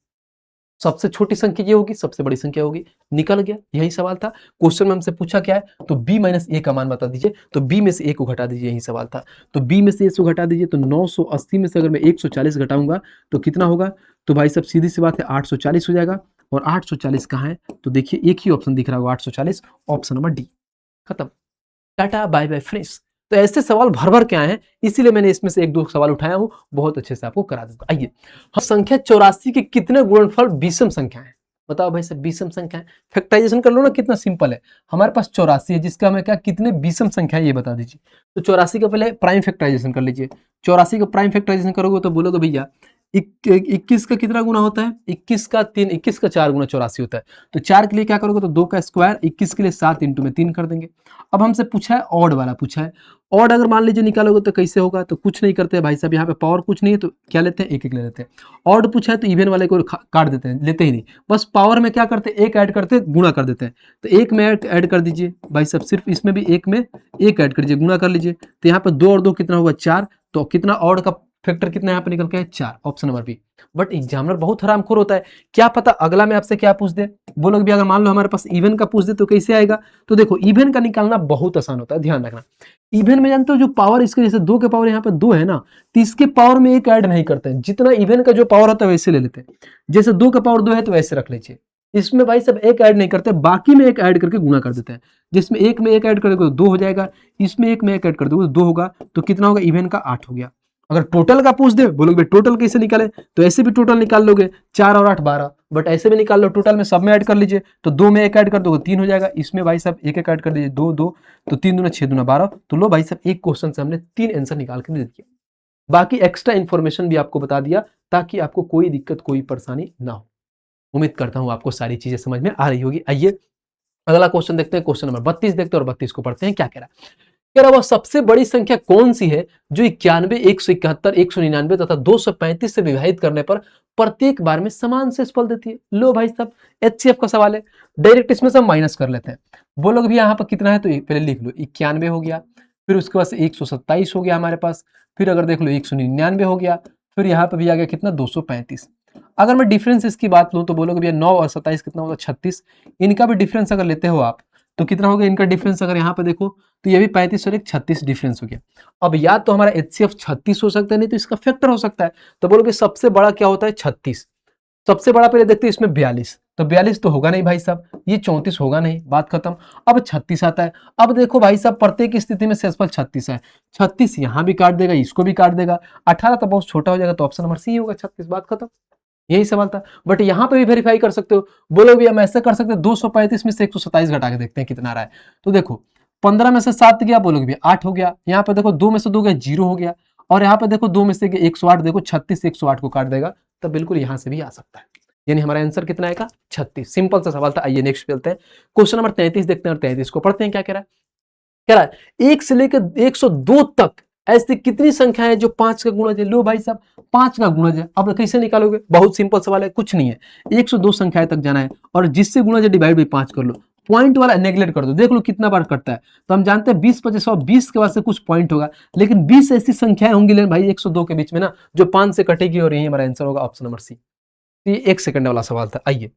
सबसे छोटी संख्या ये होगी, सबसे बड़ी संख्या होगी, निकल गया, यही सवाल था। क्वेश्चन में हमसे पूछा क्या है, तो b माइनस ए का मान बता दीजिए, तो b में से a को घटा दीजिए, यही सवाल था। तो b में से a को घटा दीजिए, तो 980 में से अगर मैं 140 घटाऊंगा तो कितना होगा, तो भाई साहब सीधी सी बात है 840 हो जाएगा। और 840 कहाँ है, तो देखिए एक ही ऑप्शन दिख रहा होगा 840, ऑप्शन नंबर डी। खत्म, टाटा बाय बाय फ्रेंड्स। तो ऐसे सवाल भर भर के आए हैं, इसीलिए मैंने इसमें से एक दो सवाल उठाया हूं, बहुत अच्छे से आपको करा दूंगा। आइए, संख्या 84 के कितने गुणनफल विषम संख्या है, बताओ भाई साहब, विषम संख्या है, फैक्टराइजेशन कर लो ना, कितना सिंपल है। हमारे पास 84 है, जिसका हमें क्या, कितने विषम संख्या है ये बता दीजिए। तो 84 का पहले प्राइम फैक्टराइजेशन कर लीजिए। 84 का प्राइम फैक्टराइजेशन करोगे तो बोलोगे भैया 21 का कितना गुना होता है, 21 का 3, 21 का 4 गुना 84 होता है। तो 4 के लिए क्या करोगे, तो 2 का स्क्वायर, 21 के लिए 7 इंटू में 3 कर देंगे। अब हमसे पूछा है ऑड वाला पूछा है, ऑड अगर मान लीजिए निकालोगे तो कैसे होगा, तो कुछ नहीं करते हैं भाई साहब, यहाँ पे पावर कुछ नहीं है तो क्या लेते हैं, एक एक ले लेते हैं। ऑड पूछा है तो इवन वाले को काट देते हैं, लेते ही नहीं, बस पावर में क्या करते हैं, एक ऐड करते हैं, गुणा कर देते हैं। तो एक में ऐड कर दीजिए भाई साहब, सिर्फ इसमें भी एक में एक ऐड कर दीजिए, गुणा कर लीजिए। तो यहाँ पे 2 और 2 कितना हुआ, 4। तो कितना ऑड का फैक्टर कितना यहाँ पे निकल के है, 4, option number B. But examiner बहुत हरामखोर होता है, क्या पता अगला में आपसे क्या पूछ दे। बोलोगे भी अगर मान लो हमारे पास इवन का पूछ दे तो कैसे आएगा, तो देखो इवन का निकालना बहुत आसान होता है, ध्यान रखना। इवन में जानते हो जो पावर इसके, जैसे 2 के पावर यहाँ पे 2 है ना, तो इसके पावर में एक ऐड नहीं करते हैं, जितना इवन का जो पावर होता है वैसे ले लेते हैं। जैसे 2 का पावर 2 है तो वैसे रख लीजिए, इसमें भाई सब एक ऐड नहीं करते, बाकी में एक ऐड करके गुणा कर देते हैं। जिसमें एक में एक ऐड करोगे तो 2 हो जाएगा, इसमें एक में एक ऐड कर दोगे तो 2 होगा, तो कितना होगा, इवन का 8 हो गया। अगर टोटल का पूछ दे, बोलोगे टोटल कैसे निकाले, तो ऐसे भी टोटल निकाल लोगे, 4 और 8 12, बट ऐसे भी निकाल लो, टोटल में सब में ऐड कर लीजिए, तो 2 में एक ऐड कर दोगे 3 हो जाएगा, इसमें भाई साहब एक एक ऐड कर दीजिए, 2 2, तो 3 दूना 6 दूना 12। तो लो भाई साहब, एक क्वेश्चन से हमने 3 आंसर निकाल के दे दिया। बाकी एक्स्ट्रा इन्फॉर्मेशन भी आपको बता दिया, ताकि आपको कोई दिक्कत कोई परेशानी ना हो। उम्मीद करता हूं आपको सारी चीजें समझ में आ रही होगी। आइए अगला क्वेश्चन देखते हैं, क्वेश्चन नंबर 32 देखते हैं, और 32 को पढ़ते हैं, क्या कह रहा है। कह रहा वह सबसे बड़ी संख्या कौन सी है जो 91, 171, 199 तथा 235 से विभाजित करने पर प्रत्येक बार में समान शेष फल देती है। लो भाई साहब, एचसीएफ का सवाल है, डायरेक्ट इसमें से हम माइनस कर लेते हैं। बोलोगे भी यहाँ पर कितना है, तो पहले लिख लो 91 हो गया, फिर उसके बाद से 127 हो गया हमारे पास, फिर अगर देख लो 199 हो गया, फिर यहाँ पे भी आ गया कितना, 235। अगर मैं डिफरेंस इसकी बात लूं तो बोलोगे भैया 9 और 27 कितना होगा, 36। इनका भी डिफरेंस अगर लेते हो आप तो कितना होगा इनका डिफरेंस, अगर यहाँ पे देखो तो ये भी 35 और एक 36 डिफरेंस हो गया। अब या तो हमारा एचसीएफ 36 हो सकता है, नहीं तो इसका फैक्टर हो सकता है। तो बोलोगे सबसे बड़ा क्या होता है, 36। सबसे बड़ा पहले देखते हैं इसमें 42, तो 42 तो होगा नहीं भाई साहब, ये 34 होगा नहीं, बात खत्म। अब 36 आता है। अब देखो भाई साहब, प्रत्येक स्थिति में शेषफल 36 है, 36 यहाँ भी काट देगा, इसको भी काट देगा, 18 तो बहुत छोटा हो जाएगा, तो ऑप्शन नंबर सी होगा 36, बात खत्म। यही सवाल था, बट यहाँ पे भी वेरीफाई कर सकते हो। बोलो भी हम ऐसे कर सकते हैं, 235 में से 127 घटा के देखते हैं कितना आ रहा है। तो देखो 15 में से 7 गया, बोलोगे भी 8 हो गया। यहाँ पे देखो 2 में से 2 गया, 0 हो गया। और यहाँ पे देखो 2 में से 108, देखो 36 से 108 को काट देगा, तो बिल्कुल यहाँ से भी आ सकता है। यानी हमारा आंसर कितना आएगा, 36। सिंपल सा सवाल था। आइए नेक्स्ट चलते हैं, क्वेश्चन नंबर 33 देखते हैं, और 33 को पढ़ते हैं, क्या कह रहा है। कह रहा है 1 से लेकर 102 तक ऐसी कितनी संख्या है जो 5 का गुणज है। लो भाई साहब, 5 का गुणज है, अब कैसे निकालोगे, बहुत सिंपल सवाल है, कुछ नहीं है, 102 संख्याएं तक जाना है, और जिससे गुणज है डिवाइड बाई 5 कर लो, पॉइंट वाला नेगलेक्ट कर दो, देख लो कितना बार कटता है। तो हम जानते हैं 20 25 20 के बाद से कुछ पॉइंट होगा, लेकिन 20 ऐसी संख्याएं होंगी लेकिन भाई 102 के बीच में ना, जो 5 से कटेगी, और यही हमारा आंसर होगा ऑप्शन नंबर सी। ये 1 सेकंड वाला सवाल था। आइए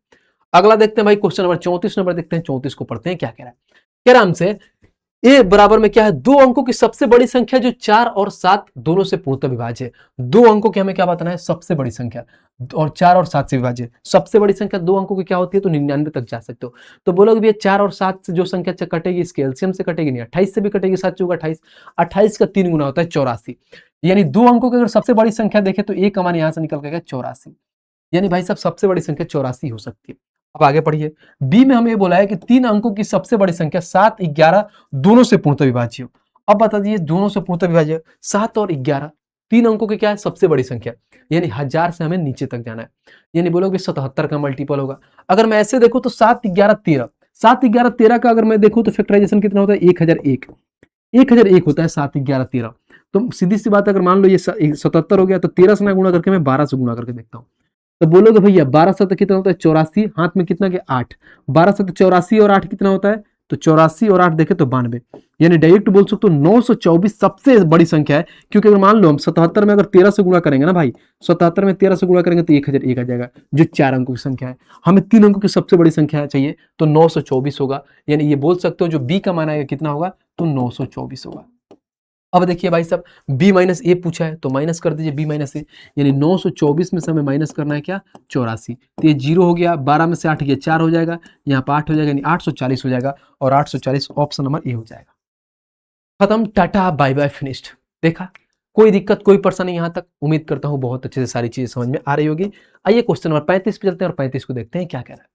अगला देखते हैं भाई, क्वेश्चन नंबर 34 नंबर देखते हैं, 34 को पढ़ते हैं, क्या कह रहा है। कह रहा हमसे ए बराबर में क्या है, 2 अंकों की सबसे बड़ी संख्या जो 4 और 7 दोनों से पूर्णतः विभाज्य है। 2 अंकों की हमें क्या बताना है, सबसे बड़ी संख्या, और 4 और 7 से विभाज्य। सबसे बड़ी संख्या 2 अंकों की क्या होती है, तो 99 तक जा सकते हो। तो बोलोगे भैया 4 और 7 से जो संख्या कटेगी, इसके एलसीएम से कटेगी नहीं, 28 से भी कटेगी, 7 चौका 28, 28 का 3 गुना होता है 84। यानी 2 अंकों की अगर सबसे बड़ी संख्या देखे तो एक कमान यहां से निकल के 84, यानी भाई साहब सबसे बड़ी संख्या 84 हो सकती है। अब आगे पढ़िए, बी में हमें बोला है कि 3 अंकों की सबसे बड़ी संख्या 7 11 दोनों से पूर्णतः विभाज्य हो। अब बता दीजिए दोनों से पूर्णतः विभाज्य 7 और 11 3 अंकों की क्या है, सबसे बड़ी संख्या, यानी 1000 से हमें नीचे तक जाना है, यानी बोलोगे 77 का मल्टीपल होगा। अगर मैं ऐसे देखूं तो 7 11 13, 7 11 13 का अगर मैं देखूं तो फैक्टराइजेशन कितना होता है, 1001, 1001 होता है 7 11 13। तो सीधी सी बात, अगर मान लो ये 77 हो गया, तो 13 से ना गुणा करके मैं 12 से गुणा करके देखता हूँ। तो बोलोगे भैया 12 7 कितना होता है, 84, हाथ में कितना के 8, 12 7 84 और 8 कितना होता है, तो 84 और 8 देखें तो 92, यानी डायरेक्ट बोल सकते हो 924 सबसे बड़ी संख्या है। क्योंकि अगर मान लो हम 77 में अगर 13 से गुणा करेंगे ना भाई, 77 में 13 से गुणा करेंगे तो 1001 आ जाएगा, जो 4 अंकों की संख्या है। हमें 3 अंकों की सबसे बड़ी संख्या चाहिए तो 924 होगा, यानी ये बोल सकते हो जो बी का मान आएगा कितना होगा, तो 924 होगा। अब देखिए भाई साहब, b माइनस ए पूछा है तो माइनस कर दीजिए b माइनस ए, यानी 924 में से हमें माइनस करना है क्या, 84। तो ये 0 हो गया, 12 में से 8 गया 4 हो जाएगा, यहाँ पर 8 हो जाएगा, यानी 840 हो जाएगा, और 840 ऑप्शन नंबर ए हो जाएगा। खत्म, टाटा बाय बाय, फिनिश्ड। देखा, कोई दिक्कत कोई परेशानी यहाँ तक? उम्मीद करता हूँ बहुत अच्छे से सारी चीजें समझ में आ रही होगी। आइए क्वेश्चन नंबर 35 पे चलते हैं और 35 को देखते हैं क्या कह रहा है।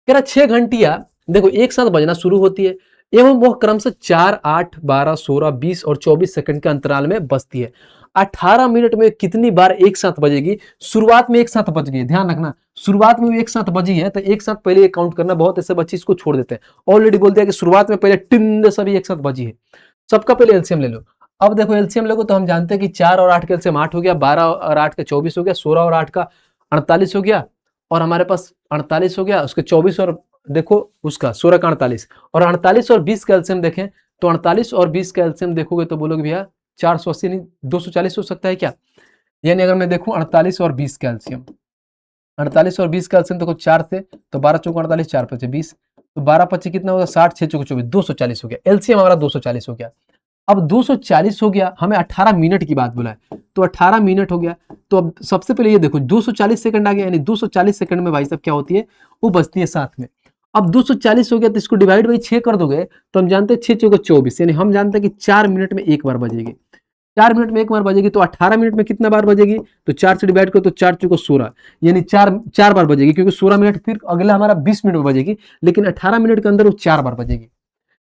कह रहा 6 घंटिया देखो एक साथ बजना शुरू होती है एवं वह क्रमशः 4, 8, 12, 16, 20 और 24 सेकंड के अंतराल में बजती है। 18 मिनट में कितनी बार एक साथ बजेगी? शुरुआत में एक साथ बज गई, ध्यान रखना, शुरुआत में एक साथ बजी है तो एक साथ पहले काउंट करना। बहुत ऐसे बच्चे इसको छोड़ देते हैं, ऑलरेडी बोल दिया कि शुरुआत में पहले टिन सभी एक साथ बजी है। सबका पहले एलसीएम ले लो। अब देखो एलसीएम लोगो तो हम जानते हैं कि 4 और 8 का एलसीएम 8 हो गया, 12 और 8 का 24 हो गया, 16 और 8 का 48 हो गया, और हमारे पास 48 हो गया, उसके 24 और देखो उसका 16 का 48, और 48 और 20 का एलसीएम देखें तो 48 और 20 का एलसीएम देखोगे तो बोलोगे भैया 480 नहीं 240 हो सकता है क्या? यानी अगर मैं देखूं 48 और 20 का एलसीएम, 48 और 20 का एलसीएम देखो 4 से, तो 12 चौको 48, 4 पचे 20, तो 12 पच्चीस कितना होगा, 60, 6 चौको 24, 240 हो गया। एलसीएम हमारा 240 हो गया। अब 240 हो गया, हमें 18 मिनट की बात बोला है, तो 18 मिनट हो गया। तो अब सबसे पहले ये देखो 240 सेकंड आ गया, यानी 240 सेकंड में भाई साहब क्या होती है, वो बजती है साथ में। अब 240 हो गया तो इसको डिवाइड बाई 6 कर दोगे तो हम जानते हैं 6 चौके 24, यानी हम जानते हैं कि 4 मिनट में एक बार बजेगी। 4 मिनट में एक बार बजेगी, तो 18 मिनट में कितना बार बजेगी, तो 4 से डिवाइड करो तो 4 चौको 16, यानी 4 बार बजेगी, क्योंकि 16 मिनट फिर अगला हमारा 20 मिनट में बजेगी, लेकिन 18 मिनट के अंदर वो 4 बार बजेगी।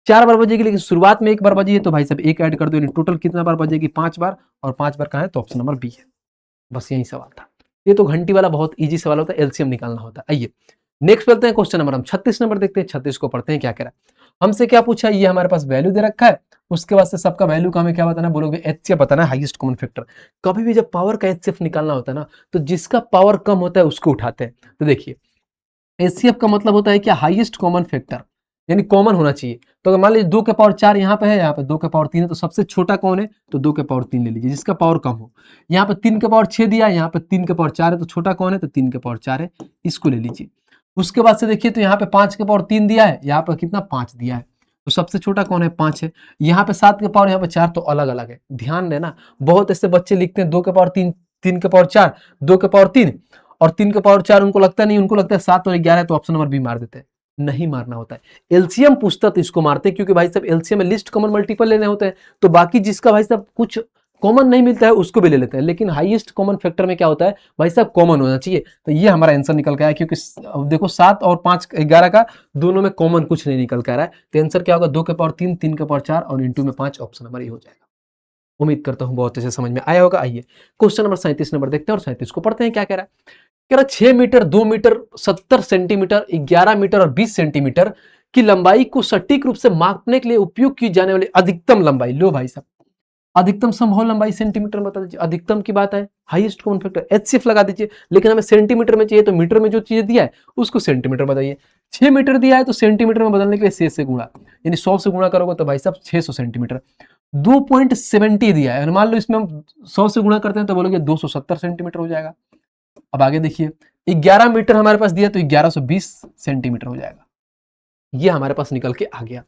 4 बार बजेगी, लेकिन शुरुआत में एक बार बजी है, तो भाई साहब एक ऐड कर दो, यानी टोटल कितना बार बजेगी, 5 बार, और 5 बार कहाँ है, तो ऑप्शन नंबर बी है। बस यही सवाल था। ये तो घंटी वाला बहुत इजी सवाल होता है, एलसीएम निकालना होता है। आइए नेक्स्ट चलते हैं, क्वेश्चन नंबर हम 36 नंबर देखते हैं। 36 को पढ़ते हैं क्या कह रहा है। हमसे क्या पूछा, ये हमारे पास वैल्यू दे रखा है, उसके बाद से सबका वैल्यू का हमें क्या बताना है, बोलोगे एचसीएफ बताना है, हाईएस्ट कॉमन फैक्टर। कभी भी जब पावर का एचसीएफ निकालना होता है ना, तो जिसका पावर कम होता है उसको उठाते हैं। तो देखिए एचसीएफ का मतलब होता है क्या, हाईएस्ट कॉमन फैक्टर, यानी कॉमन होना चाहिए। तो अगर मान लीजिए 2 के पावर 4 यहाँ पे है, यहाँ पे 2 के पावर 3 है, तो सबसे छोटा कौन है, तो 2 के पावर 3 ले लीजिए, जिसका पावर कम हो। यहाँ पे 3 के पावर 6 दिया है, यहाँ पे 3 के पावर 4 है, तो छोटा कौन है, तो 3 के पावर 4 है, इसको ले लीजिए। उसके बाद से देखिए तो यहाँ पे 5 के पावर 3 दिया है, यहाँ पे कितना 5 दिया है, तो सबसे छोटा कौन है, 5 है। यहाँ पे 7 के पावर, यहाँ पे 4, तो अलग अलग है। ध्यान देना, बहुत ऐसे बच्चे लिखते हैं 2 के पावर 3, 3 के पावर 4, 2 के पावर 3 और 3 के पावर 4, उनको लगता नहीं, उनको लगता है 7 और 11 है, तो ऑप्शन नंबर बी मार देते हैं। नहीं मारना होता है। एलसीएम पूछता तो इसको मारते, क्योंकि भाई साहब एलसीएम में लिस्ट कॉमन मल्टीपल लेने होते हैं, तो बाकी जिसका भाई साहब कुछ कॉमन नहीं मिलता है उसको भी ले लेते हैं। लेकिन हाईएस्ट कॉमन फैक्टर में क्या होता है भाई साहब, कॉमन होना चाहिए। तो ये हमारा आंसर निकल के आया, क्योंकि देखो 7 और 5 11 का दोनों में कॉमन कुछ नहीं निकल के आ रहा है। तो आंसर क्या होगा, 2 के पावर 3, 3 के पावर 4 और इंटू में 5, ऑप्शन नंबर ये हो जाएगा। उम्मीद करता हूं बहुत अच्छे समझ में आया होगा। आइए क्वेश्चन नंबर 37 नंबर देखते हैं और 37 को पढ़ते हैं क्या कह रहा है। कह रहा 6 मीटर, 2 मीटर, 70 सेंटीमीटर, 11 मीटर और 20 सेंटीमीटर की लंबाई को सटीक रूप से मापने के लिए उपयोग की जाने वाली अधिकतम लंबाई, लो भाई साहब, अधिकतम संभव लंबाई सेंटीमीटर में बता दीजिए। अधिकतम की बात है, हाईएस्ट कॉमन फैक्टर एचसीएफ लगा दीजिए, लेकिन हमें सेंटीमीटर में चाहिए, तो मीटर में जो चीज दिया है उसको सेंटीमीटर बताइए। 6 मीटर दिया है तो सेंटीमीटर में बदलने के लिए 6 से गुणा, यानी 100 से गुणा करोगे तो भाई साहब 600 सेंटीमीटर। 2.70 दिया है, मान लो इसमें हम 100 से गुणा करते हैं तो बोलोगे 270 सेंटीमीटर हो जाएगा। अब आगे देखिए 11 मीटर हमारे पास दिया, तो 1120 सेंटीमीटर हो जाएगा। ये हमारे पास निकल के आ गया।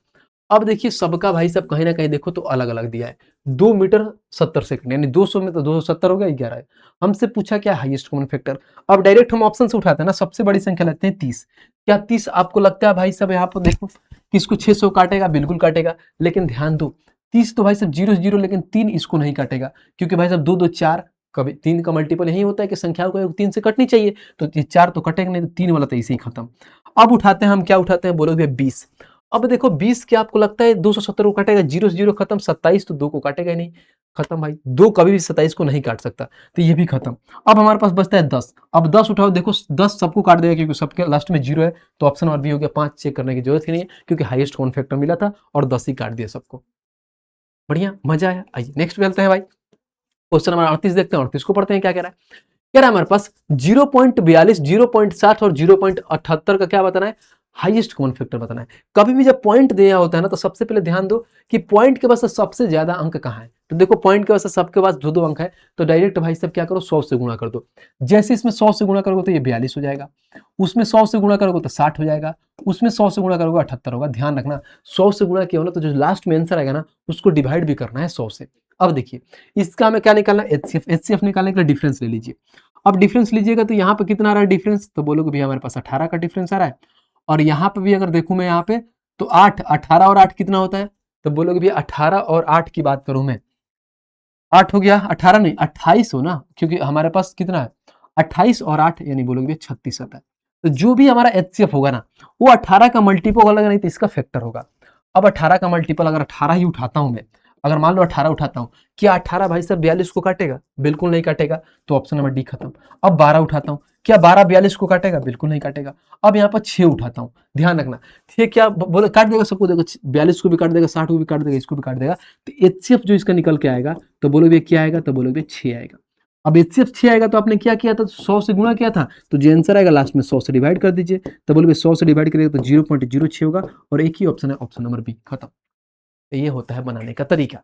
अब देखिए सबका भाई साहब कहीं ना कहीं देखो तो अलग अलग दिया है। 2 मीटर 70 सेकंड, यानी 200 में तो 270 हो गया, 11 है। हमसे पूछा क्या, हाईएस्ट कॉमन फैक्टर। अब डायरेक्ट हम ऑप्शन से उठाते हैं ना, सबसे बड़ी संख्या लेते हैं 30। क्या 30 आपको लगता है भाई साहब, यहाँ पर देखो किसको 600 काटेगा, बिल्कुल काटेगा। लेकिन ध्यान दो 30 तो भाई साहब 0 0, लेकिन 3 इसको नहीं काटेगा, क्योंकि भाई साहब 2 2 4, कभी 3 का मल्टीपल यही होता है कि संख्या को 3 से कटनी चाहिए, तो ये 4 तो कटेगा नहीं, तो 3 वाला तो इसे ही खत्म। अब उठाते हैं हम, क्या उठाते हैं, बोलोगे 20। अब देखो 20 क्या आपको लगता है 270 को काटेगा, 0 0 खत्म, 27 तो 2 को काटेगा ही नहीं, खत्म भाई। 2 कभी भी 27 को नहीं काट सकता, तो ये भी खत्म। अब हमारे पास बचता है 10। अब 10 उठाओ, देखो 10 सबको काट देगा, क्योंकि सबके लास्ट में 0 है, तो ऑप्शन नंबर बी हो गया। 5 चेक करने की जरूरत ही नहीं है, क्योंकि हाईएस्ट कॉमन फैक्टर मिला था और 10 ही काट दिया सबको। बढ़िया, मजा आया। आइए नेक्स्ट चलते हैं भाई, क्वेश्चन नंबर 38 देखते हैं। 38 को पढ़ते हैं क्या कह रहा है। कह रहा है हमारे पास 0.42, 0.60 और 0.78 का क्या बताना है, हाईएस्ट कॉमन फैक्टर बताना है। कभी भी जब पॉइंट दिया होता है ना तो सबसे पहले ध्यान दो कि पॉइंट के पास सबसे ज्यादा अंक कहाँ है। तो देखो पॉइंट के पास सबके पास दो दो अंक है, तो डायरेक्ट भाई साहब क्या करो 100 से गुणा कर दो। जैसे इसमें 100 से गुणा करोगे तो ये 42 हो जाएगा, उसमें 100 से गुणा करोगे तो 60 हो जाएगा, उसमें 100 से गुणा करोगे 78 होगा। ध्यान रखना 100 से गुणा किया हो ना तो जो लास्ट में आंसर आएगा ना उसको डिवाइड भी करना है 100 से। अब देखिए इसका हमें क्या निकालना है, एचसीएफ। एचसीएफ निकालने के लिए डिफरेंस ले लीजिए। अब डिफरेंस लीजिएगा तो यहाँ पे कितना आ रहा है डिफरेंस, तो बोलोगे भैया हमारे पास 18 का डिफरेंस आ रहा है। और यहाँ पे भी अगर देखूं मैं यहाँ पे तो 8, 18 और 8 कितना होता है, तो बोलोगे भैया 18 और 8 की बात करूं मैं, 8 हो गया, 18 नहीं 28 हो ना, क्योंकि हमारे पास कितना है 28 और 8 यानी बोलोगे भैया 36 आता है। तो जो भी हमारा एचसीएफ होगा ना वो 18 का मल्टीपल होगा, नहीं तो इसका फैक्टर होगा। अब 18 का मल्टीपल अगर 18 ही उठाता हूं मैं, अगर मान लो 18 उठाता हूं, क्या 18 भाई साहब 42 को काटेगा? बिल्कुल नहीं काटेगा, तो ऑप्शन नंबर डी खत्म। अब 12 उठाता हूं, क्या 12 42 को काटेगा? बिल्कुल नहीं काटेगा। अब यहाँ पर 6 उठाता हूं, ध्यान रखना, ठीक क्या बोले काट देगा सबको, देखो 42 को भी काट देगा, 60 को भी काट देगा, इसको भी काट देगा। तो एचसीएफ जो इसका निकल के आएगा तो बोलोगे क्या आएगा, तो बोलोगे 6 आएगा। अब एचसीएफ 6 आएगा तो आपने क्या किया था, 100 से गुणा किया था, तो जो आंसर आएगा लास्ट में 100 से डिवाइड कर दीजिए। तो बोलोगे 100 से डिवाइड करेगा तो 0.06 होगा, और एक ही ऑप्शन है, ऑप्शन नंबर बी, खत्म। तो ये होता है बनाने का तरीका।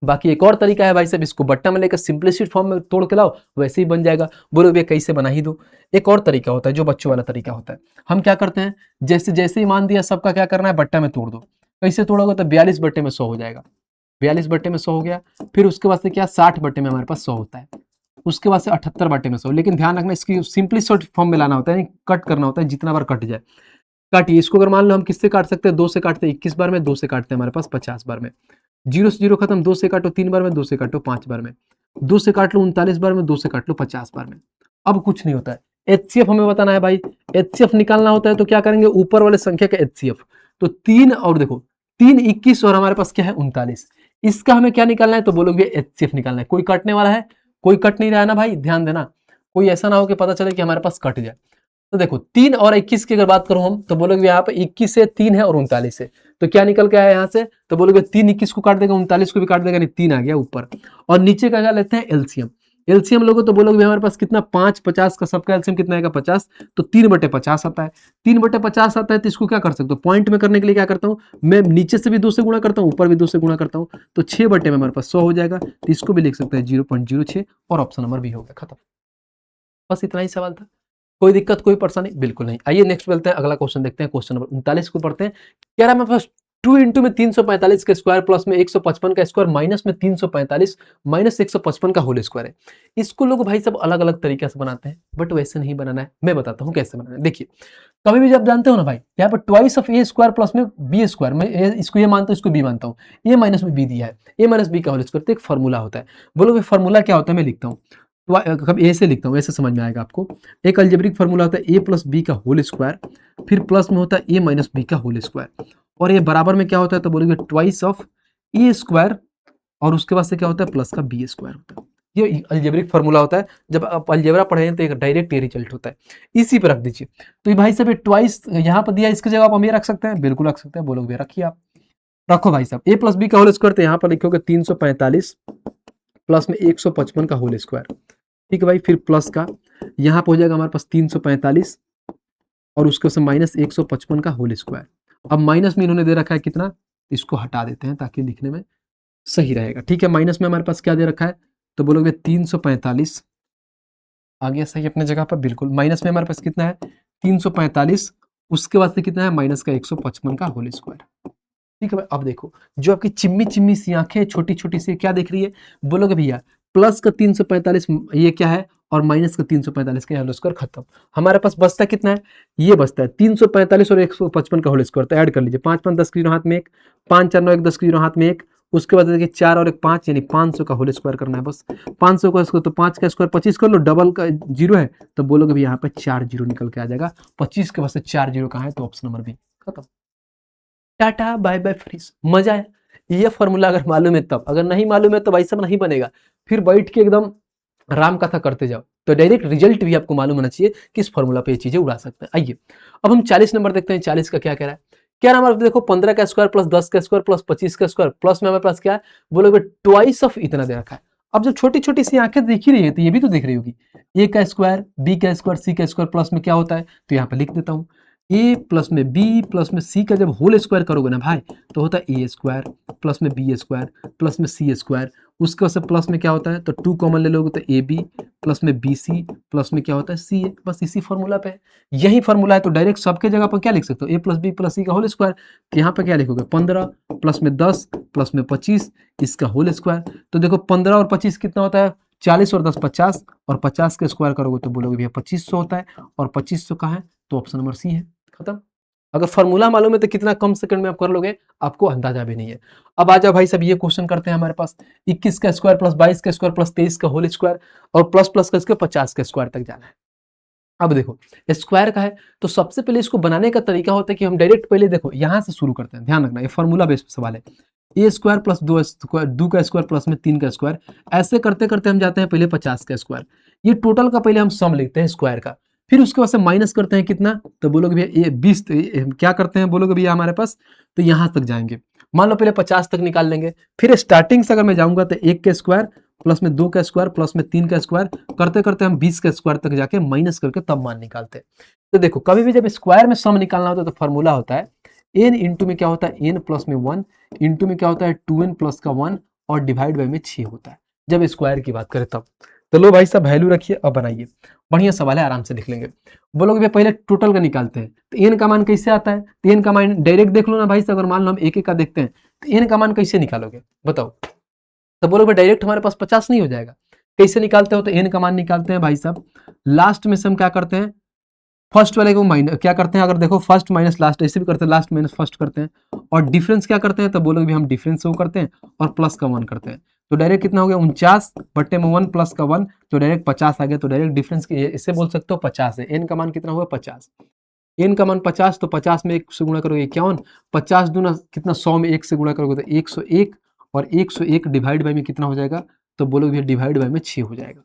बाकी एक और तरीका है भाई साहब, इसको बट्टा में लेकर सिंपलिसिटी फॉर्म में तोड़ के लाओ, वैसे ही बन जाएगा। बोलो भैया कैसे बना ही दो। एक और तरीका होता है जो बच्चों वाला तरीका होता है, हम क्या करते हैं, जैसे जैसे ही मान दिया सबका क्या करना है, बट्टा में तोड़ दो। कैसे तोड़ोगे, तो 42 बट्टे में 100 हो जाएगा, 42 बट्टे में 100 हो गया। फिर उसके बाद से क्या 60 बट्टे में हमारे पास 100 होता है, उसके बाद से 78 बट्टे में 100। लेकिन ध्यान रखना इसकी सिंपलिसिटी फॉर्म में लाना होता है, कट करना होता है, जितना बार कट जाए काटिए। इसको अगर मान लो हम किससे काट सकते हैं, 2 से काटते हैं 21 बार में, 2 से काटते हैं हमारे पास 50 बार में। 0 से 0 खत्म, 2 से काटो 3 बार में, 2 से काटो 5 बार में, 2 से काट लो 39 बार में, 2 से काट लो 50 बार में। अब कुछ नहीं होता है, एचसीएफ हमें बताना है भाई। एचसीएफ निकालना होता है तो क्या करेंगे, ऊपर वाले संख्या का एचसीएफ। तो 3 और देखो 3 21 और हमारे पास क्या है 39, इसका हमें क्या निकालना है, तो बोलोगे एचसीएफ निकालना है। कोई कटने वाला है, कोई कट नहीं रहा है ना भाई, ध्यान देना, कोई ऐसा ना हो कि पता चले कि हमारे पास कट जाए। तो देखो 3 और 21 की अगर बात करूं हम, तो बोलोगे यहाँ पे 21 है, 3 है और 39 है, तो क्या निकल के आया यहाँ से, तो बोलोगे 3 21 को काट देगा, 39 को भी काट देगा, नहीं 3 आ गया ऊपर। और नीचे का क्या लेते हैं, एलसीएम। एलसीएम लोगो तो बोलोगे हमारे पास कितना 5 50 का सबका एलसीएम कितना आएगा 50, तो 3/50 आता है। 3/50 आता है तो इसको क्या कर सकते हो, पॉइंट में करने के लिए क्या करता हूँ मैं, नीचे से भी 2 से गुणा करता हूँ, ऊपर भी 2 से गुणा करता हूँ, तो 6 बटे में हमारे पास 100 हो जाएगा। तो इसको भी लिख सकते हैं 0.06, और ऑप्शन नंबर बी हो गया, खत्म। बस इतना ही सवाल था, कोई दिक्कत कोई परेशानी बिल्कुल नहीं। आइए नेक्स्ट चलते हैं, अगला क्वेश्चन देखते हैं, क्वेश्चन नंबर 39 को पढ़ते हैं। कह रहा है मेरे पास 2 इंटू में 345 का स्क्वायर प्लस में 155 का स्क्वायर माइनस में 345 माइनस 155 का होल स्क्वायर है। इसको लोग भाई सब अलग अलग तरीके से बनाते हैं, बट वैसे नहीं बनाना है, मैं बताता हूँ कैसे बनाना है। देखिए कभी भी जब जानते हो ना भाई, यहाँ पर twice of A square plus में बी स्क्वायर, मैं इसको ये मानता हूँ इसको बी मानता हूँ, ए माइनस में बी दिया है, ए माइनस बी का होल स्क्वायर, तो एक फॉर्मूला होता है। बोलो फॉर्मूला क्या होता है, मैं लिखता हूँ, कभी ए से लिखता हूँ, ऐसे समझ में आएगा आपको। एक अलजेब्रिक फार्मूला होता है ए प्लस बी का होल स्क्वायर, फिर प्लस में होता है ए माइनस बी का होल स्क्वायर, और ये बराबर में क्या होता है, तो बोलेंगे ट्वाइस ऑफ ए स्क्वायर, और उसके बाद से क्या होता है प्लस का बी स्क्वायर होता है। ये अलजेब्रिक फार्मूला होता है, जब आप अलजेब्रा पढ़े तो एक डायरेक्ट ये रिजल्ट होता है, इसी पे रख दीजिए। तो ये भाई साहब ये ट्वाइस यहाँ पर दिया, इसकी जगह आप हम ये रख सकते हैं, बिल्कुल रख सकते हैं, बोलोगे रखिए आप, रखो भाई साहब ए प्लस बी का होल स्क्वायर, तो यहाँ पर लिखोगे 345 प्लस में 155 का होल स्क्वायर, ठीक है भाई, फिर प्लस का यहाँ पे हो जाएगा हमारे पास 345 और उसके से माइनस 155 का होल स्क्वायर। अब माइनस में इन्होंने दे रखा है कितना, इसको हटा देते हैं ताकि लिखने में सही रहेगा, ठीक है। माइनस में हमारे पास क्या दे रखा है, तो बोलोगे 345 आ गया सही अपने जगह पर, बिल्कुल। माइनस में हमारे पास कितना है 345, उसके बाद से कितना है माइनस का 155 का होल स्क्वायर, ठीक है भाई। अब देखो जो आपकी चिम्मी चिम्मी सी आंखें छोटी छोटी सी क्या देख रही है, बोलोगे भैया प्लस का 345 ये क्या है, और माइनस का 345 का होल स्क्वायर, खत्म। हमारे पास बचता कितना है, ये बचता है 345 और 155 का होल स्क्वायर, तो ऐड कर लीजिए, 5 5 10 की 0 हाथ में 1, 5 4 9 1 10 की 0 हाथ में 1, उसके बाद देखिए 4 और 1 5, यानी 500 का होल स्क्वायर करना है बस। 500 का स्क्वायर तो 5 का स्क्वायर 25 कर लो, डबल का 0 है तो बोलोगे भी यहाँ पे 4 जीरो निकल के आ जाएगा, 25 के बाद से 4 जीरो कहाँ है, तो ऑप्शन नंबर बी, खत्म। टाटा बाय बाय फ्रीज, मजा है। ये फॉर्मूला अगर मालूम है तब, अगर नहीं मालूम है तो भाई सब नहीं बनेगा, फिर बैठ के एकदम राम कथा करते जाओ। तो डायरेक्ट रिजल्ट भी आपको मालूम होना चाहिए कि इस फॉर्मूला पे ये चीजें उड़ा सकते हैं। आइए अब हम 40 नंबर देखते हैं, 40 का क्या कह रहा है। क्या नंबर देखो 15 का स्क्वायर प्लस 10 का स्क्वायर प्लस 25 का स्क्वायर प्लस में हमारे पास क्या है, बोलोगे ट्वाइस ऑफ इतना दे रखा है। अब जब छोटी छोटी सी आंखें देख ही रही है तो ये भी तो देख रही होगी, ए का स्क्वायर बी का स्क्वायर सी का स्क्वायर प्लस में क्या होता है, तो यहाँ पे लिख देता हूँ ए प्लस में बी प्लस में सी का जब होल स्क्वायर करोगे ना भाई तो होता है ए स्क्वायर प्लस में बी स्क्वायर प्लस में सी स्क्वायर। उसके से प्लस में क्या होता है तो 2 कॉमन ले लोगे तो ए बी प्लस में बी सी प्लस में क्या होता है सी ए। बस इसी फॉर्मूला पे है, यही फॉर्मूला है। तो डायरेक्ट सबके जगह पर क्या लिख सकते हो ए प्लस बी प्लस सी का होल स्क्वायर। तो यहाँ पे क्या लिखोगे 15 प्लस में 10 प्लस में 25 इसका होल स्क्वायर। तो देखो 15 और 25 कितना होता है 40 और 10 50 और 50 का स्क्वायर करोगे तो बोलोगे भैया 2500 होता है और 2500 का है तो ऑप्शन नंबर सी है। खत्म। अगर फॉर्मूला मालूम है तो कितना कम सेकंड में आप कर लोगे आपको अंदाजा भी नहीं है। अब आ जाओ भाई साहब ये क्वेश्चन करते हैं हमारे पास 21 का स्क्वायर प्लस 22 का स्क्वायर प्लस 23 का होल स्क्वायर और प्लस प्लस का इसके 50 का स्क्वायर तक जाना है। अब देखो स्क्वायर का है तो सबसे पहले इसको बनाने का तरीका होता है कि हम डायरेक्ट पहले देखो यहां से शुरू करते हैं। ध्यान रखना ये फॉर्मूला बेस्ड सवाल है। ए स्क्वायर प्लस दो का स्क्वायर प्लस में 3 का स्क्वायर ऐसे करते करते हम जाते हैं पहले 50 का स्क्वायर। ये टोटल का पहले हम सम लिखते हैं स्क्वायर का, फिर उसके बाद से माइनस करते हैं कितना तो बोलोगे भैया ये 20 क्या करते हैं बोलोगे भैया हमारे पास तो यहां तक जाएंगे। मान लो पहले 50 तक निकाल लेंगे, फिर स्टार्टिंग से अगर मैं जाऊंगा तो 1 का स्क्वायर प्लस में 2 का स्क्वायर प्लस में 3 का स्क्वायर करते करते हम 20 का स्क्वायर तक जाके माइनस करके तब मान निकालते हैं। तो देखो कभी भी जब स्क्वायर में सम निकालना होता है तो फॉर्मूला होता है एन इंटू में क्या होता है एन प्लस में 1 इंटू में क्या होता है 2n प्लस का 1 और डिवाइड बाई में 6 होता है जब स्क्वायर की बात करें तब। तो लो भाई साहब वैल्यू रखिए अब बनाइए, बढ़िया सवाल है आराम से लिख लेंगे। बोलोगे भैया पहले टोटल का निकालते हैं तो एन का मान कैसे आता है तो एन का मान डायरेक्ट देख लो ना भाई साहब। अगर मान लो हम एक एक का देखते हैं तो एन का मान कैसे निकालोगे बताओ। तो बोलोगे डायरेक्ट हमारे पास 50 नहीं हो जाएगा, कैसे निकालते हो तो एन का मान निकालते हैं भाई साहब लास्ट में से हम क्या करते हैं फर्स्ट वाले को माइनस क्या करते हैं। अगर देखो फर्स्ट माइनस लास्ट ऐसे भी करते हैं लास्ट माइनस फर्स्ट करते हैं और डिफरेंस क्या करते हैं तो बोलोगे भी हम डिफरेंस वो करते हैं और प्लस का 1 करते हैं। तो डायरेक्ट कितना हो गया 49 बट्टे में 1 प्लस का 1 तो डायरेक्ट 50 आ गया। तो डायरेक्ट डिफरेंस इससे बोल सकते हो 50 है। एन का मान कितना हुआ 50, एन का मान 50 तो 50 में 1 से गुणा करोगे 51, 50 दूना कितना 100 में 1 से गुणा करोगे तो 101 और 101 डिवाइड बाई में कितना हो जाएगा तो बोलोगे डिवाइड बाई में 6 हो जाएगा।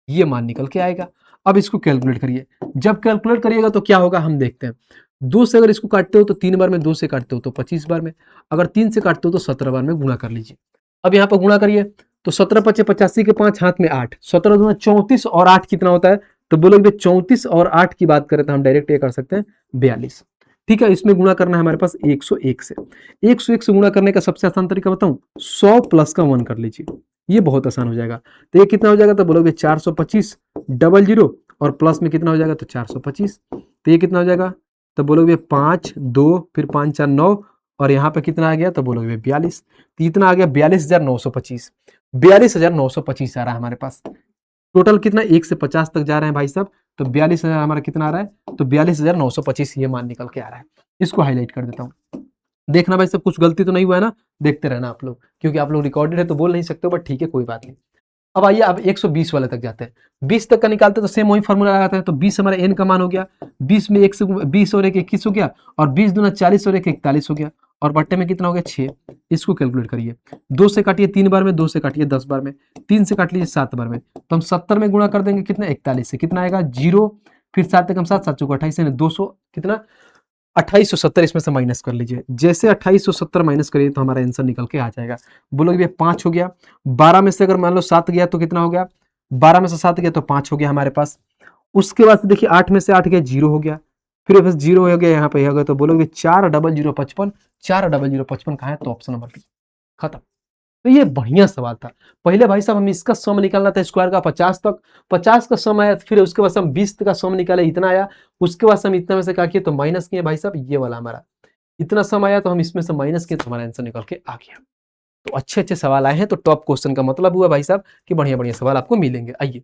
ये मान निकल के आएगा। अब इसको कैलकुलेट करिए, जब कैलकुलेट करिएगा तो क्या होगा हम देखते हैं। 2 से अगर इसको काटते हो तो 3 बार में, 2 से काटते हो तो 25 बार में, अगर 3 से काटते हो तो 17 बार में गुणा कर लीजिए। अब यहाँ पर गुणा करिए तो 17 पचे 85 के 5 हाथ में 8, 17 दूना 34 और 8 कितना होता है तो बोलोगे 34 और 8 की बात करें तो हम डायरेक्ट ये कर सकते हैं 42। ठीक है इसमें गुणा करना है हमारे पास 101 से। 101 से गुणा करने का सबसे आसान तरीका बताऊं 100 प्लस का 1 कर लीजिए, ये बहुत आसान हो जाएगा। तो ये कितना हो जाएगा तो बोलोगे 425 डबल जीरो और प्लस में कितना हो जाएगा तो 425। तो ये कितना हो जाएगा तो बोलोगे 5 2 फिर 5 4 9 और यहाँ पे कितना आ गया तो बोलोगे 42। तो इतना आ गया 42,925, 42,925 आ रहा है हमारे पास। टोटल कितना 1 से 50 तक जा रहे हैं भाई साहब तो 42,000 हमारा कितना आ रहा है तो 42,925 ये मान निकल के आ रहा है। इसको हाईलाइट कर देता हूँ, देखना भाई सब कुछ गलती तो नहीं हुआ है ना, देखते रहना आप लोग क्योंकि आप लोग रिकॉर्डेड है तो बोल नहीं सकते हो बट ठीक है कोई बात नहीं। अब आइए अब 120 वाले तक जाते हैं। 20 तक का निकालते हैं तो सेम वही फॉर्मूला लगाते हैं। तो 20 हमारा एन का मान हो गया, 20 में 1 से 20 और 1 21 हो गया और 20 दूना 40 और 1 41 हो गया और बट्टे में कितना हो गया 6। इसको कैलकुलेट करिए, 2 से काटिए 3 बार में, 2 से काटिए 10 बार में, 3 से काट लीजिए 7 बार में। तो हम 70 में गुणा कर देंगे कितना 41 से, कितना आएगा 0 फिर 7 एकम 7 7 चौका 28 यानी 200 कितना 2870 इसमें से माइनस कर लीजिए। जैसे 2870 माइनस करिए तो हमारा आंसर निकल के आ जाएगा। बोलोगे भैया 5 हो गया, 12 में से अगर मान लो 7 गया तो कितना हो गया 12 में से 7 गया तो 5 हो गया हमारे पास। उसके बाद से देखिए 8 में से 8 गया 0 हो गया, फिर बस 0 हो गया यहाँ पे हो गया तो बोलोगे 40055, 40055 कहाँ है तो ऑप्शन नंबर बी। खत्म। तो ये बढ़िया सवाल था। पहले भाई साहब हम इसका सम निकालना था स्क्वायर का 50 तक, 50 का सम आया फिर उसके बाद हम 20 का सम निकाले इतना आया, उसके बाद हम इतना में से क्या किए तो माइनस किए भाई साहब ये वाला हमारा इतना सम आया तो हम इसमें से माइनस किए तो हमारा आंसर निकल के आ गया। तो अच्छे अच्छे सवाल आए हैं तो टॉप क्वेश्चन का मतलब हुआ भाई साहब कि बढ़िया बढ़िया सवाल आपको मिलेंगे। आइए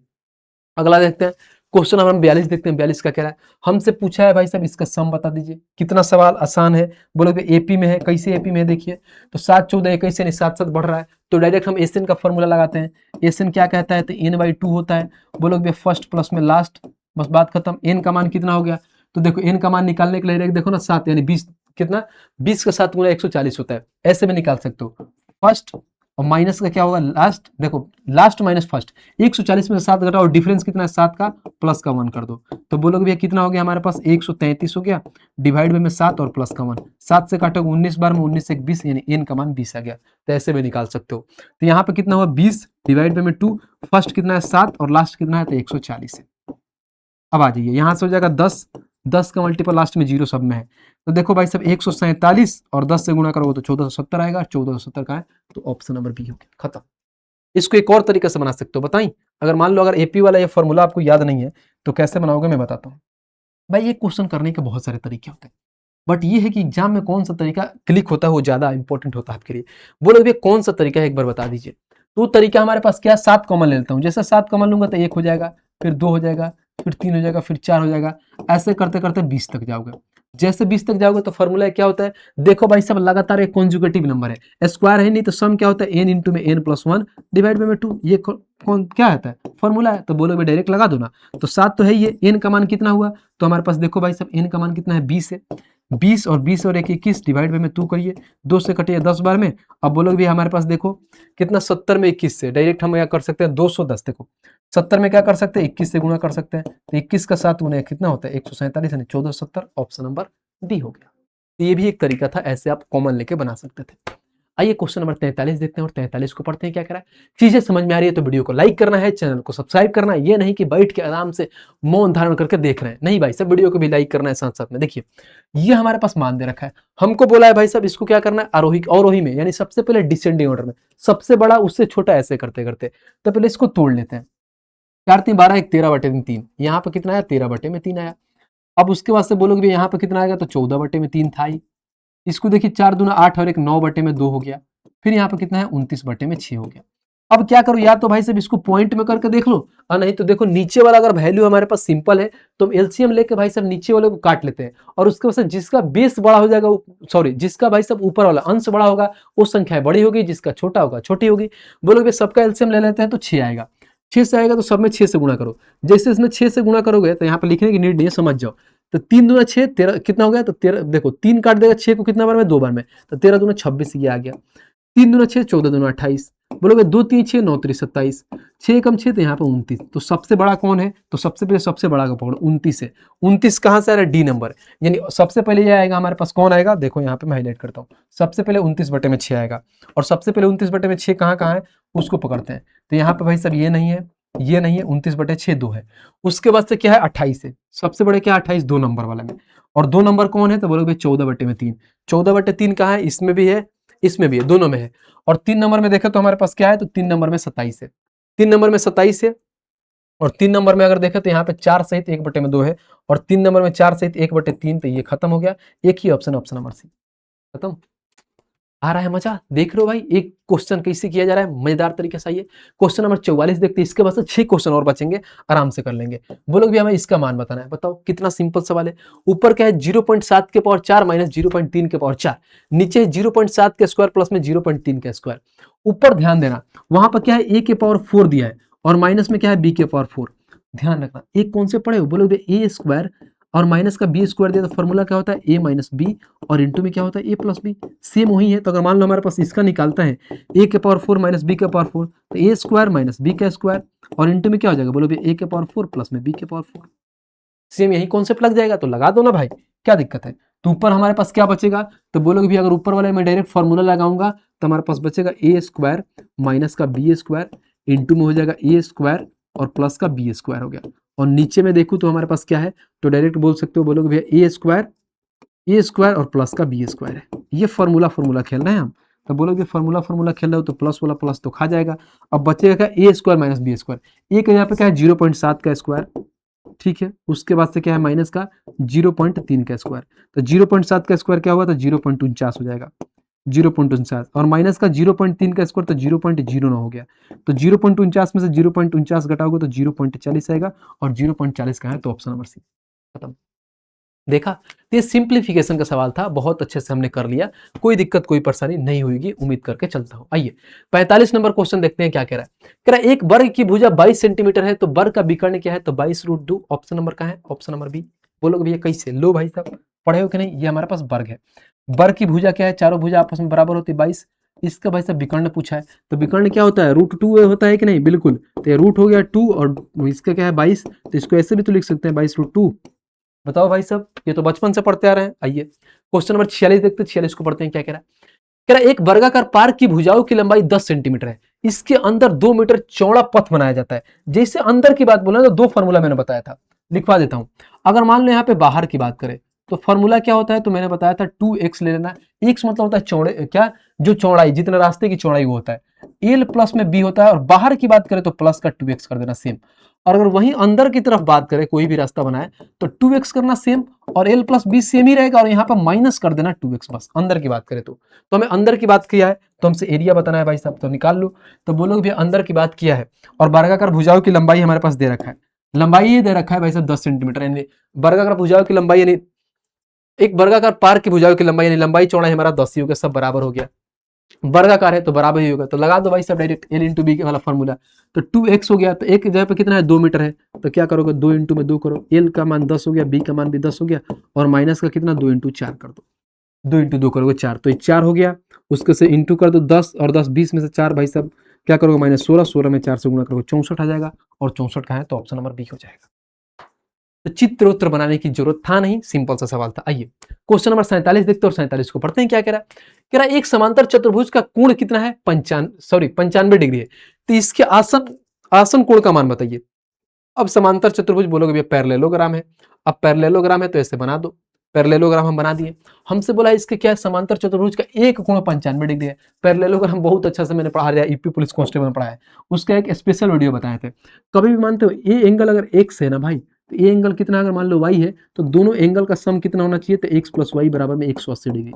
अगला देखते हैं क्वेश्चन नंबर 42 देखते हैं। 42 का कह रहा है हमसे पूछा है भाई साहब इसका सम बता दीजिए। कितना सवाल आसान है बोलोगे एपी में है, कैसे एपी में है देखिए तो 7 14 21 यानी 7 7 बढ़ रहा है तो डायरेक्ट हम एसएन का फॉर्मूला लगाते हैं। एसएन क्या कहता है तो n/2 होता है। बोलोगे फर्स्ट प्लस में लास्ट, बस बात खत्म। एन का मान कितना हो गया तो देखो एन का मान निकालने के लिए देखो ना 7 यानी 20 कितना 20 का 7 गुना 140 होता है, ऐसे में निकाल सकते हो। फर्स्ट और माइनस का क्या होगा लास्ट, देखो लास्ट माइनस फर्स्ट 140 में से 7 घटाओ और डिफरेंस कितना है 7 का प्लस का 1 कर दो तो बोलोगे भैया कितना हो गया हमारे पास 133 हो गया डिवाइड में 7 और प्लस का 1, 7 से काटोगे 19 बार में 19 से 20 यानी एन का मान 20 आ गया। तो ऐसे में निकाल सकते हो। तो यहाँ पे कितना हुआ 20 डिवाइड में 2, फर्स्ट कितना है 7 और लास्ट कितना है तो 140 है। अब आ जाइए यहाँ से हो जाएगा 10 10 का मल्टीपल लास्ट में 0 सब में है। तो देखो भाई साहब 147 और 10 से गुणा करोगे तो 1470 आएगा। 1470 का है तो ऑप्शन नंबर बी हो गया, खत्म। इसको एक और तरीके से बना सकते हो, बताई। अगर मान लो अगर एपी वाला ये फॉर्मूला आपको याद नहीं है तो कैसे बनाओगे मैं बताता हूँ। भाई ये क्वेश्चन करने के बहुत सारे तरीके होते हैं, बट ये है कि एग्जाम में कौन सा तरीका क्लिक होता है वो ज्यादा इंपॉर्टेंट होता है आपके लिए। बोलो भैया कौन सा तरीका है, एक बार बता दीजिए। तो तरीका हमारे पास क्या है, 7 कॉमन ले लेता हूँ। जैसे 7 कॉमन लूंगा तो 1 हो जाएगा, फिर 2 हो जाएगा, फिर 3 हो जाएगा, फिर 4 हो जाएगा। ऐसे करते करते 20 तक जाओगे। जैसे 20 तक जाओगे तो फॉर्मूला क्या होता है, देखो भाई सब लगातार एक कॉन्जुगेटिव नंबर है, स्क्वायर है नहीं तो सम क्या होता है, n इंटू में n+1 डिवाइड बाई 2। ये कौन क्या होता है, फॉर्मूला है। तो बोलोगे डायरेक्ट लगा दो ना। तो 7 तो है ये, n का मान कितना हुआ, तो हमारे पास देखो भाई सब n का मान कितना है, 20 है। 20 और 20 और 1 21 डिवाइड बाई में 2 करिए, 2 से कटिए 10 बार में। अब बोलोगे भी हमारे पास देखो कितना, 70 में 21 से डायरेक्ट हम क्या कर सकते हैं, 210। देखो 70 में क्या कर सकते हैं, 21 से गुणा कर सकते हैं। तो 21 का 7 गुना कितना होता है, 147 यानी 1470। ऑप्शन नंबर डी हो गया। तो ये भी एक तरीका था, ऐसे आप कॉमन लेके बना सकते थे। आइए क्वेश्चन नंबर 43 देखते हैं और 43 को पढ़ते हैं। क्या करा है, चीजें समझ में आ रही है तो वीडियो को लाइक करना है, चैनल को सब्सक्राइब करना है। ये नहीं कि बैठ के आराम से मौन धारण करके देख रहे हैं, नहीं भाई सब वीडियो को भी लाइक करना है साथ साथ में। देखिए ये हमारे पास मान दे रखा है, हमको बोला है भाई साहब इसको क्या करना है, आरोही अवरोही में, यानी सबसे पहले डिसेंडिंग ऑर्डर में, सबसे बड़ा उससे छोटा ऐसे करते करते। तो पहले इसको तोड़ लेते हैं। 4 3 12 1 13/3। यहाँ पे कितना आया, 13/3 आया। अब उसके बाद से बोलोगे यहाँ पे कितना आएगा, तो 14/3 था ही। इसको देखिए 4 दूना 8 और 1 9/2 हो गया। फिर यहाँ पे कितना है, 29/6 हो गया। अब क्या करो, या तो भाई साहब इसको पॉइंट में करके देख लो, और नहीं तो देखो नीचे वाला अगर वैल्यू हमारे पास सिंपल है तो हम एलसीएम लेके भाई साहब नीचे वाले को काट लेते हैं, और उसके बाद जिसका बेस बड़ा हो जाएगा, सॉरी जिसका भाई साहब ऊपर वाला अंश बड़ा होगा वो संख्या बड़ी होगी, जिसका छोटा होगा छोटी होगी। बोलोगे सबका एलसीएम ले लेते हैं तो 6 आएगा। 6 से आएगा तो सब में 6 से गुणा करो। जैसे इसमें 6 से गुणा करोगे तो यहाँ पे लिखने की नीड नहीं है, समझ जाओ। तो 3 दूना 6 13 कितना हो गया, तो 13 देखो 3 काट देगा 6 को कितना बार में, 2 बार में। तो 13 दूना 26 ये आ गया। 3 दूना 6 14 दूना 28। बोलोगे 2 3 6 9 3 27। 6 कम 6 तो यहाँ पे 29। तो सबसे बड़ा कौन है, तो सबसे पहले सबसे बड़ा का पकड़ो, 29 है। 29 कहाँ से आ रहा है, डी नंबर। यानी सबसे पहले ये आएगा हमारे पास, कौन आएगा देखो यहाँ पे मैं हाईलाइट करता हूँ। सबसे पहले 29/6 आएगा, और सबसे पहले 29/6 कहाँ कहाँ है उसको पकड़ते हैं। तो यहाँ पे भाई सब ये नहीं है, ये नहीं है, 29/6 2 है। उसके बाद से क्या है, 28 है। सबसे बड़े क्या 28 2 नंबर वाला में। और 2 नंबर कौन है, तो बोलोगे 14/3। 14/3 कहाँ है, इसमें भी है इसमें भी है, दोनों में है। और 3 नंबर में देखें तो हमारे पास क्या है, तो 3 नंबर में 27 है। 3 नंबर में 27 है, और 3 नंबर में अगर देखें तो यहाँ पे 4 सहित 1/2 है, और 3 नंबर में 4 सहित 1/3। तो ये खत्म हो गया, एक ही ऑप्शन, ऑप्शन नंबर सी खत्म। आ रहा है मजा, देख लो भाई एक क्वेश्चन कैसे किया जा रहा है मजेदार तरीके से। आइए क्वेश्चन नंबर 44 देखते हैं, इसके बाद से 6 क्वेश्चन और बचेंगे, आराम से कर लेंगे। बोलोगे भी हमें इसका मान बताना है, बताओ कितना सिंपल सवाल है। ऊपर क्या है 0.7 के पावर 4 माइनस 0.3 के पावर 4, नीचे 0.7 के स्क्वायर प्लस में 0.3 के स्क्वायर। ऊपर ध्यान देना वहां पर क्या है a के पावर 4 दिया है, और माइनस में क्या है b के पावर 4। ध्यान रखना एक कौन से पढ़े हो, बोलोगे a स्क्वायर और माइनस का बी स्क्वायर दिया तो फॉर्मूला क्या होता है, ए माइनस बी, और इंटू में क्या होता है ए प्लस बी। सेम वही है। तो अगर मान लो हमारे पास इसका निकालता है ए के पावर 4 माइनस बी के पावर 4, तो ए स्क्वायर माइनस बी का स्क्वायर, और इंटू में क्या हो जाएगा, बोलो ए के पावर 4 प्लस में बी के पावर 4। सेम यही कॉन्सेप्ट लग जाएगा, तो लगा दो ना भाई, क्या दिक्कत है। तो ऊपर हमारे पास क्या बचेगा, तो बोलोगे भी अगर ऊपर वाले में डायरेक्ट फॉर्मूला लगाऊंगा तो हमारे पास बचेगा ए स्क्वायर माइनस का बी स्क्वायर, इंटू में हो जाएगा ए स्क्वायर और प्लस का बी स्क्वायर हो गया। और नीचे में देखूं तो हमारे पास क्या है, तो डायरेक्ट बोल सकते हो, बोलोगे भैया ए स्क्वायर और प्लस का बी स्क्वायर है। ये फॉर्मूला खेल रहे हैं हम। तो बोलोगे फॉर्मूला खेल रहे हो तो प्लस वाला प्लस तो खा जाएगा। अब बचेगा क्या, ए स्क्वायर माइनस बी स्क्वायर। एक यहाँ पे क्या है 0.7 का स्क्वायर, ठीक है। उसके बाद से क्या है माइनस का 0.3 का स्क्वायर। तो 0.7 का स्क्वायर क्या हुआ, तो 0.49 हो जाएगा, 0.49, और माइनस का 0.3 का स्क्वायर तो 0.09 हो गया। तो 0.49 में से 0.49 घटाओगे तो 0.40 आएगा, और 0.40 का है तो ऑप्शन नंबर सी खत्म। देखा, तो ये सिंप्लीफिकेशन का सवाल था, बहुत अच्छे से हमने कर लिया, कोई दिक्कत कोई परेशानी नहीं होगी, उम्मीद करके चलता हूं। आइए 45 नंबर क्वेश्चन देखते हैं क्या कह रहा है। कह रहा है एक वर्ग की भुजा 22 सेंटीमीटर है तो वर्ग का विकर्ण क्या है, तो 22√2। ऑप्शन नंबर का है, ऑप्शन नंबर बी। बोलोगे भैया कैसे, लो भाई साहब पढ़े हो कि नहीं, ये हमारे पास वर्ग है। वर्ग की भुजा क्या है, चारों भुजा आपस में बराबर होती है 22। इसका भाई साहब विकर्ण पूछा है, तो विकर्ण क्या होता है, √2 होता है कि नहीं, बिल्कुल। तो ये रूट हो गया 2 और इसका क्या है 22, तो इसको ऐसे भी तो लिख सकते हैं 22√2। बताओ भाई साहब, ये तो बचपन से पढ़ते आ रहे हैं। आइए क्वेश्चन नंबर 46 देखते हैं, 46 को पढ़ते हैं क्या कह रहा है। कह रहा है एक वर्गाकार पार्क की भुजाओं की लंबाई 10 सेंटीमीटर है, इसके अंदर 2 मीटर चौड़ा पथ बनाया जाता है। जैसे अंदर की बात बोला तो 2 फॉर्मूला मैंने बताया था, लिखवा देता हूं। अगर मान लो यहाँ पे बाहर की बात करें तो फॉर्मूला क्या होता है, तो मैंने बताया था 2x ले लेना। x मतलब होता है चौड़े, क्या, जो चौड़ाई, जितना रास्ते की चौड़ाई वो होता है। l प्लस में b होता है, और बाहर की बात करें तो प्लस का 2x कर देना सेम। और अगर वहीं अंदर की तरफ बात करें, कोई भी रास्ता बनाए तो 2x करना सेम, और l प्लस b सेम ही रहेगा, और यहाँ पर माइनस कर देना 2x बस, अंदर की बात करें तो हमें अंदर की बात किया है तो हमसे एरिया बताना है भाई साहब, तो निकाल लो। तो बोलोगे भैया अंदर की बात किया है, और वर्गाकार भुजाओं की लंबाई हमारे पास दे रखा है, लंबाई ये दे रखा है भाई साहब 10 सेंटीमीटर, यानी वर्गाकार भुजाओं की लंबाई, यानी एक वर्गाकार पार की भुजाओं की लंबाई, यानी लंबाई चौड़ाई हमारा 10 ही हो गया, सब बराबर हो गया। वर्गाकार है तो बराबर ही होगा, तो लगा दो भाई सब डायरेक्ट, एल इंटू बी वाला फॉर्मूला। तो 2x हो गया, तो एक जगह पे कितना है, 2 मीटर है, तो क्या करोगे, 2 इंटू में 2 करो, एल का मान 10 हो गया, बी का मान भी 10 हो गया, और माइनस का कितना, 2 इंटू 4 कर दो, 2 इंटू 2 करोगे 4, तो ये 4 हो गया। उसके से इंटू कर दो 10, और 10 20 में से 4 भाई साहब क्या करोगे, माइनस 16, 16 में 4 से गुणा करोगे 64 आ जाएगा, और 64 का है तो ऑप्शन नंबर बी हो जाएगा। तो चित्र उत्तर बनाने की जरूरत था नहीं, सिंपल सा सवाल था। आइए क्वेश्चन नंबर 47 देखते हैं, और 47 को पढ़ते हैं। क्या कह रहा है, कह रहा है एक समांतर चतुर्भुज का कोण कितना है, 95 डिग्री है, तो इसके आसन आसन कोण का मान बताइए। अब समांतर चतुर्भुज बोलोगे भैया पैरेललोग्राम है, अब पैरेललोग्राम है तो ऐसे बना दो, पैरेललोग्राम हम बना दिए। हमसे बोला इसके क्या है, समांतर चतुर्भुज का एक कोण 95 डिग्री है। पैरेललोग्राम बहुत अच्छा से मैंने पढ़ा दिया, यूपी पुलिस कांस्टेबल में पढ़ा है, उसका एक स्पेशल वीडियो बताए थे। कभी भी मानते हो ये एंगल अगर एक्स है ना भाई, तो ये एंगल कितना, अगर मान लो वाई है, तो दोनों एंगल का सम कितना होना चाहिए, तो एक्स प्लस वाई बराबर में 180 डिग्री।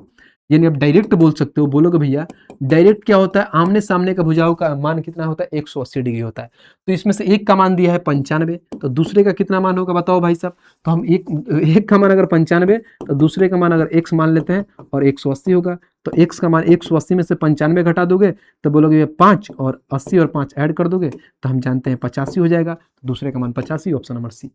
यानी आप डायरेक्ट बोल सकते हो, बोलोगे भैया डायरेक्ट क्या होता है, आमने सामने का भुजाओं का मान कितना होता है, 180 डिग्री होता है। तो इसमें से एक का मान दिया है 95, तो दूसरे का कितना मान होगा बताओ भाई साहब। तो हम एक का मान अगर 95, तो दूसरे का मान अगर x मान लेते हैं, और 180 होगा, तो x का मान 180 में से 95 घटा दोगे तो बोलोगे ये 5, और 80 और 5 ऐड कर दोगे तो हम जानते हैं 85 हो जाएगा, तो दूसरे का मान 85, ऑप्शन नंबर सी।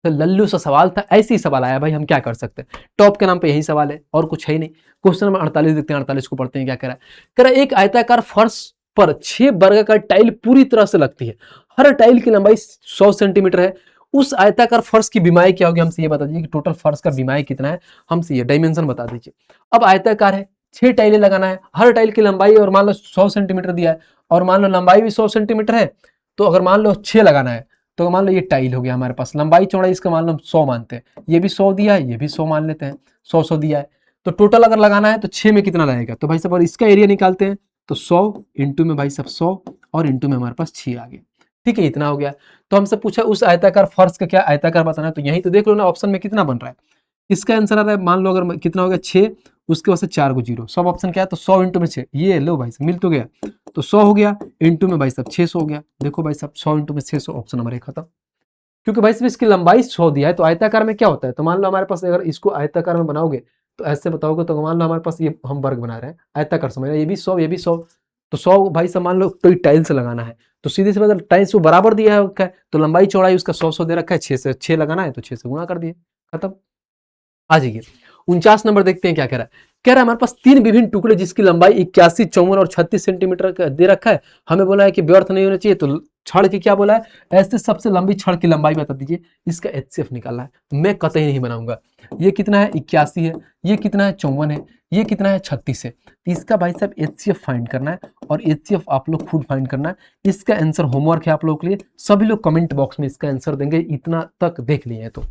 तो लल्लू सा सवाल था, ऐसे ही सवाल आया भाई, हम क्या कर सकते हैं, टॉप के नाम पे यही सवाल है और कुछ है ही नहीं। क्वेश्चन नंबर 48 देखते हैं, 48 को पढ़ते हैं। क्या कह रहा है, कह रहा है एक आयताकार फर्श पर 6 वर्गाकार टाइल पूरी तरह से लगती है, हर टाइल की लंबाई 100 सेंटीमीटर है, उस आयताकार फर्श की बीमाई क्या होगी, हमसे ये बता दीजिए कि टोटल फर्श का बीमाई कितना है, हमसे ये डायमेंशन बता दीजिए। अब आयताकार है, 6 टाइलें लगाना है, हर टाइल की लंबाई और मान लो 100 सेंटीमीटर दिया है, और मान लो लंबाई भी 100 सेंटीमीटर है, तो अगर मान लो 6 लगाना है, तो मान लो ये टाइल हो गया हमारे पास, लंबाई चौड़ाई इसका मान लो 100 मानते हैं, ये भी 100 दिया है, ये भी 100 मान लेते हैं, 100 दिया है, तो टोटल अगर लगाना है तो 6 में कितना लगेगा, तो भाई साहब और इसका एरिया निकालते हैं, तो 100 इंटू में भाई साहब 100, और इंटू में हमारे पास 6 आ गया। ठीक है, इतना हो गया। तो हमसे पूछा उस आयताकार फर्श का क्या आयताकार बताना है, तो यही तो देख लो ना ऑप्शन में कितना बन रहा है। इसका आंसर आ रहा है, मान लो अगर कितना हो गया 6, उसके बाद से 4 को 0, सब ऑप्शन क्या है, तो 100 इंटू में 6, ये लो भाई साहब मिल तो गया, तो 100 हो गया, इंटू में भाई साहब 600 हो गया। देखो भाई साहब 100 इंटू में 600, ऑप्शन नंबर 1 खत्म। क्योंकि भाई साहब इसकी लंबाई 100 दिया है, तो आयताकार में क्या होता है, तो मान लो हमारे पास अगर इसको आयताकार में बनाओगे तो ऐसे बताओगे, तो मान लो हमारे पास ये हम वर्ग बना रहे हैं आयताकार, समझ रहे हैं, ये भी 100 ये भी 100, तो 100 भाई साहब मान लो कोई टाइल्स लगाना है, तो सीधे से मतलब टाइल्स को बराबर दिया है रखा है, तो लंबाई चौड़ाई उसका 100 दे रखा है, 6 से 6 लगाना है तो 6 से गुणा कर दिए, खत्म। आ जाइए 49 नंबर देखते हैं क्या कह रहा है। कह रहा है हमारे पास 3 विभिन्न टुकड़े जिसकी लंबाई 81, 54 और 36 सेंटीमीटर दे रखा है, हमें बोला है कि व्यर्थ नहीं होना चाहिए, तो छड़ की क्या बोला है, ऐसे सबसे लंबी छड़ की लंबाई बता दीजिए, इसका HCF निकालना है। मैं कतई नहीं बनाऊंगा, ये कितना है 81 है, ये कितना है 54 है, ये कितना है 36 है, तो इसका भाई साहब HCF फाइंड करना है, और HCF आप लोग खुद फाइंड करना है। इसका आंसर होमवर्क है आप लोगों के लिए, सभी लोग कमेंट बॉक्स में इसका आंसर देंगे, इतना तक देख लिए हैं तो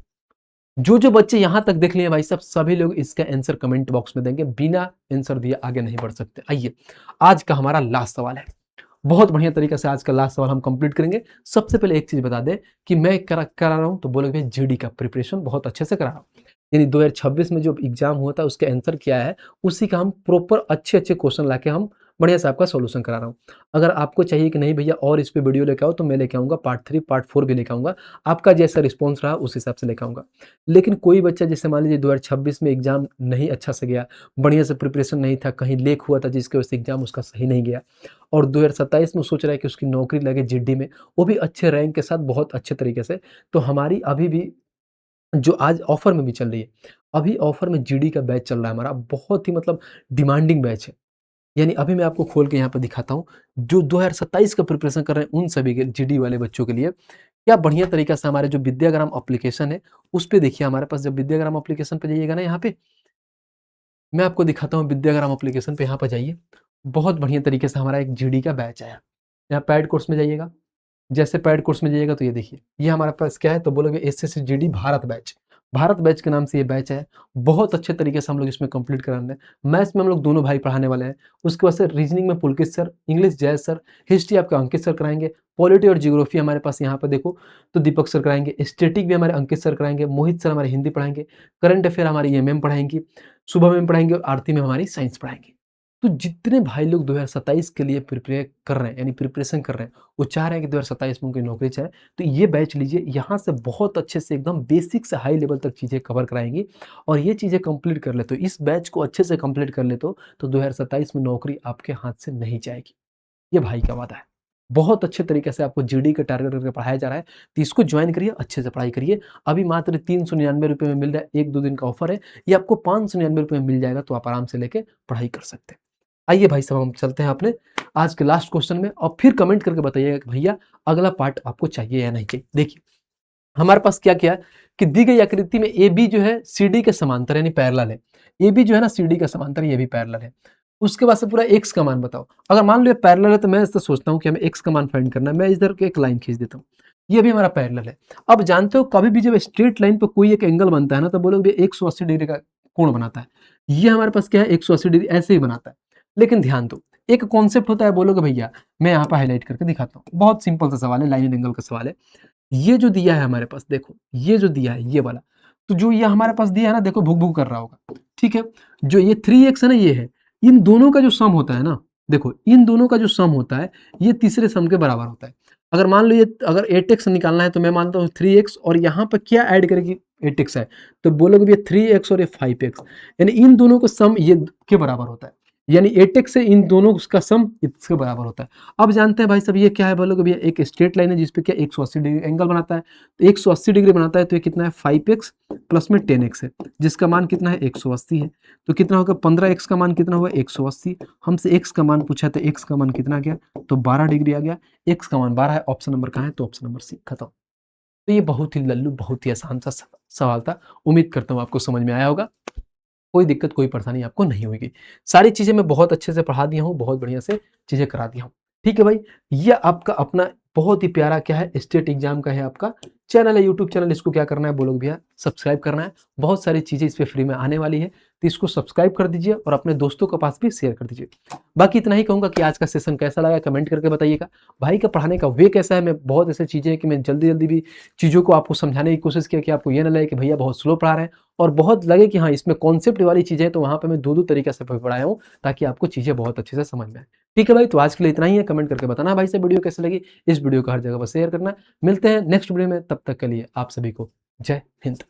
जो बच्चे यहां तक देख लिए भाई साहब सभी लोग इसका आंसर कमेंट बॉक्स में देंगे, बिना आंसर दिए आगे नहीं बढ़ सकते। आइए आज का हमारा लास्ट सवाल है, बहुत बढ़िया तरीके से आज का लास्ट सवाल हम कंप्लीट करेंगे। सबसे पहले एक चीज बता दें कि मैं करा रहा हूं, तो बोलोगे जीडी का प्रिपरेशन बहुत अच्छे से करा रहा हूं, यानी 2026 में जो एग्जाम हुआ था उसके आंसर क्या है, उसी का हम प्रॉपर अच्छे अच्छे क्वेश्चन लाके हम बढ़िया से आपका सोल्यूशन करा रहा हूँ। अगर आपको चाहिए कि नहीं भैया और इस पे वीडियो लेके आओ, तो मैं लेके आऊँगा पार्ट 3 पार्ट 4 भी लेके आऊँगा, आपका जैसा रिस्पॉन्स रहा उस हिसाब से लेके आऊँगा। लेकिन कोई बच्चा जैसे मान लीजिए 2026 में एग्जाम नहीं अच्छा से गया, बढ़िया से प्रिपरेशन नहीं था, कहीं लेक हुआ था जिसकी वजह से एग्जाम उसका सही नहीं गया, और 2027 में सोच रहा है कि उसकी नौकरी लगे जीडी में, वो भी अच्छे रैंक के साथ बहुत अच्छे तरीके से, तो हमारी अभी भी जो आज ऑफर में भी चल रही है, अभी ऑफर में जीडी का बैच चल रहा है हमारा, बहुत ही मतलब डिमांडिंग बैच है। यानी अभी मैं आपको खोल के यहाँ पे दिखाता हूँ, जो 2027 का प्रिपरेशन कर रहे हैं उन सभी के जीडी वाले बच्चों के लिए क्या बढ़िया तरीका से हमारे जो विद्याग्राम एप्लीकेशन है उस पे देखिए। हमारे पास जब विद्याग्राम एप्लीकेशन पे जाइएगा ना, यहाँ पे मैं आपको दिखाता हूँ विद्याग्राम एप्लीकेशन पे, यहाँ पर जाइए, बहुत बढ़िया तरीके से हमारा एक जीडी का बैच आया। यहाँ पैड कोर्स में जाइएगा, जैसे पैड कोर्स में जाइएगा तो ये देखिए, ये हमारे पास क्या है, तो बोलोगे SSC GD Bharat batch. Bharat batch के नाम से ये बैच है। बहुत अच्छे तरीके से हम लोग इसमें कंप्लीट कराने हैं। मैथ्स में हम लोग दोनों भाई पढ़ाने वाले हैं। उसके बाद से रीजनिंग में पुलकित सर, इंग्लिश जय सर, हिस्ट्री आपका अंकित सर कराएंगे, पॉलिटी और जियोग्राफी हमारे पास यहाँ पर देखो तो दीपक सर कराएंगे, स्टैटिक भी हमारे अंकित सर कराएंगे, मोहित सर हमारे हिंदी पढ़ाएंगे, करंट अफेयर हमारी एमएम पढ़ाएंगी, शुभम मैम पढ़ाएंगे और आरती में हमारी साइंस पढ़ाएंगे। तो जितने भाई लोग 2027 के लिए प्रिपेयर कर रहे हैं, यानी प्रिपरेशन कर रहे हैं, वो चाह रहे हैं कि 2027 में उनकी नौकरी चाहे, तो ये बैच लीजिए। यहाँ से बहुत अच्छे से एकदम बेसिक से हाई लेवल तक चीज़ें कवर कराएंगी और ये चीज़ें कंप्लीट कर ले तो, इस बैच को अच्छे से कंप्लीट कर ले तो 2027 में नौकरी आपके हाथ से नहीं जाएगी। ये भाई का वादा है। बहुत अच्छे तरीके से आपको जीडी का टारगेट करके पढ़ाया जा रहा है, तो इसको ज्वाइन करिए, अच्छे से पढ़ाई करिए। अभी मात्र 399 रुपये में मिल रहा है, 1-2 दिन का ऑफर है। ये आपको 599 रुपये में मिल जाएगा, तो आप आराम से लेके पढ़ाई कर सकते हैं। आइए भाई साहब हम चलते हैं अपने आज के लास्ट क्वेश्चन में, और फिर कमेंट करके बताइएगा कि भैया अगला पार्ट आपको चाहिए या नहीं चाहिए। देखिए हमारे पास क्या क्या है कि दी गई आकृति में ए बी जो है सी डी के समांतर यानी पैरेलल है। ए बी जो है ना सी डी का समांतर, ये भी पैरेलल है। उसके बाद से पूरा एक्स का मान बताओ। अगर मान लो ये पैरेलल है तो मैं इससे सोचता हूँ कि हमें एक्स का मान फाइंड करना है। मैं इधर एक लाइन खींच देता हूँ, ये भी हमारा पैरेलल है। अब जानते हो कभी भी जब स्ट्रेट लाइन पर कोई एक एंगल बनता है ना, तो बोलोगे 180 डिग्री का कोण बनाता है। ये हमारे पास क्या है, 180 डिग्री ऐसे ही बनाता है। लेकिन ध्यान दो, एक कॉन्सेप्ट होता है, बोलोगे भैया मैं यहाँ पर हाईलाइट करके दिखाता हूँ। बहुत सिंपल सा सवाल है, लाइन एंगल का सवाल है। ये जो दिया है हमारे पास, देखो ये जो दिया है ये वाला, तो जो ये हमारे पास दिया है ना, देखो भुक भुक कर रहा होगा, ठीक है। जो ये 3x है ना, ये है, इन दोनों का जो सम होता है ना, देखो इन दोनों का जो सम होता है ये तीसरे सम के बराबर होता है। अगर मान लो ये अगर 8x निकालना है तो मैं मानता हूँ 3x और यहाँ पर क्या ऐड करेगी, 8x है, तो बोलोगे ये 3x और ये 5x, यानी इन दोनों का सम ये के बराबर होता है। यानी 8x से इन दोनों का सम इसके बराबर होता है। अब जानते हैं भाई साहब ये क्या है, बोलोगे भैया एक स्ट्रेट लाइन है जिसपे क्या 180 डिग्री एंगल बनाता है, तो 180 डिग्री बनाता है, तो ये कितना है 5x प्लस में 10x है, जिसका मान कितना है 180 है। तो कितना होगा 15x का मान कितना हुआ 180। हमसे x का मान पूछा है, तो x का मान कितना आ गया, तो 12 डिग्री आ गया। x का मान 12 है, ऑप्शन नंबर कहाँ है, तो ऑप्शन नंबर सी, खत्म। तो ये बहुत ही लल्लू बहुत ही आसान सा सवाल था। उम्मीद करता हूँ आपको समझ में आया होगा, कोई दिक्कत कोई परेशानी आपको नहीं होगी। सारी चीज़ें मैं बहुत अच्छे से पढ़ा दिया हूँ, बहुत बढ़िया से चीज़ें करा दिया हूँ। ठीक है भाई, ये आपका अपना बहुत ही प्यारा क्या है स्टेट एग्जाम का है आपका चैनल है, यूट्यूब चैनल। इसको क्या करना है, बोलोगे भैया सब्सक्राइब करना है। बहुत सारी चीज़ें इस पर फ्री में आने वाली है, तो इसको सब्सक्राइब कर दीजिए और अपने दोस्तों के पास भी शेयर कर दीजिए। बाकी इतना ही कहूँगा कि आज का सेशन कैसा लगा कमेंट करके बताइएगा। भाई का पढ़ाने का वे कैसा है, मैं बहुत ऐसी चीज़ें हैं कि मैं जल्दी जल्दी भी चीज़ों को आपको समझाने की कोशिश किया कि आपको ये ना लगे कि भैया बहुत स्लो पढ़ा रहे हैं, और बहुत लगे कि हाँ इसमें कॉन्सेप्ट वाली चीज़ें हैं, तो वहाँ पे मैं दो तरीके से पढ़ाया हूँ ताकि आपको चीज़ें बहुत अच्छे से समझ में आए। ठीक है भाई, तो आज के लिए इतना ही है। कमेंट करके बताना भाई से वीडियो कैसे लगी, इस वीडियो को हर जगह पर शेयर करना। मिलते हैं नेक्स्ट वीडियो में, तब तक के लिए आप सभी को जय हिंद।